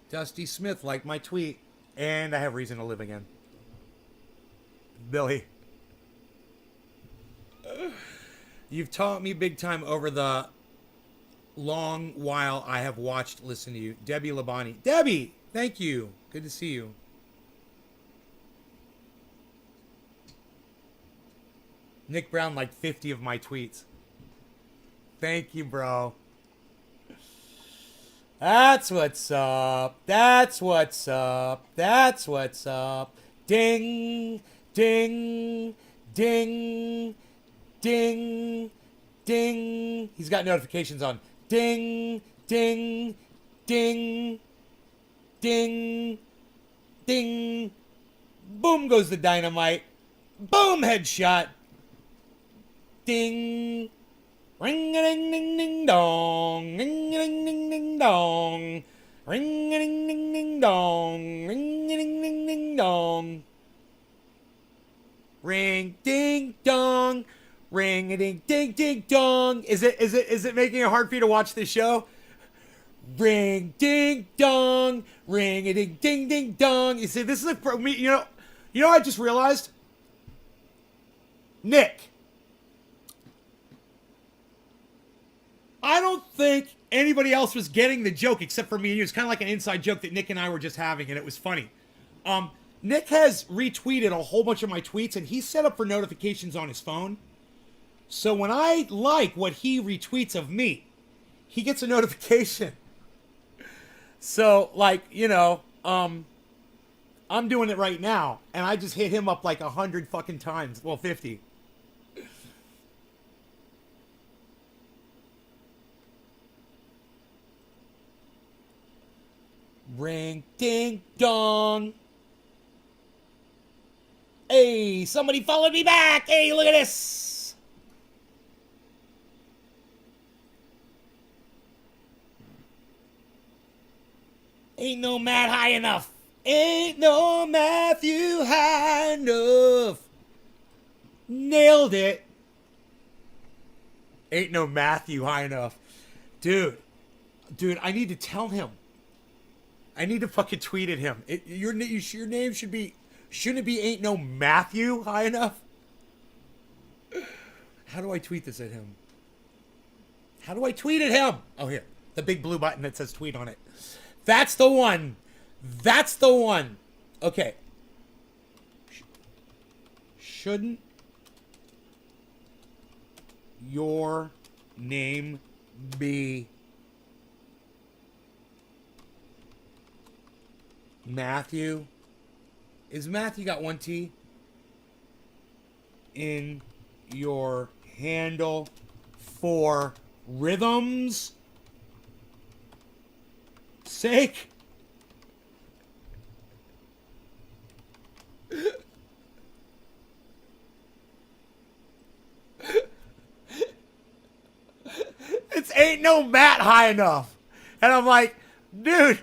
Dusty Smith liked my tweet. And I have reason to live again. Billy. You've taught me big time over the long while I have watched, listened to you. Debbie Labani. Debbie! Thank you. Good to see you. Nick Brown liked 50 of my tweets. Thank you, bro. That's what's up. That's what's up. That's what's up. Ding, ding, ding, ding, ding. He's got notifications on. Ding, ding, ding, ding, ding. Boom goes the dynamite. Boom, headshot. Ding. Ring a ding ding ding dong. Ring a ding ding ding dong. Ring a ding ding ding dong. Ring a ding ding ding dong. Ring ding dong. Ring a ding ding ding dong. Is it making it hard for you to watch this show? Ring ding dong. Ring a ding ding ding dong. You see, this is like for me, you know what I just realized? Nick. I don't think anybody else was getting the joke except for me and you. It's kind of like an inside joke that Nick and I were just having, and it was funny. Nick has retweeted a whole bunch of my tweets, and he's set up for notifications on his phone. So when I like what he retweets of me, he gets a notification. So, like, you know, I'm doing it right now, and I just hit him up like 100 fucking times. Well, 50. Ring ding dong. Hey, somebody followed me back. Hey, look at this. Ain't no Matt high enough. Ain't no Matthew high enough. Nailed it. Ain't no Matthew high enough. Dude, I need to tell him. I need to fucking tweet at him. Your name shouldn't it be ain't no Matthew high enough? How do I tweet this at him? How do I tweet at him? Oh, here. The big blue button that says tweet on it. That's the one. That's the one. Okay. Shouldn't your name be Matthew? Is Matthew got one T in your handle for rhythm's sake? It's ain't no Matt high enough. And I'm like, dude,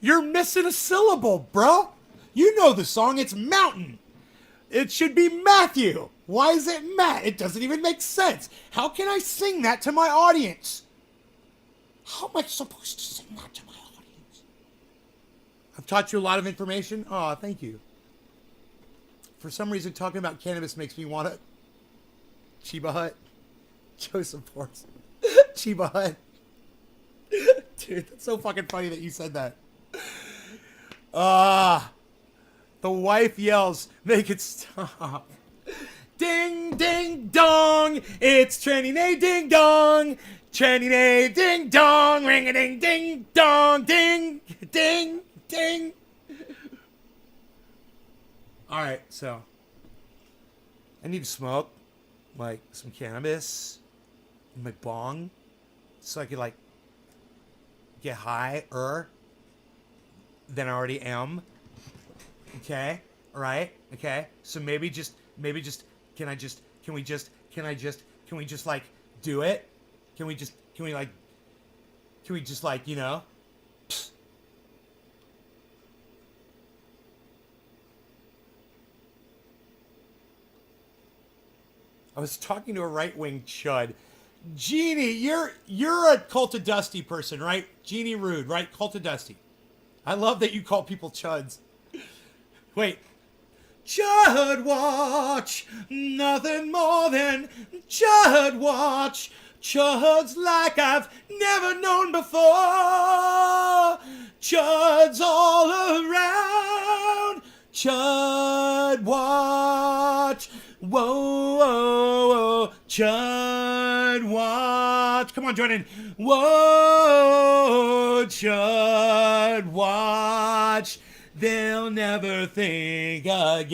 you're missing a syllable, bro. You know the song, it's Mountain. It should be Matthew. Why is it Matt? It doesn't even make sense. How can I sing that to my audience? How am I supposed to sing that to my audience? I've taught you a lot of information. Oh, thank you. For some reason, talking about cannabis makes me want to. Chiba Hut. Joseph Force. Chiba Hut. Dude, that's so fucking funny that you said that. The wife yells, make it stop. Ding, ding, dong. It's Tranny Nay, ding, dong. Tranny Nay, ding, dong. Ring a ding, ding, dong. Ding, ding, ding. All right, so I need to smoke like some cannabis in my bong so I could like get higher than I already am. Okay, all right, okay. So maybe just can we just like do it? Can we just like, you know? I was talking to a right-wing chud. Jeannie, you're a Cult of Dusty person, right? Jeannie Rude, right? Cult of Dusty. I love that you call people chuds. Wait. Chud Watch, nothing more than Chud Watch. Chuds like I've never known before. Chuds all around. Chud Watch. Whoa, whoa, whoa. Chud Watch. Come on, join in. Whoa, Chud Watch. They'll never think again.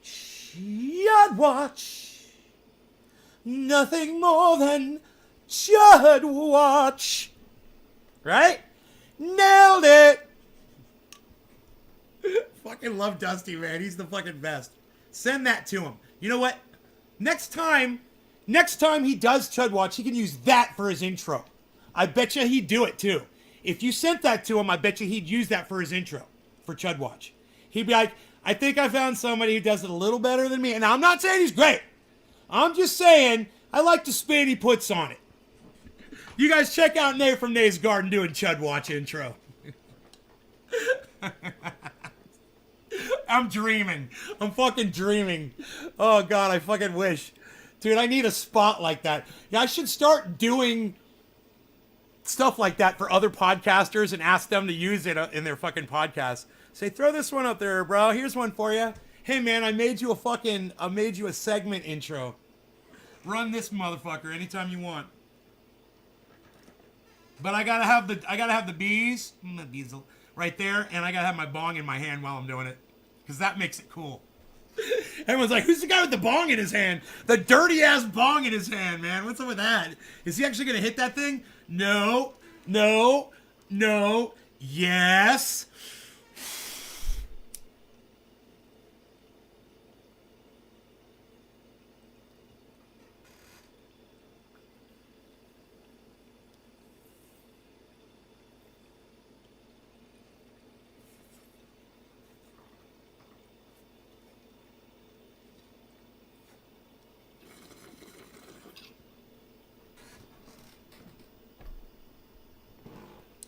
Chud Watch. Nothing more than Chud Watch. Right? Nailed it. Fucking love Dusty, man. He's the fucking best. Send that to him. You know what? Next time he does Chud Watch, he can use that for his intro. I bet you he'd do it too. If you sent that to him, I bet you he'd use that for his intro for Chud Watch. He'd be like, I think I found somebody who does it a little better than me. And I'm not saying he's great. I'm just saying I like the spin he puts on it. You guys check out Nay from Nay's Garden doing Chud Watch intro. I'm dreaming. I'm fucking dreaming. Oh, God, I fucking wish. Dude, I need a spot like that. Yeah, I should start doing stuff like that for other podcasters and ask them to use it in their fucking podcast. Say, throw this one up there, bro. Here's one for you. Hey, man, I made you a segment intro. Run this motherfucker anytime you want. But I gotta have the bees right there, and I gotta have my bong in my hand while I'm doing it. Because that makes it cool. Everyone's like, who's the guy with the bong in his hand? The dirty ass bong in his hand, man. What's up with that? Is he actually gonna hit that thing? No. No. No. Yes.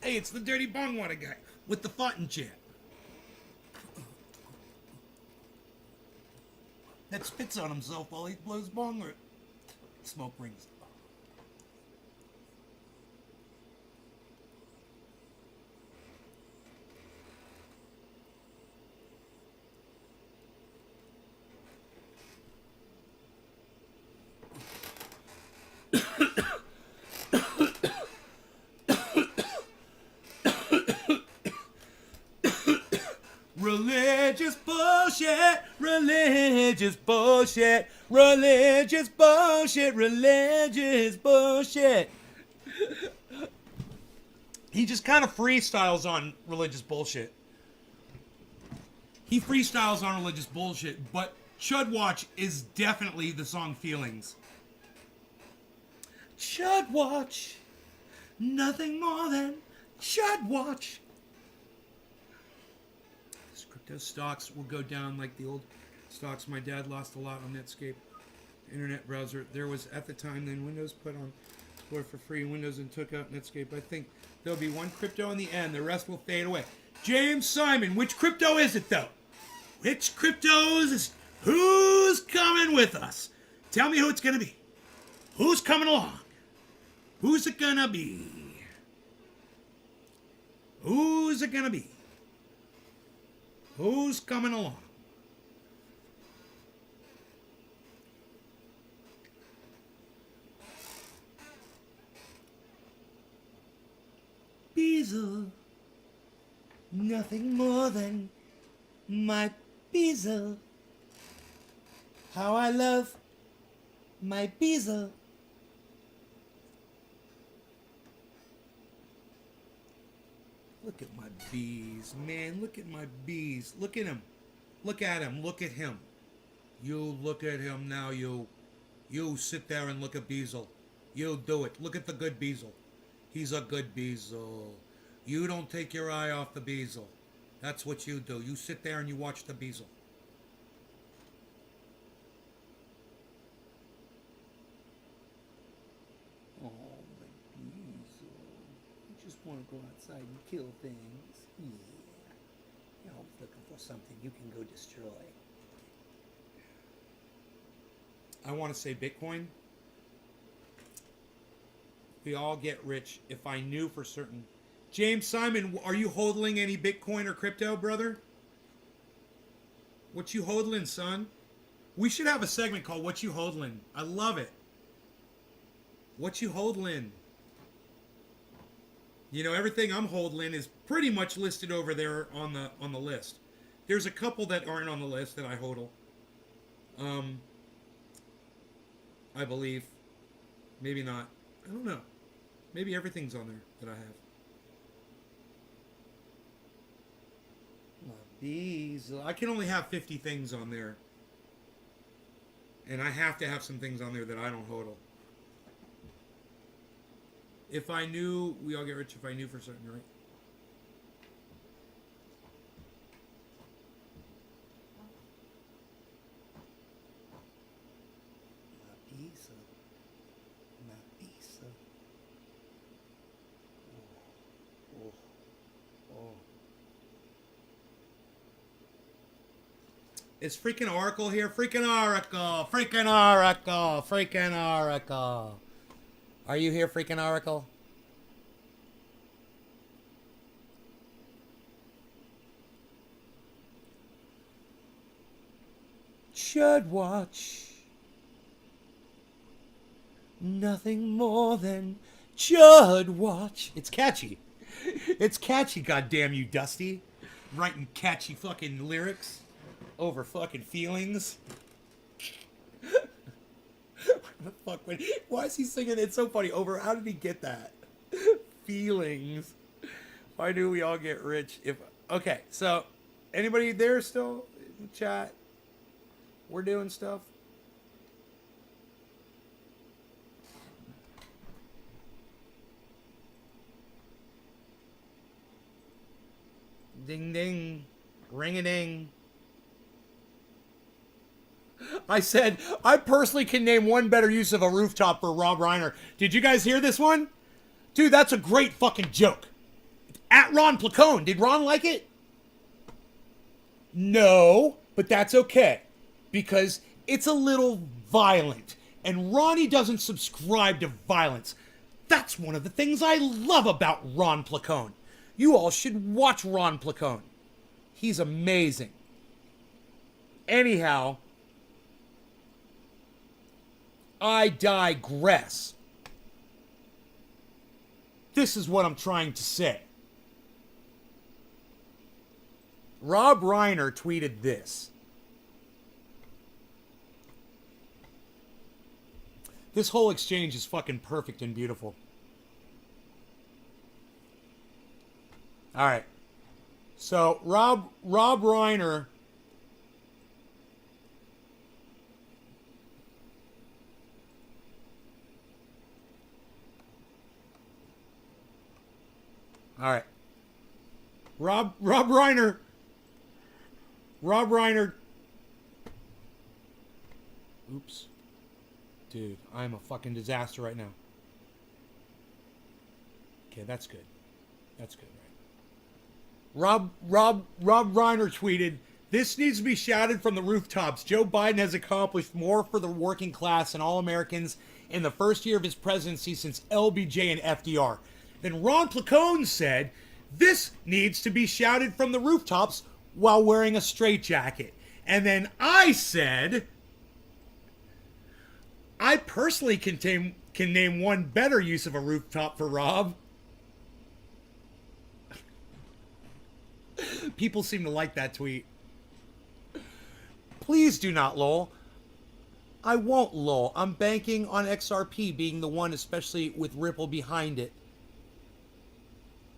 Hey, it's the dirty bong water guy with the farting chair. That spits on himself while he blows bong or smoke rings. Religious bullshit, religious bullshit, religious bullshit, religious bullshit. He just kind of freestyles on religious bullshit. He freestyles on religious bullshit, but Chud Watch is definitely the song Feelings. Chud Watch, nothing more than Chud Watch. Crypto stocks will go down like the old stocks. My dad lost a lot on Netscape. internet browser. There was at the time then Windows put on floor for free. Windows and took out Netscape. I think there'll be one crypto in the end. The rest will fade away. James Simon, which crypto is it though? Which cryptos is who's coming with us? Tell me who it's gonna be. Who's coming along? Who's it gonna be? Who's it gonna be? Who's coming along? Beezle, nothing more than my Beezle. How I love my Beezle. Look at my bees, man. Look at my bees. Look at him. Look at him. Look at him. You look at him now, you. You sit there and look at Beezle. You do it. Look at the good Beezle. He's a good Beezle. You don't take your eye off the Beezle. That's what you do. You sit there and you watch the Beezle. Oh, my Beezle. You just want to go outside and kill things. Yeah. You're always looking for something you can go destroy. I want to say Bitcoin. We all get rich if I knew for certain. James Simon, are you hodling any Bitcoin or crypto, brother? What you hodling, son? We should have a segment called What You Hodling. I love it. What you hodling? You know, everything I'm hodling is pretty much listed over there on the list. There's a couple that aren't on the list that I hodl. I believe. Maybe not. I don't know. Maybe everything's on there that I have. These, I can only have 50 things on there. And I have to have some things on there that I don't hodl. If I knew, we all get rich if I knew for certain, right? Is freaking Oracle here? Freaking Oracle! Freaking Oracle! Freaking Oracle! Are you here, freaking Oracle? Should watch nothing more than should watch. It's catchy. It's catchy, goddamn you, Dusty. Writing catchy fucking lyrics over fucking feelings. The fuck? Why is he singing? It's so funny. Over. How did he get that? Feelings. Why do we all get rich? If okay, so anybody there still in the chat? We're doing stuff. Ding ding, ring a ding. I said, I personally can name one better use of a rooftop for Rob Reiner. Did you guys hear this one? Dude, that's a great fucking joke. At Ron Placone. Did Ron like it? No, but that's okay. Because it's a little violent. And Ronnie doesn't subscribe to violence. That's one of the things I love about Ron Placone. You all should watch Ron Placone. He's amazing. Anyhow, I digress. This is what I'm trying to say. Rob Reiner tweeted this. This whole exchange is fucking perfect and beautiful. All right. So Rob Reiner All right. Rob Reiner. Oops. Dude, I'm a fucking disaster right now. Okay, that's good. That's good, right? Rob Reiner tweeted, "This needs to be shouted from the rooftops. Joe Biden has accomplished more for the working class and all Americans in the first year of his presidency since LBJ and FDR." Then Ron Placone said, "This needs to be shouted from the rooftops while wearing a straitjacket." And then I said, "I personally can name one better use of a rooftop for Rob." People seem to like that tweet. Please do not lol. I won't lol. I'm banking on XRP being the one, especially with Ripple behind it.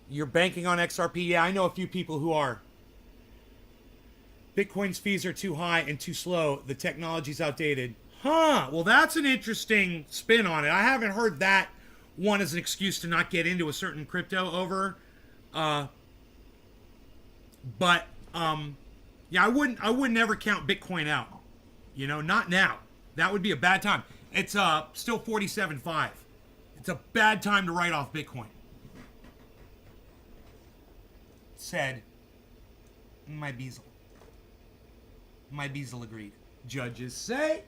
You're banking on XRP? Yeah, I know a few people who are. Bitcoin's fees are too high and too slow. The technology's outdated. Huh. Well, that's an interesting spin on it. I haven't heard that one as an excuse to not get into a certain crypto over. But yeah, I wouldn't ever count Bitcoin out. You know, not now. That would be a bad time. It's still 47.5. It's a bad time to write off Bitcoin. Said my Beazle. My Beazle agreed. Judges say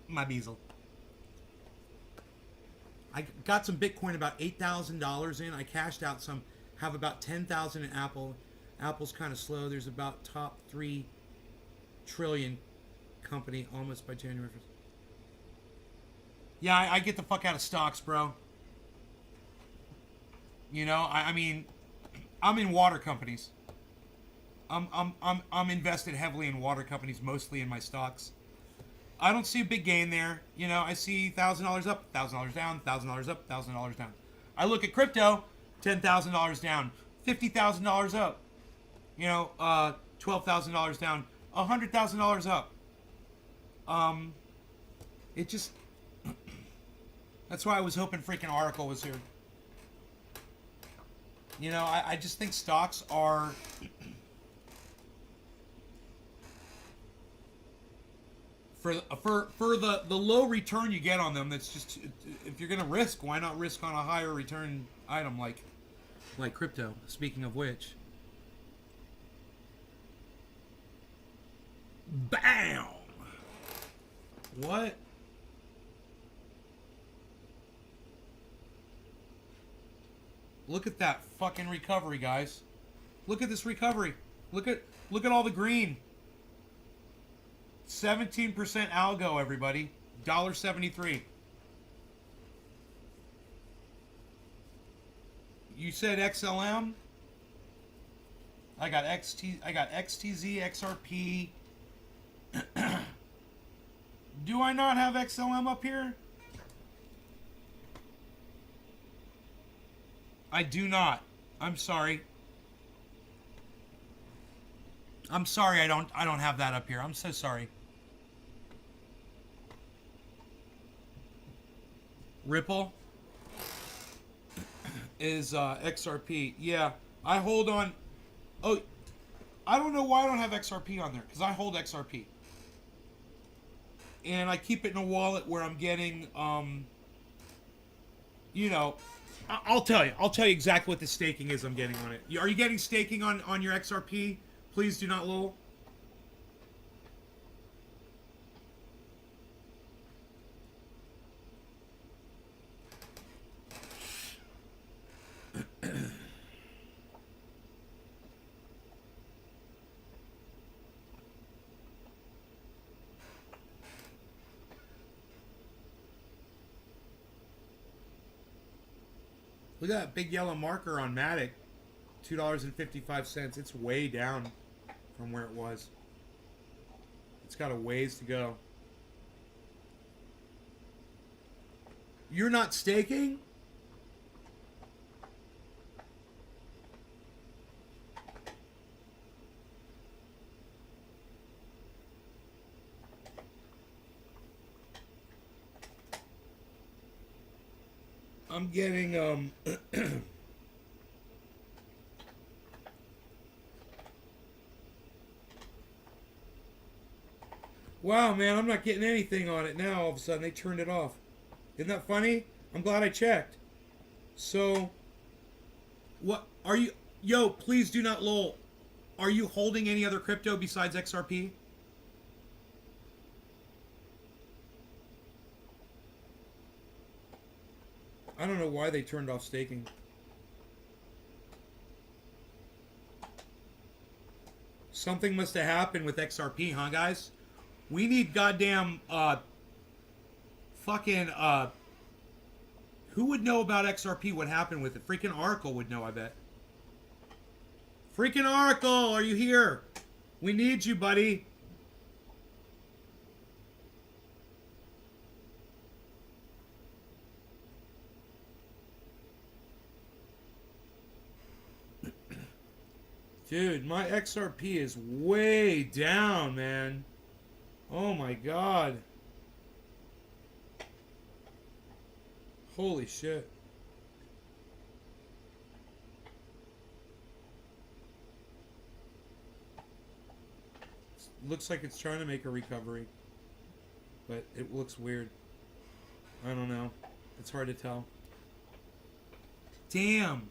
my Beazle. I got some Bitcoin, about $8,000 in. I cashed out some. Have about 10,000 in Apple. Apple's kind of slow. There's about top 3 trillion company almost by January 1st. Yeah, I get the fuck out of stocks, bro. You know, I mean, I'm in water companies. I'm invested heavily in water companies, mostly in my stocks. I don't see a big gain there. You know, I see $1,000 up, $1,000 down, $1,000 up, $1,000 down. I look at crypto, $10,000 down, $50,000 up. You know, $12,000 down, $100,000 up. It just. That's why I was hoping freaking Oracle was here. You know, I just think stocks are. For the low return you get on them, that's just, if you're gonna risk, why not risk on a higher return item like crypto? Speaking of which, bam! What? Look at that fucking recovery, guys. Look at this recovery. Look at all the green. 17% algo, everybody. $1.73. You said XLM? I got XTZ, XRP. Do I not have XLM up here? I do not. I'm sorry. I'm sorry, I don't have that up here. I'm so sorry. Ripple is XRP. Yeah, I hold on. Oh, I don't know why I don't have XRP on there, because I hold XRP. And I keep it in a wallet where I'm getting, you know, I'll tell you exactly what the staking is I'm getting on it. Are you getting staking on your XRP? Please do not lol. Look at that big yellow marker on Matic. $2.55. It's way down from where it was. It's got a ways to go. You're not staking? I'm getting Wow, man, I'm not getting anything on it now. All of a sudden, they turned it off. Isn't that funny? I'm glad I checked. So, what are you? Yo, please do not lol. Are you holding any other crypto besides XRP? I don't know why they turned off staking. Something must have happened with XRP, huh, guys? We need goddamn, who would know about XRP, what happened with it? Freaking Oracle would know, I bet. Freaking Oracle, are you here? We need you, buddy. Dude, my XRP is way down, man. Oh my god. Holy shit. Looks like it's trying to make a recovery. But it looks weird. I don't know. It's hard to tell. Damn.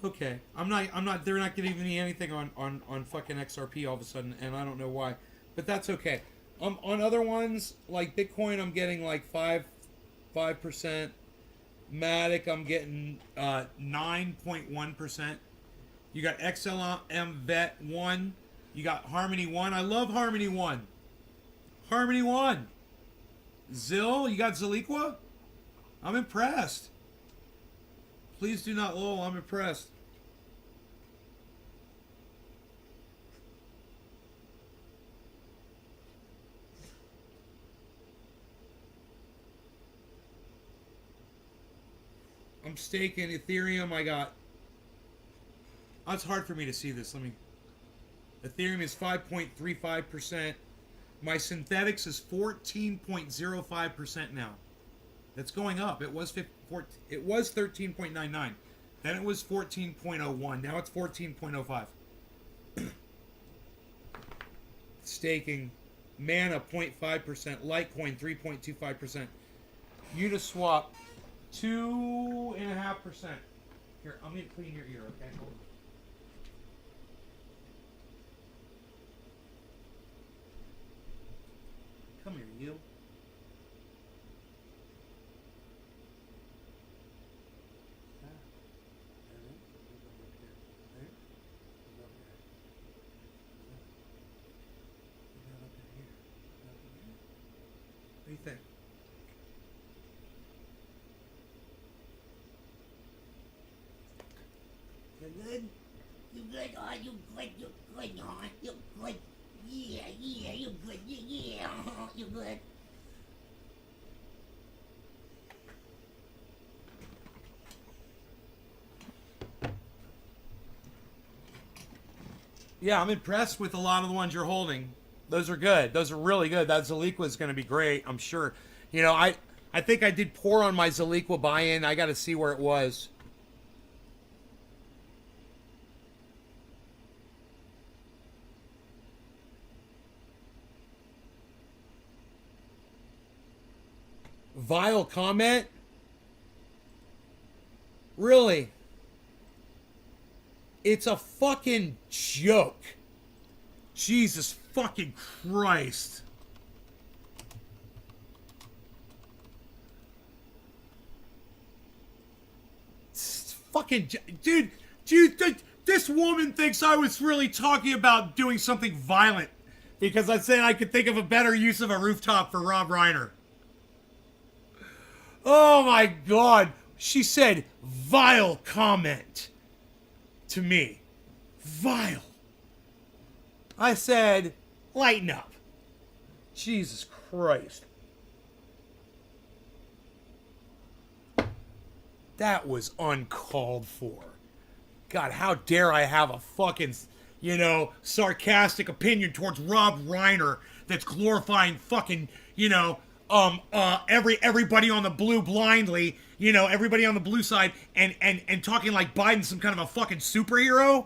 Okay. They're not giving me anything on fucking XRP all of a sudden, and I don't know why. But that's okay. On other ones, like Bitcoin, I'm getting like 5%. Matic, I'm getting 9.1%. You got XLM Vet 1. You got Harmony 1. I love Harmony 1. Harmony 1. Zill, you got Zaliqua? I'm impressed. Please do not lol, I'm impressed. I'm staking Ethereum. I got... Oh, it's hard for me to see this. Ethereum is 5.35%. My synthetics is 14.05% now. That's going up. It was 13.99. Then it was 14.01. Now it's 14.05. Staking. Mana 0.5%. Litecoin 3.25%. Uniswap 2.5%. Here, I'm going to clean your ear, okay? Hold on. Come here, you. What do you think? You good? You good? Oh, you good? You good? Huh? You good? Yeah, you good? Yeah, you good? Yeah, I'm impressed with a lot of the ones you're holding. Those are good. Those are really good. That Zaliqua is going to be great, I'm sure. You know, I think I did poor on my Zaliqua buy-in. I got to see where it was. Vile comment? Really? It's a fucking joke. Jesus fucking Christ. It's fucking... Dude, this woman thinks I was really talking about doing something violent because I said I could think of a better use of a rooftop for Rob Reiner. Oh my God. She said vile comment to me. Vile. I said, lighten up. Jesus Christ. That was uncalled for. God, how dare I have a fucking, you know, sarcastic opinion towards Rob Reiner that's glorifying fucking, you know, everybody on the blue blindly, you know, everybody on the blue side and talking like Biden's some kind of a fucking superhero.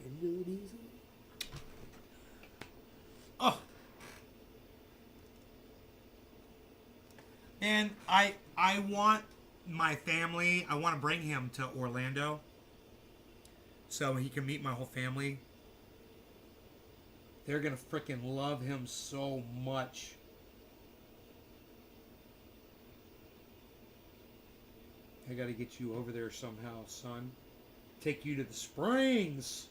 Vin Diesel. Oh. And I want my family, I want to bring him to Orlando so he can meet my whole family. They're going to freaking love him so much. I got to get you over there somehow, son. Take you to the Springs.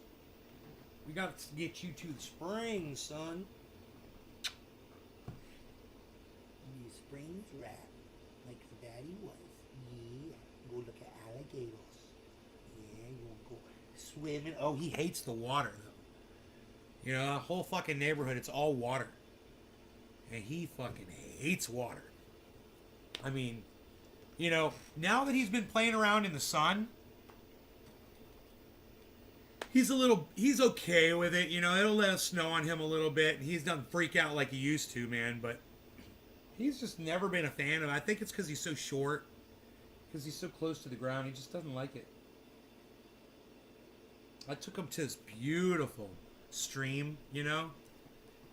We got to get you to the Springs, son. The Springs rat, like your daddy was. Yeah. Go look at alligators. Yeah, you want to go swimming. Oh, he hates the water, though. You know, the whole fucking neighborhood, it's all water. And he fucking hates water. I mean, you know, now that he's been playing around in the sun, he's okay with it. You know, it'll let us snow on him a little bit. And he's done freak out like he used to, man. But he's just never been a fan of it. I think it's because he's so short. Because he's so close to the ground. He just doesn't like it. I took him to this beautiful stream, you know,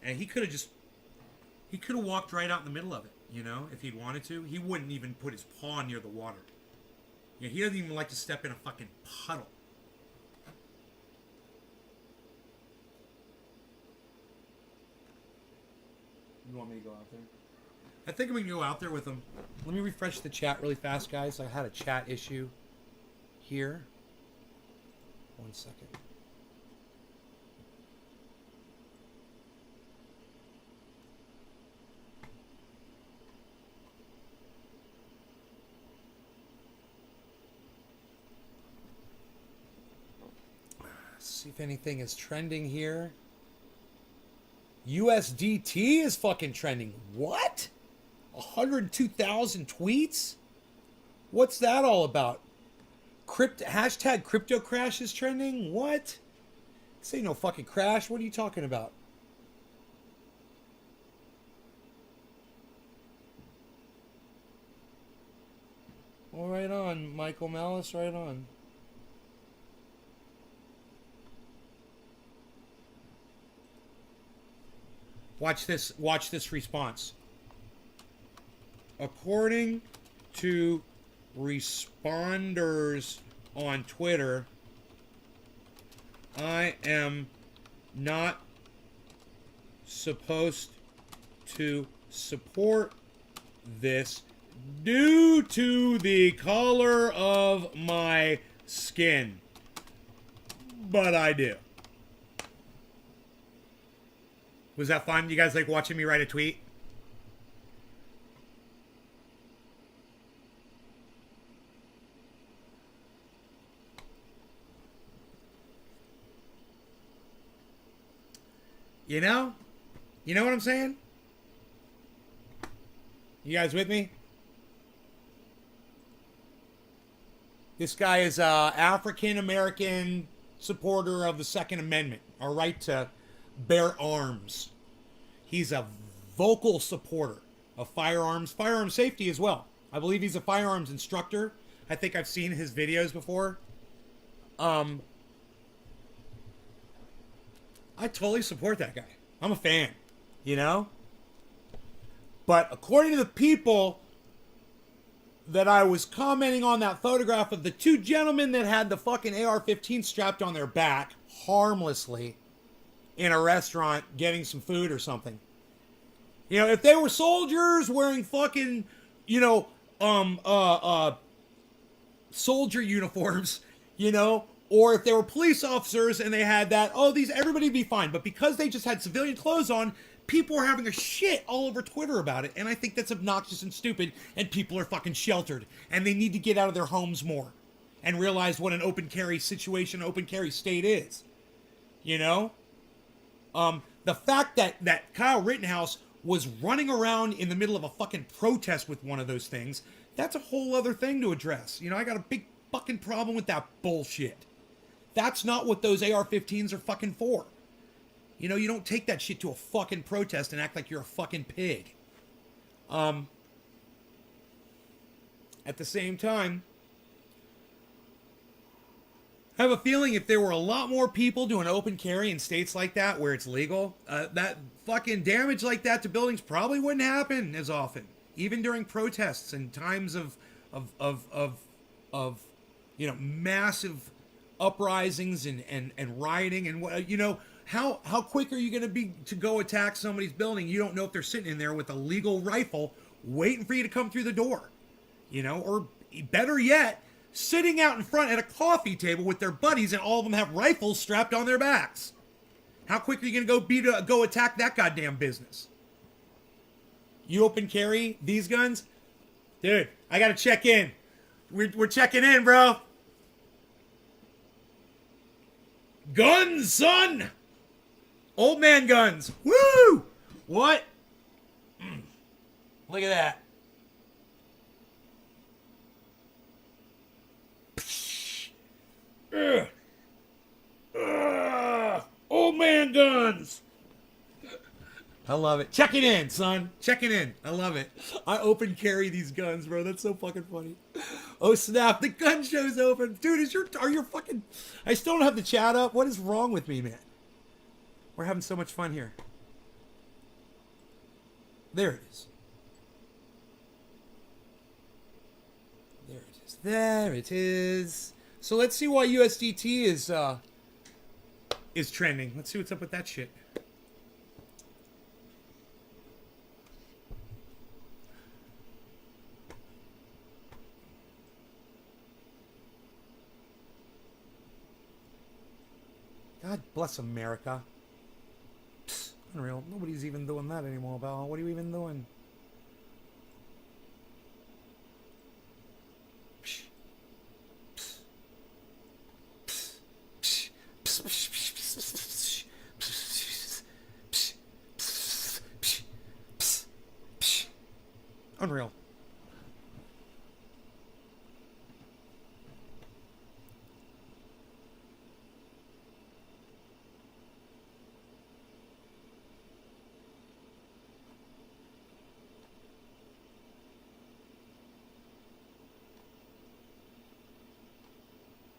and he could have walked right out in the middle of it, you know, if he'd wanted to. He wouldn't even put his paw near the water. You know, he doesn't even like to step in a fucking puddle. You want me to go out there? I think I'm gonna go out there with him. Let me refresh the chat really fast, guys. I had a chat issue here. 1 second. See if anything is trending here. USDT is fucking trending. What? 102,000 tweets? What's that all about? Hashtag crypto crash is trending? What? This ain't no fucking crash. What are you talking about? Well, right on, Michael Malice, right on. Watch this response. According to responders on Twitter, I am not supposed to support this due to the color of my skin. But I do. Was that fun? You guys like watching me write a tweet? You know? You know what I'm saying? You guys with me? This guy is a African American supporter of the Second Amendment, our right to bear arms. He's a vocal supporter of firearms safety as well. I believe he's a firearms instructor. I think I've seen his videos before. I totally support that guy. I'm a fan, you know? But according to the people that I was commenting on that photograph of the two gentlemen that had the fucking AR-15 strapped on their back harmlessly in a restaurant getting some food or something. You know, if they were soldiers wearing fucking, you know, soldier uniforms, you know, or if they were police officers and they had that, everybody'd be fine. But because they just had civilian clothes on, people were having a shit all over Twitter about it. And I think that's obnoxious and stupid, and people are fucking sheltered. And they need to get out of their homes more and realize what an open carry situation, open carry state is. You know? The fact that Kyle Rittenhouse was running around in the middle of a fucking protest with one of those things, that's a whole other thing to address. You know, I got a big fucking problem with that bullshit. That's not what those AR-15s are fucking for. You know, you don't take that shit to a fucking protest and act like you're a fucking pig. At the same time, I have a feeling if there were a lot more people doing open carry in states like that where it's legal, that fucking damage like that to buildings probably wouldn't happen as often, even during protests and times of massive uprisings and rioting and how quick are you going to be to go attack somebody's building? You don't know if they're sitting in there with a legal rifle waiting for you to come through the door, or better yet, sitting out in front at a coffee table with their buddies and all of them have rifles strapped on their backs. How quick are you going to go attack that goddamn business? You open carry these guns? Dude, I got to check in. We're checking in, bro. Guns, son! Old man guns. Woo! What? Look at that. Old man guns. I love it. Check it in, son. Check it in. I love it. I open carry these guns, bro. That's so fucking funny. Oh snap! The gun show's open, dude. Are you fucking? I still don't have the chat up. What is wrong with me, man? We're having so much fun here. There it is. There it is. There it is. So let's see why USDT is trending. Let's see what's up with that shit. God bless America. Psst, unreal. Nobody's even doing that anymore, Bal. What are you even doing? Unreal.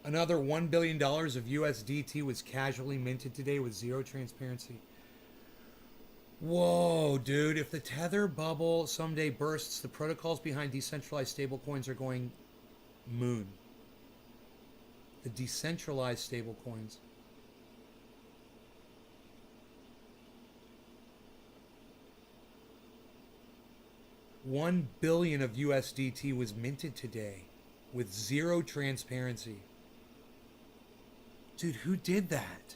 Another $1 billion of USDT was casually minted today with zero transparency. Whoa, dude. If the Tether bubble someday bursts, the protocols behind decentralized stablecoins are going moon. The decentralized stablecoins. $1 billion of USDT was minted today with zero transparency. Dude, who did that?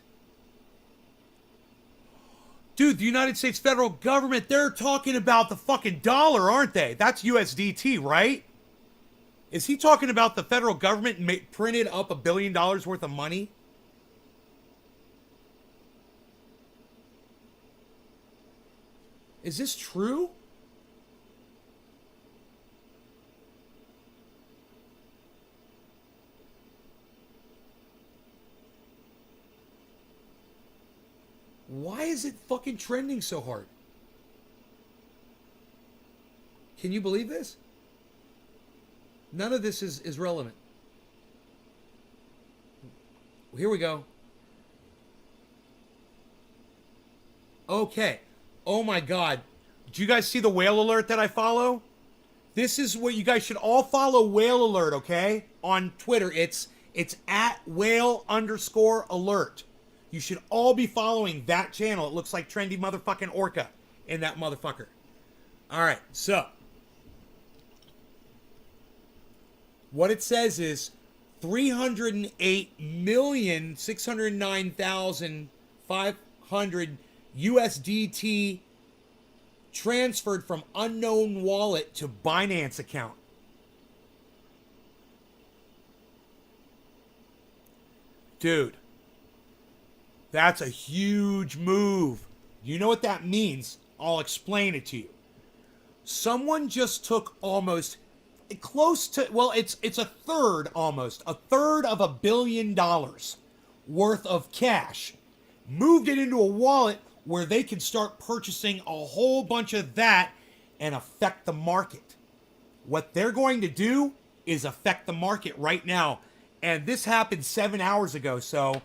Dude, the United States federal government, they're talking about the fucking dollar, aren't they? That's USDT, right? Is he talking about the federal government printed up $1 billion worth of money? Is this true? Why is it fucking trending so hard? Can you believe this? None of this is relevant. Here we go. Okay. Oh my God. Do you guys see the whale alert that I follow? This is what you guys should all follow. Whale alert, okay? On Twitter, it's at whale_alert. You should all be following that channel. It looks like trendy motherfucking orca in that motherfucker. All right, so what it says is 308,609,500 USDT transferred from unknown wallet to Binance account. Dude. That's a huge move. You know what that means? I'll explain it to you. Someone just took almost close to, well, it's a third almost, a third of $1 billion worth of cash, moved it into a wallet where they can start purchasing a whole bunch of that and affect the market. What they're going to do is affect the market right now. And this happened 7 hours ago, so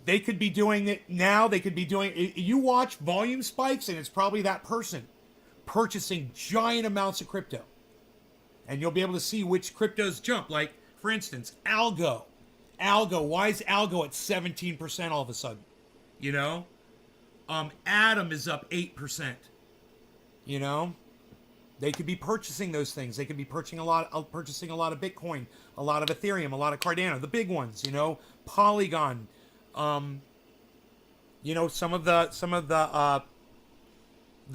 they could be doing it now. They could be doing you watch volume spikes, and it's probably that person purchasing giant amounts of crypto. And you'll be able to see which cryptos jump. Like, for instance, Algo. Why is Algo at 17% all of a sudden? You know? Atom is up 8%. You know? They could be purchasing those things. They could be purchasing a lot of Bitcoin, a lot of Ethereum, a lot of Cardano, the big ones, you know, Polygon, you know, some of the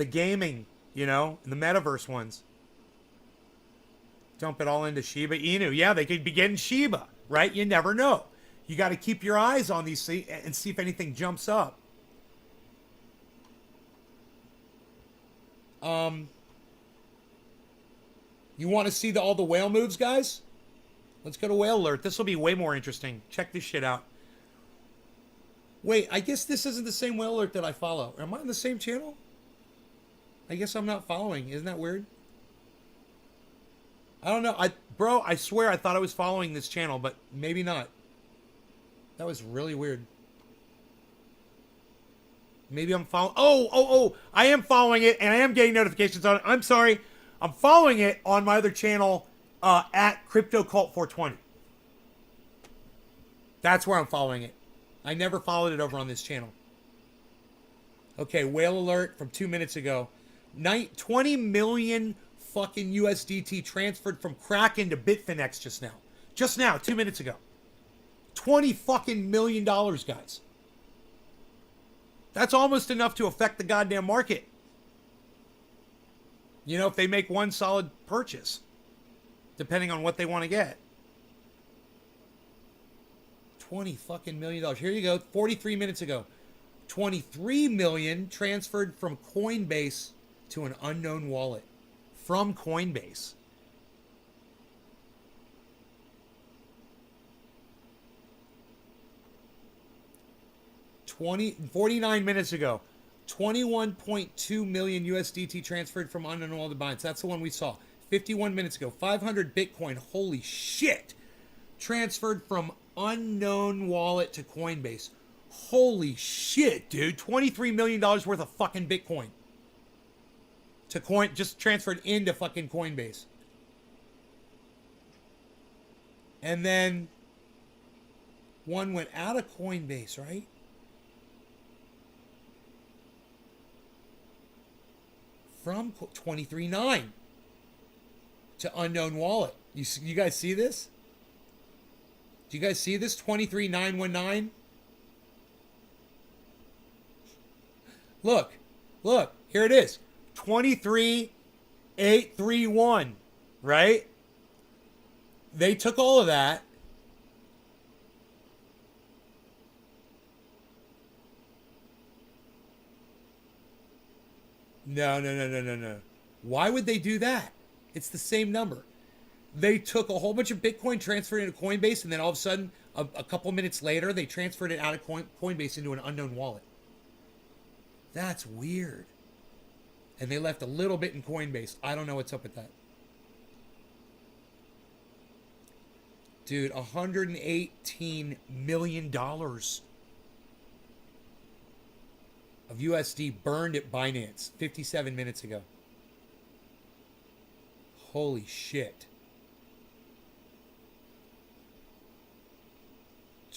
gaming, you know, the metaverse ones. Dump it all into Shiba Inu. Yeah, they could be getting Shiba, right? You never know. You got to keep your eyes on these and see if anything jumps up. You want to see all the whale moves, guys? Let's go to Whale Alert. This will be way more interesting. Check this shit out. Wait, I guess this isn't the same Whale Alert that I follow. Am I on the same channel? I guess I'm not following. Isn't that weird? I don't know. Bro, I swear I thought I was following this channel, but maybe not. That was really weird. Maybe I'm following. Oh, I am following it, and I am getting notifications on it. I'm sorry. I'm following it on my other channel at CryptoCult420. That's where I'm following it. I never followed it over on this channel. Okay, Whale Alert from 2 minutes ago. 20 million fucking USDT transferred from Kraken to Bitfinex just now. Just now, 2 minutes ago. $20 fucking million, guys. That's almost enough to affect the goddamn market. You know, if they make one solid purchase, depending on what they want to get. $20 fucking million. Here you go. 43 minutes ago. 23 million transferred from Coinbase to an unknown wallet. From Coinbase. 49 minutes ago. 21.2 million USDT transferred from unknown wallet to Binance. That's the one we saw. 51 minutes ago. 500 Bitcoin. Holy shit. Transferred from unknown wallet to Coinbase. Holy shit, dude. $23 million worth of fucking Bitcoin. Just transferred into fucking Coinbase. And then one went out of Coinbase, right? From 23.9 to unknown wallet. You guys see this? Do you guys see this? 23,919. Look, here it is. 23,831, right? They took all of that. No. Why would they do that? It's the same number. They took a whole bunch of Bitcoin, transferred it into Coinbase, and then all of a sudden, a couple minutes later, they transferred it out of Coinbase into an unknown wallet. That's weird. And they left a little bit in Coinbase. I don't know what's up with that. Dude, $118 million of USD burned at Binance 57 minutes ago. Holy shit.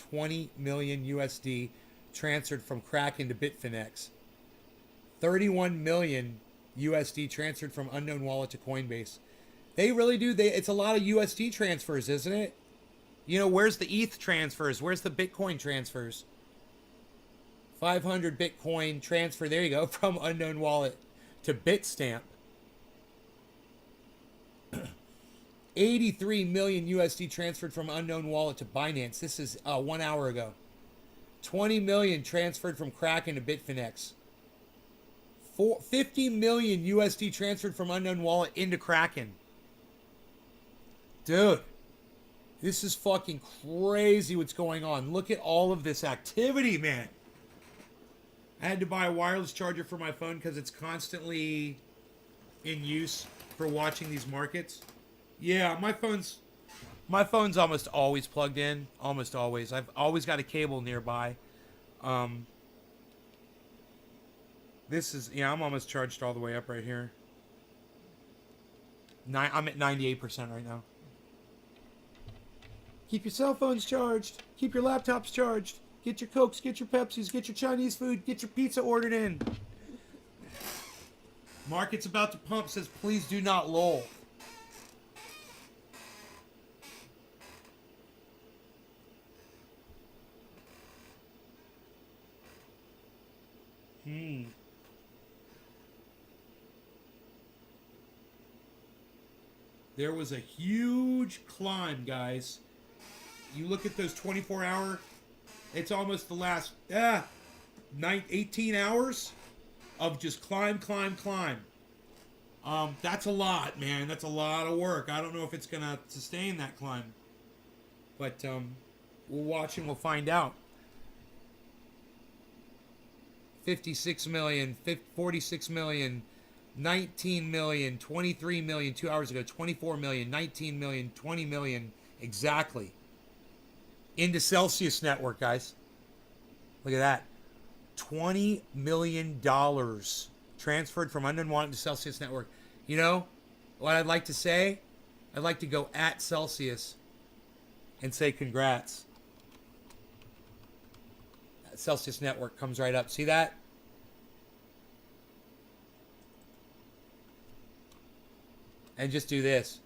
20 million USD transferred from Kraken to Bitfinex. 31 million USD transferred from unknown wallet to Coinbase. They really do. It's a lot of USD transfers, isn't it? You know, where's the ETH transfers? Where's the Bitcoin transfers? 500 Bitcoin transfer. There you go. From unknown wallet to Bitstamp. 83 million USD transferred from unknown wallet to Binance. This is 1 hour ago. 20 million transferred from Kraken to Bitfinex. 50 million USD transferred from unknown wallet into Kraken. Dude, this is fucking crazy what's going on. Look at all of this activity, man. I had to buy a wireless charger for my phone because it's constantly in use for watching these markets. Yeah, my phone's My phone's almost always plugged in. Almost always. I've always got a cable nearby. This is, yeah, I'm almost charged all the way up right here. I'm at 98% right now. Keep your cell phones charged. Keep your laptops charged. Get your Cokes, get your Pepsis, get your Chinese food, get your pizza ordered in. Market's about to pump, says please do not lull. There was a huge climb, guys. You look at those 24-hour, it's almost the last 18 hours of just climb. That's a lot, man. That's a lot of work. I don't know if it's going to sustain that climb. But we'll watch and we'll find out. 56 million, 46 million, 19 million, 23 million 2 hours ago, 24 million, 19 million, 20 million, exactly. Into Celsius Network, guys. Look at that. $20 million transferred from Unknown Wallet to Celsius Network. You know what I'd like to say? I'd like to go at Celsius and say congrats. Celsius Network comes right up. See that? And just do this.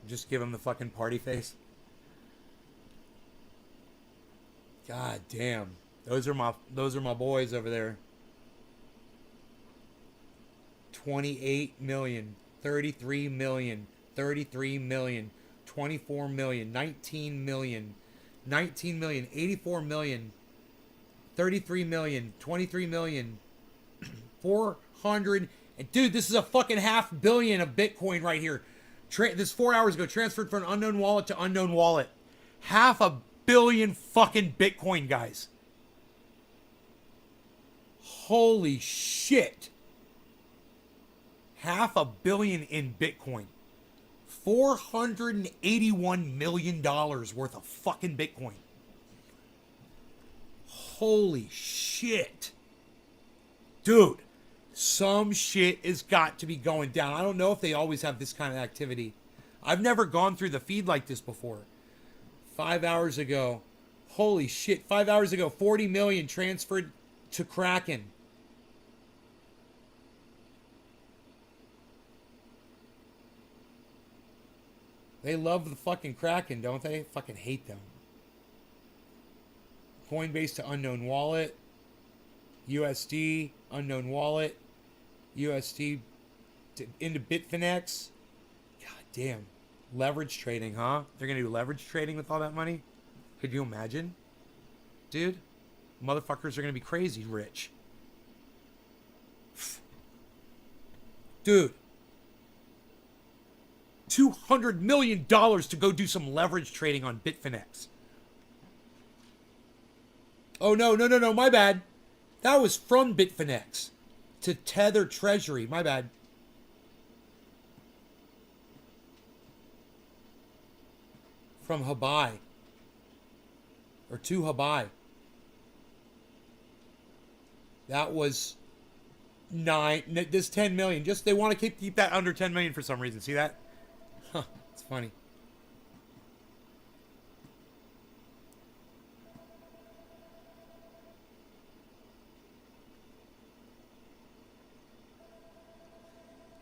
Just give him the fucking party face. God damn. Those are my boys over there. 28 million, 33 million, 33 million, 24 million, 19 million, 19 million, 84 million, 33 million, 23 million, 400. And dude, this is a fucking $500 million of Bitcoin right here. This 4 hours ago transferred from an unknown wallet to unknown wallet. $500 million fucking Bitcoin, guys. Holy shit. $500 million in Bitcoin. $481 million worth of fucking Bitcoin. Holy shit. Dude, some shit has got to be going down. I don't know if they always have this kind of activity. I've never gone through the feed like this before. 5 hours ago. Holy shit. 5 hours ago, 40 million transferred to Kraken. They love the fucking Kraken, don't they? Fucking hate them. Coinbase to unknown wallet. USD, unknown wallet. USD into Bitfinex. God damn. Leverage trading, huh? They're going to do leverage trading with all that money? Could you imagine? Dude, motherfuckers are going to be crazy rich. Dude. $200 million to go do some leverage trading on Bitfinex. Oh, no, my bad. That was from Bitfinex to Tether Treasury. My bad. From Habai. Or to Habai. That was this 10 million. Just, they want to keep that under 10 million for some reason. See that? Huh, it's funny.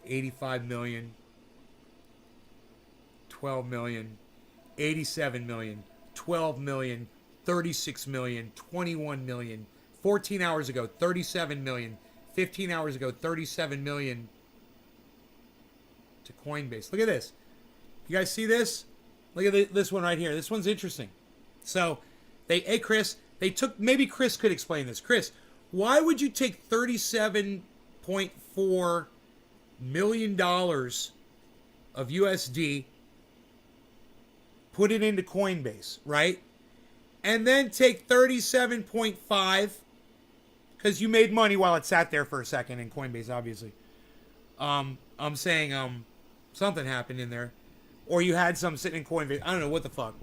$85 million, 12 million, 87 million, 12 million, 36 million, 21 million, 14 hours ago, 37 million, 15 hours ago, 37 million to Coinbase. Look at this. You guys see this? Look at this one right here. This one's interesting. So, hey Chris, maybe Chris could explain this. Chris, why would you take $37.4 million of USD, put it into Coinbase, right? And then take 37.5, because you made money while it sat there for a second in Coinbase, obviously. I'm saying something happened in there, or you had some sitting in Coinbase. I don't know what the fuck,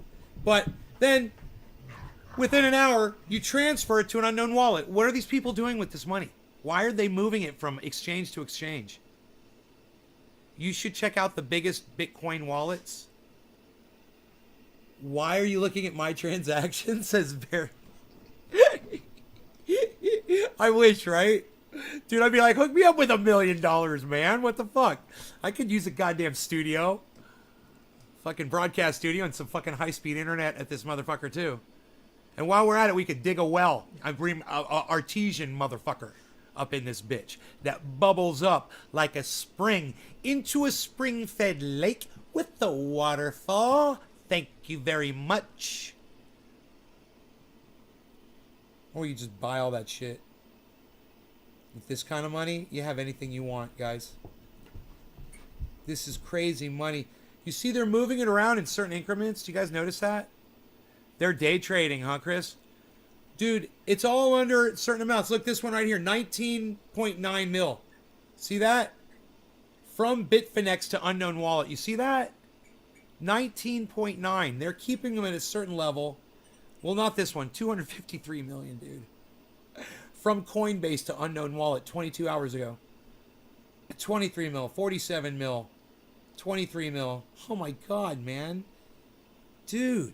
but then within an hour you transfer it to an unknown wallet. What are these people doing with this money? Why are they moving it from exchange to exchange? You should check out the biggest Bitcoin wallets. Why are you looking at my transactions? Says Barry. I wish, right? Dude, I'd be like, hook me up with $1 million, man. What the fuck? I could use a goddamn studio. Fucking broadcast studio and some fucking high-speed internet at this motherfucker, too. And while we're at it, we could dig a well. I bring a artesian motherfucker up in this bitch that bubbles up like a spring into a spring-fed lake with the waterfall. Thank you very much. Or you just buy all that shit. With this kind of money, you have anything you want, guys. This is crazy money. You see they're moving it around in certain increments. Do you guys notice that? They're day trading, huh, Chris? Dude, it's all under certain amounts. Look, this one right here, 19.9 mil. See that? From Bitfinex to unknown wallet. You see that? 19.9. They're keeping them at a certain level. Well, not this one. 253 million, dude. From Coinbase to unknown wallet 22 hours ago. 23 mil, 47 mil, 23 mil. Oh my God, man. Dude.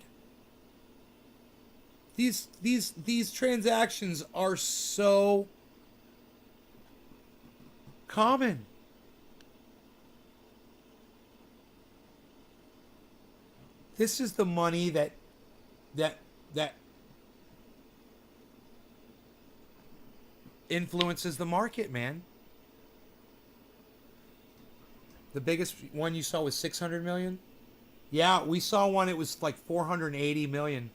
These transactions are so common. This is the money that influences the market, man. The biggest one you saw was 600 million. Yeah, we saw one. It was like 480 million.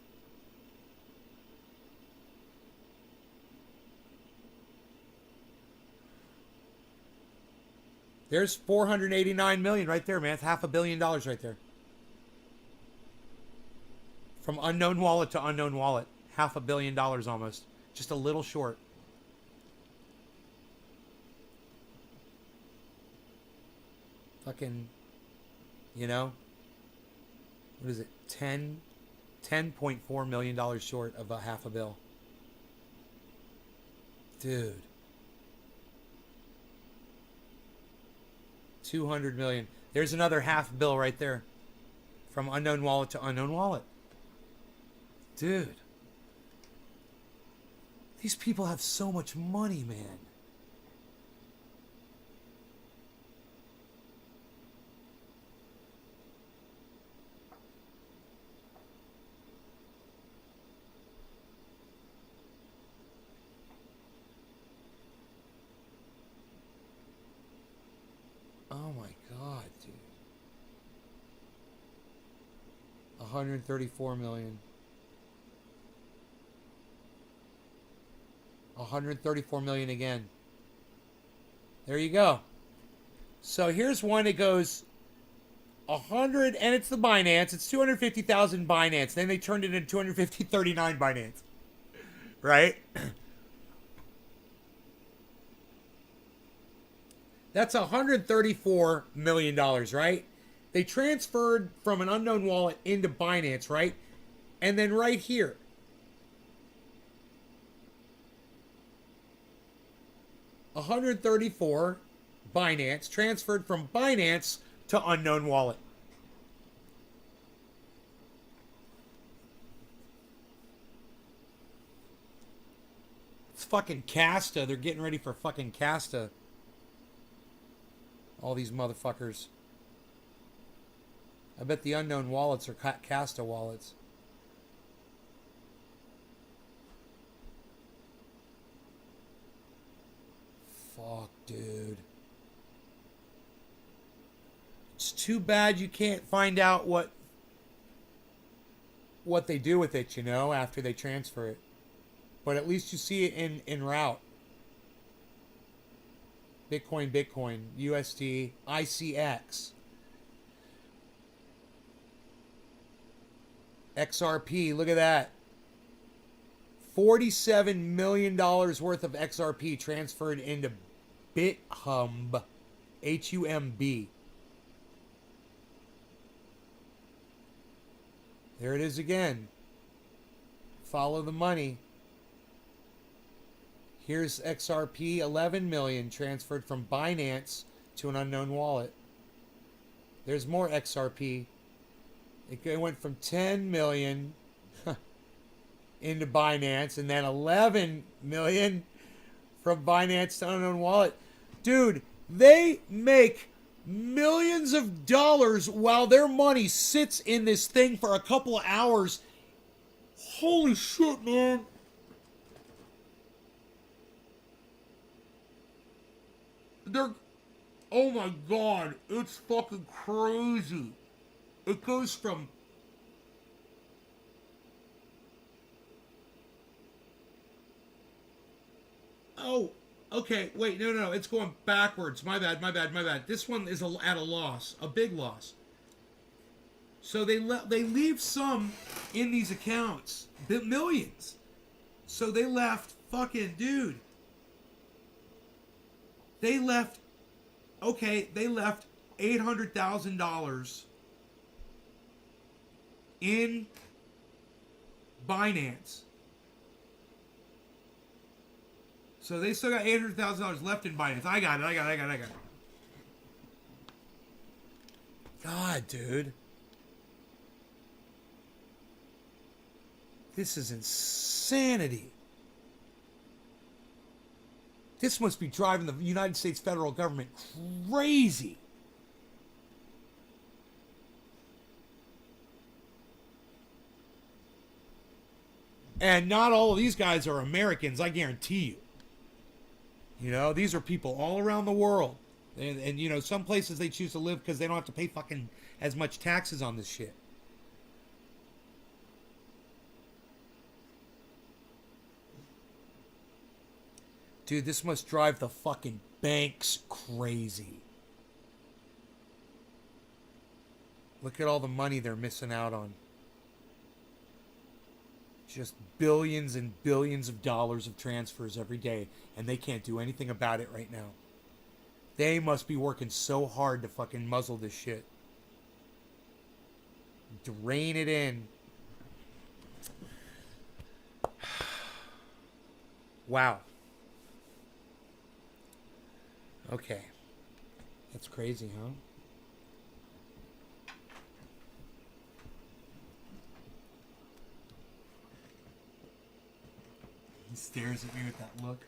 There's 489 million right there, man. It's $500 million right there. From unknown wallet to unknown wallet. $500 million almost. Just a little short. Fucking, you know, what is it? $10.4 million short of a $500 million. Dude. 200 million. There's another $500 million right there. From unknown wallet to unknown wallet. Dude. These people have so much money, man. Oh my God, dude. 134 million. 134 million again. There you go. So here's one that goes 100, and it's the Binance. It's 250,000 Binance. Then they turned it into 250,39 Binance. Right? That's $134 million, right? They transferred from an unknown wallet into Binance, right? And then right here, $134 Binance transferred from Binance to unknown wallet. It's fucking Casta. They're getting ready for fucking Casta. All these motherfuckers. I bet the unknown wallets are Casta wallets. Fuck, dude. It's too bad you can't find out what they do with it, you know, after they transfer it. But at least you see it in route. Bitcoin, USD, ICX, XRP, look at that. $47 million worth of XRP transferred into BitHumb, HUMB. There it is again. Follow the money. Here's XRP, 11 million transferred from Binance to an unknown wallet. There's more XRP. It went from 10 million into Binance and then 11 million from Binance to unknown wallet. Dude, they make millions of dollars while their money sits in this thing for a couple of hours. Holy shit, man. Oh my god, it's fucking crazy. It goes from okay, wait, no, it's going backwards. My bad. This one is at a loss, a big loss. So they leave some in these accounts, millions. So they left fucking dude. They left $800,000 in Binance. So they still got $800,000 left in Binance. I got it. God, dude. This is insanity. This must be driving the United States federal government crazy. And not all of these guys are Americans, I guarantee you. You know, these are people all around the world. And you know, some places they choose to live because they don't have to pay fucking as much taxes on this shit. Dude, this must drive the fucking banks crazy. Look at all the money they're missing out on. Just billions and billions of dollars of transfers every day, and they can't do anything about it right now. They must be working so hard to fucking muzzle this shit. Drain it in. Wow. Okay. That's crazy, huh? He stares at me with that look.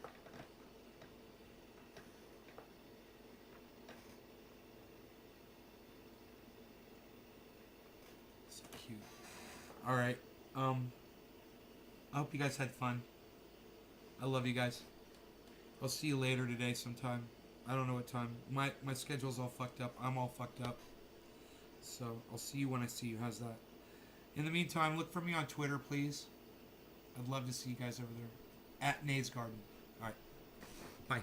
So cute. Alright. I hope you guys had fun. I love you guys. I'll see you later today sometime. I don't know what time. My schedule's all fucked up. I'm all fucked up. So I'll see you when I see you. How's that? In the meantime, look for me on Twitter, please. I'd love to see you guys over there. @Nays Garden. Alright. Bye.